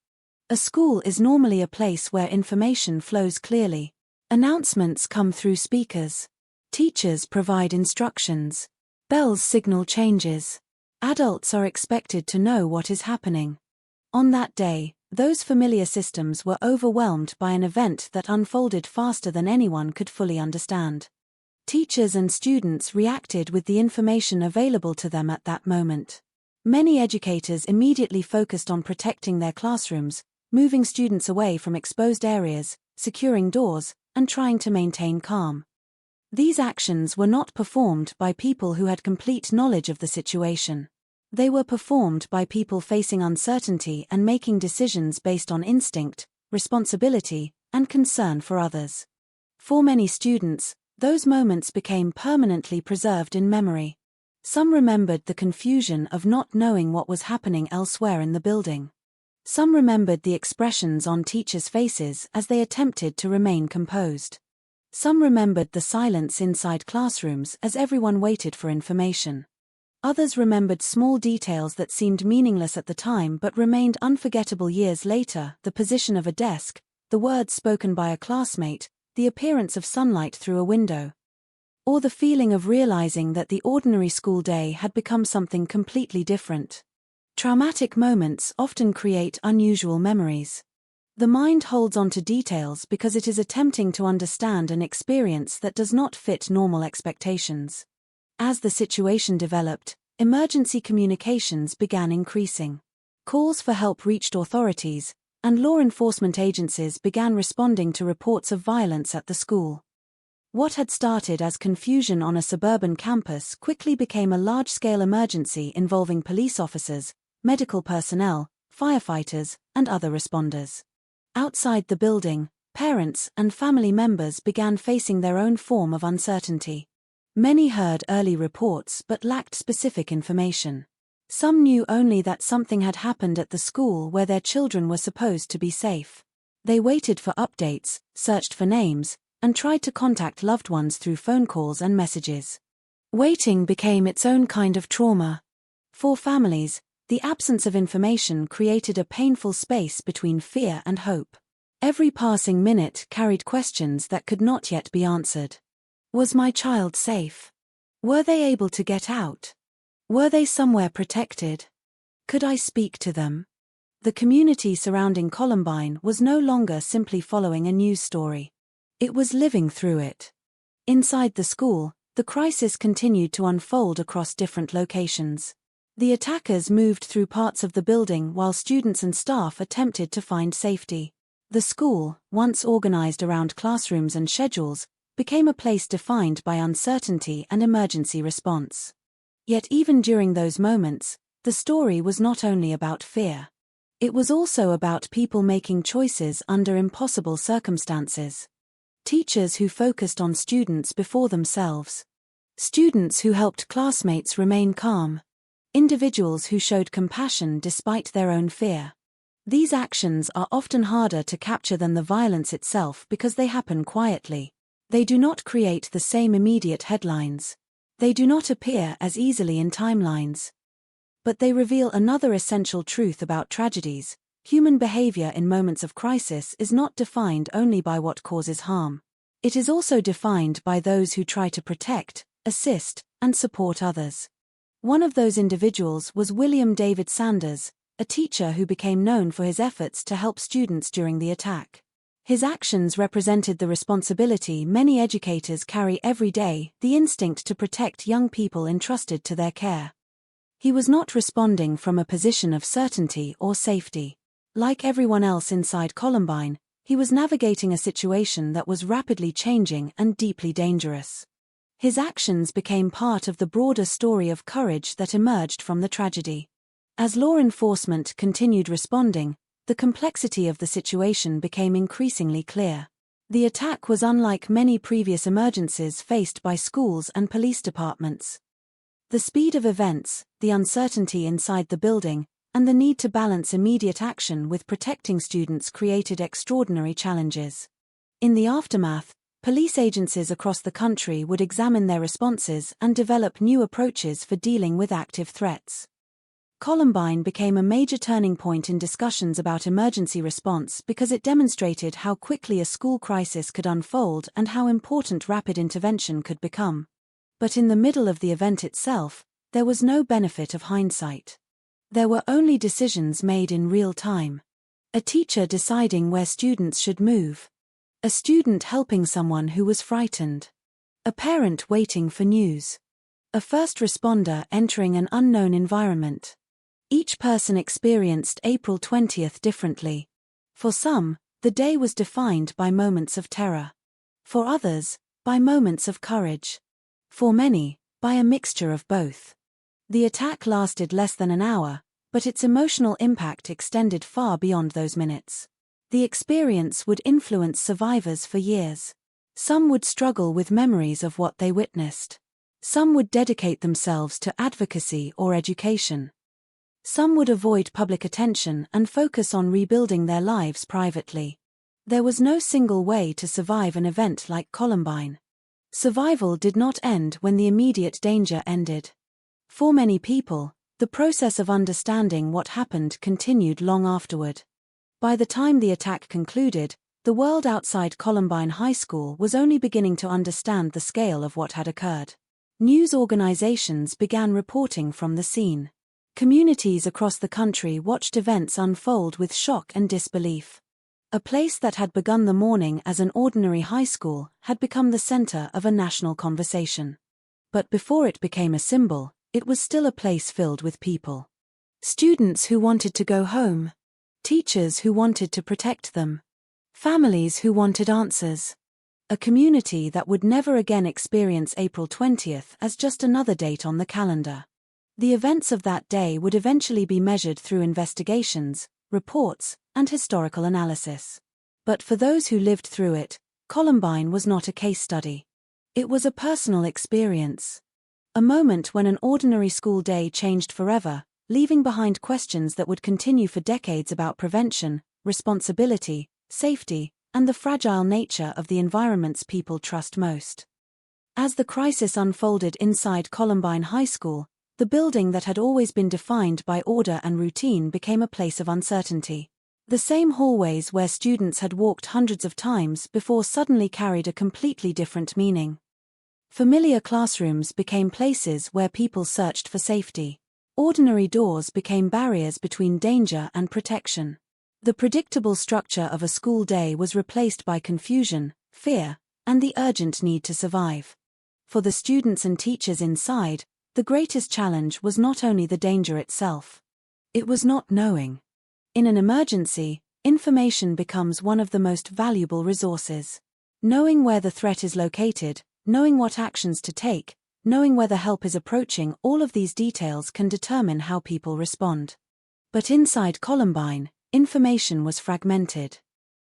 A school is normally a place where information flows clearly. Announcements come through speakers. Teachers provide instructions. Bells signal changes. Adults are expected to know what is happening. On that day, those familiar systems were overwhelmed by an event that unfolded faster than anyone could fully understand. Teachers and students reacted with the information available to them at that moment. Many educators immediately focused on protecting their classrooms, moving students away from exposed areas, securing doors, and trying to maintain calm. These actions were not performed by people who had complete knowledge of the situation. They were performed by people facing uncertainty and making decisions based on instinct, responsibility, and concern for others. For many students, those moments became permanently preserved in memory. Some remembered the confusion of not knowing what was happening elsewhere in the building. Some remembered the expressions on teachers' faces as they attempted to remain composed. Some remembered the silence inside classrooms as everyone waited for information. Others remembered small details that seemed meaningless at the time but remained unforgettable years later: the position of a desk, the words spoken by a classmate, the appearance of sunlight through a window. Or the feeling of realizing that the ordinary school day had become something completely different. Traumatic moments often create unusual memories. The mind holds on to details because it is attempting to understand an experience that does not fit normal expectations. As the situation developed, emergency communications began increasing. Calls for help reached authorities, and law enforcement agencies began responding to reports of violence at the school. What had started as confusion on a suburban campus quickly became a large-scale emergency involving police officers, medical personnel, firefighters, and other responders. Outside the building, parents and family members began facing their own form of uncertainty. Many heard early reports but lacked specific information. Some knew only that something had happened at the school where their children were supposed to be safe. They waited for updates, searched for names, and tried to contact loved ones through phone calls and messages. Waiting became its own kind of trauma. For families, the absence of information created a painful space between fear and hope. Every passing minute carried questions that could not yet be answered. Was my child safe? Were they able to get out? Were they somewhere protected? Could I speak to them? The community surrounding Columbine was no longer simply following a news story. It was living through it. Inside the school, the crisis continued to unfold across different locations. The attackers moved through parts of the building while students and staff attempted to find safety. The school, once organized around classrooms and schedules, became a place defined by uncertainty and emergency response. Yet even during those moments, the story was not only about fear. It was also about people making choices under impossible circumstances. Teachers who focused on students before themselves. Students who helped classmates remain calm. Individuals who showed compassion despite their own fear. These actions are often harder to capture than the violence itself because they happen quietly. They do not create the same immediate headlines. They do not appear as easily in timelines. But they reveal another essential truth about tragedies. Human behavior in moments of crisis is not defined only by what causes harm. It is also defined by those who try to protect, assist, and support others. One of those individuals was William David Sanders, a teacher who became known for his efforts to help students during the attack. His actions represented the responsibility many educators carry every day, the instinct to protect young people entrusted to their care. He was not responding from a position of certainty or safety. Like everyone else inside Columbine, he was navigating a situation that was rapidly changing and deeply dangerous. His actions became part of the broader story of courage that emerged from the tragedy. As law enforcement continued responding, the complexity of the situation became increasingly clear. The attack was unlike many previous emergencies faced by schools and police departments. The speed of events, the uncertainty inside the building, and the need to balance immediate action with protecting students created extraordinary challenges. In the aftermath, police agencies across the country would examine their responses and develop new approaches for dealing with active threats. Columbine became a major turning point in discussions about emergency response because it demonstrated how quickly a school crisis could unfold and how important rapid intervention could become. But in the middle of the event itself, there was no benefit of hindsight. There were only decisions made in real time. A teacher deciding where students should move. A student helping someone who was frightened. A parent waiting for news. A first responder entering an unknown environment. Each person experienced April 20th differently. For some, the day was defined by moments of terror. For others, by moments of courage. For many, by a mixture of both. The attack lasted less than an hour, but its emotional impact extended far beyond those minutes. The experience would influence survivors for years. Some would struggle with memories of what they witnessed. Some would dedicate themselves to advocacy or education. Some would avoid public attention and focus on rebuilding their lives privately. There was no single way to survive an event like Columbine. Survival did not end when the immediate danger ended. For many people, the process of understanding what happened continued long afterward. By the time the attack concluded, the world outside Columbine High School was only beginning to understand the scale of what had occurred. News organizations began reporting from the scene. Communities across the country watched events unfold with shock and disbelief. A place that had begun the morning as an ordinary high school had become the center of a national conversation. But before it became a symbol, it was still a place filled with people. Students who wanted to go home. Teachers who wanted to protect them. Families who wanted answers. A community that would never again experience April 20th as just another date on the calendar. The events of that day would eventually be measured through investigations, reports, and historical analysis. But for those who lived through it, Columbine was not a case study. It was a personal experience. A moment when an ordinary school day changed forever, leaving behind questions that would continue for decades about prevention, responsibility, safety, and the fragile nature of the environments people trust most. As the crisis unfolded inside Columbine High School, the building that had always been defined by order and routine became a place of uncertainty. The same hallways where students had walked hundreds of times before suddenly carried a completely different meaning. Familiar classrooms became places where people searched for safety. Ordinary doors became barriers between danger and protection. The predictable structure of a school day was replaced by confusion, fear, and the urgent need to survive. For the students and teachers inside, the greatest challenge was not only the danger itself. It was not knowing. In an emergency, information becomes one of the most valuable resources. Knowing where the threat is located, knowing what actions to take, knowing whether help is approaching, all of these details can determine how people respond. But inside Columbine, information was fragmented.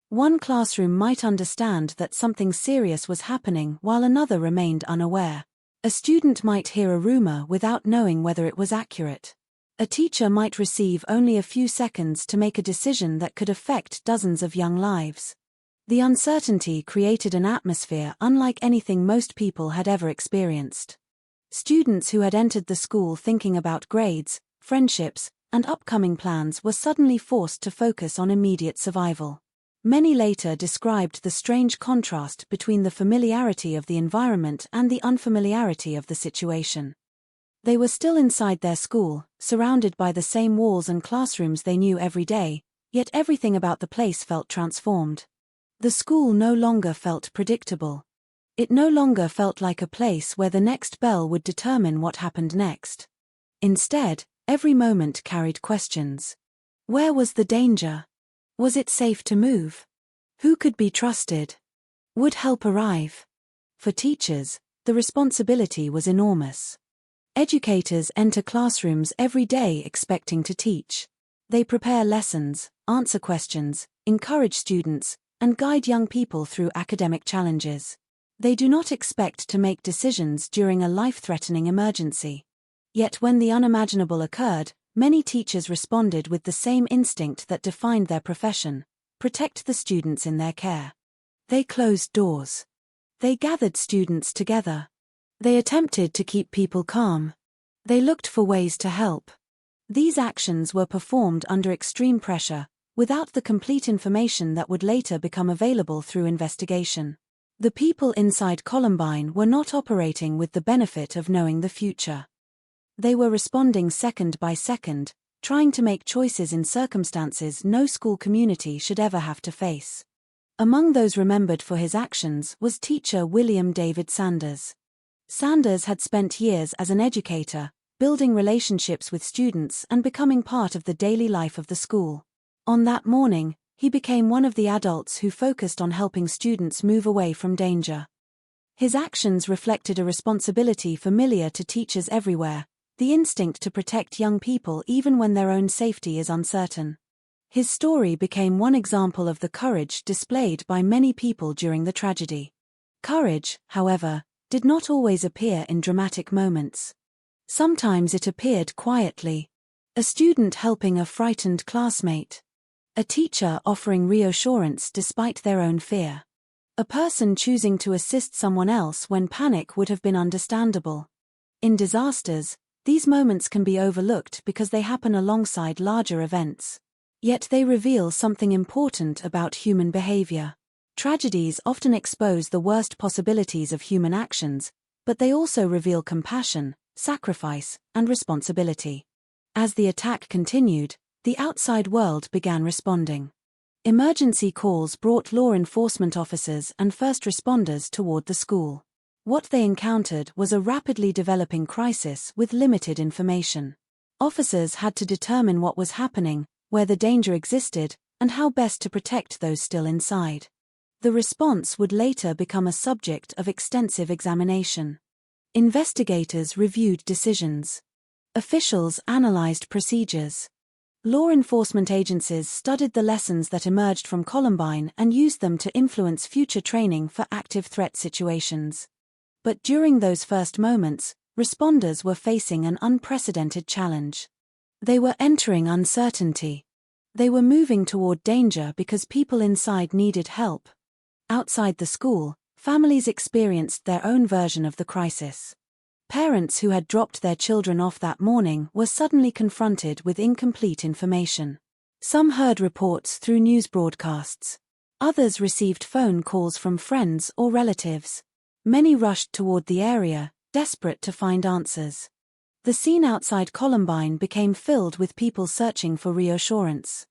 One classroom might understand that something serious was happening while another remained unaware. A student might hear a rumor without knowing whether it was accurate. A teacher might receive only a few seconds to make a decision that could affect dozens of young lives. The uncertainty created an atmosphere unlike anything most people had ever experienced. Students who had entered the school thinking about grades, friendships, and upcoming plans were suddenly forced to focus on immediate survival. Many later described the strange contrast between the familiarity of the environment and the unfamiliarity of the situation. They were still inside their school, surrounded by the same walls and classrooms they knew every day, yet everything about the place felt transformed. The school no longer felt predictable. It no longer felt like a place where the next bell would determine what happened next. Instead, every moment carried questions. Where was the danger? Was it safe to move? Who could be trusted? Would help arrive? For teachers, the responsibility was enormous. Educators enter classrooms every day expecting to teach. They prepare lessons, answer questions, encourage students, and guide young people through academic challenges. They do not expect to make decisions during a life-threatening emergency. Yet when the unimaginable occurred, many teachers responded with the same instinct that defined their profession: protect the students in their care. They closed doors. They gathered students together. They attempted to keep people calm. They looked for ways to help. These actions were performed under extreme pressure, without the complete information that would later become available through investigation. The people inside Columbine were not operating with the benefit of knowing the future. They were responding second by second, trying to make choices in circumstances no school community should ever have to face. Among those remembered for his actions was teacher William David Sanders. Sanders had spent years as an educator, building relationships with students and becoming part of the daily life of the school. On that morning, he became one of the adults who focused on helping students move away from danger. His actions reflected a responsibility familiar to teachers everywhere: the instinct to protect young people even when their own safety is uncertain. His story became one example of the courage displayed by many people during the tragedy. Courage, however, did not always appear in dramatic moments. Sometimes it appeared quietly. A student helping a frightened classmate. A teacher offering reassurance despite their own fear. A person choosing to assist someone else when panic would have been understandable. In disasters, these moments can be overlooked because they happen alongside larger events. Yet they reveal something important about human behavior. Tragedies often expose the worst possibilities of human actions, but they also reveal compassion, sacrifice, and responsibility. As the attack continued, the outside world began responding. Emergency calls brought law enforcement officers and first responders toward the school. What they encountered was a rapidly developing crisis with limited information. Officers had to determine what was happening, where the danger existed, and how best to protect those still inside. The response would later become a subject of extensive examination. Investigators reviewed decisions. Officials analyzed procedures. Law enforcement agencies studied the lessons that emerged from Columbine and used them to influence future training for active threat situations. But during those first moments, responders were facing an unprecedented challenge. They were entering uncertainty. They were moving toward danger because people inside needed help. Outside the school, families experienced their own version of the crisis. Parents who had dropped their children off that morning were suddenly confronted with incomplete information. Some heard reports through news broadcasts. Others received phone calls from friends or relatives. Many rushed toward the area, desperate to find answers. The scene outside Columbine became filled with people searching for reassurance.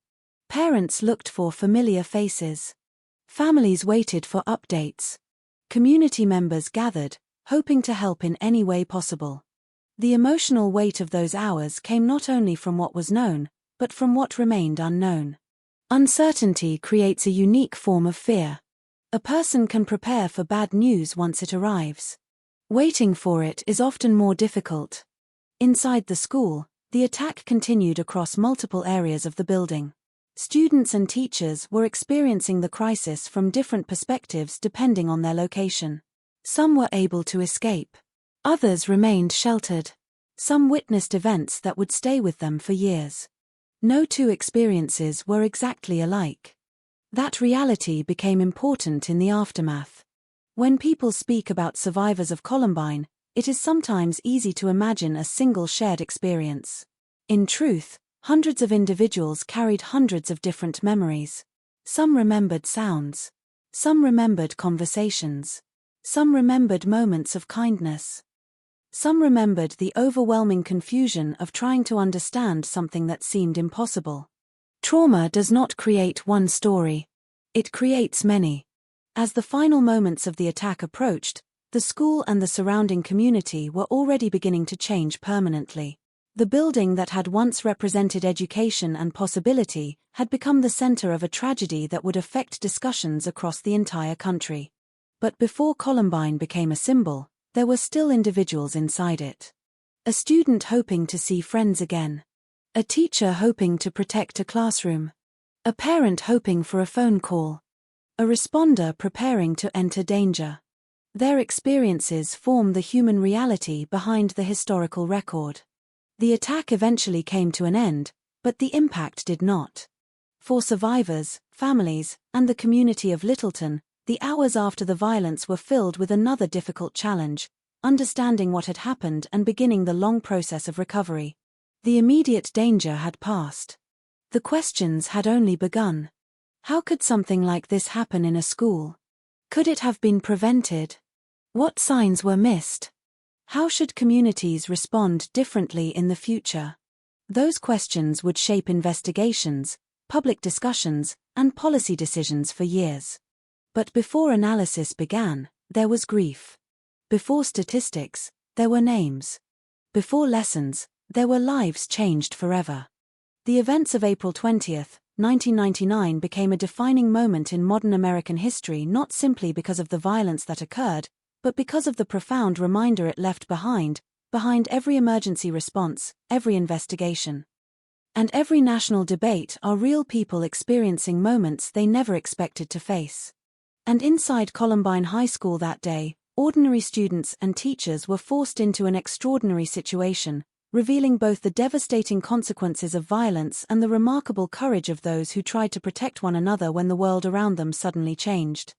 Parents looked for familiar faces. Families waited for updates. Community members gathered, hoping to help in any way possible. The emotional weight of those hours came not only from what was known, but from what remained unknown. Uncertainty creates a unique form of fear. A person can prepare for bad news once it arrives. Waiting for it is often more difficult. Inside the school, the attack continued across multiple areas of the building. Students and teachers were experiencing the crisis from different perspectives depending on their location. Some were able to escape. Others remained sheltered. Some witnessed events that would stay with them for years. No two experiences were exactly alike. That reality became important in the aftermath. When people speak about survivors of Columbine, it is sometimes easy to imagine a single shared experience. In truth, hundreds of individuals carried hundreds of different memories. Some remembered sounds. Some remembered conversations. Some remembered moments of kindness. Some remembered the overwhelming confusion of trying to understand something that seemed impossible. Trauma does not create one story. It creates many. As the final moments of the attack approached, the school and the surrounding community were already beginning to change permanently. The building that had once represented education and possibility had become the center of a tragedy that would affect discussions across the entire country. But before Columbine became a symbol, there were still individuals inside it. A student hoping to see friends again. A teacher hoping to protect a classroom. A parent hoping for a phone call. A responder preparing to enter danger. Their experiences form the human reality behind the historical record. The attack eventually came to an end, but the impact did not. For survivors, families, and the community of Littleton, the hours after the violence were filled with another difficult challenge, understanding what had happened and beginning the long process of recovery. The immediate danger had passed. The questions had only begun. How could something like this happen in a school? Could it have been prevented? What signs were missed? How should communities respond differently in the future? Those questions would shape investigations, public discussions, and policy decisions for years. But before analysis began, there was grief. Before statistics, there were names. Before lessons, there were lives changed forever. The events of April 20, 1999 became a defining moment in modern American history not simply because of the violence that occurred, but because of the profound reminder it left behind every emergency response, every investigation. And every national debate are real people experiencing moments they never expected to face. And inside Columbine High School that day, ordinary students and teachers were forced into an extraordinary situation, revealing both the devastating consequences of violence and the remarkable courage of those who tried to protect one another when the world around them suddenly changed.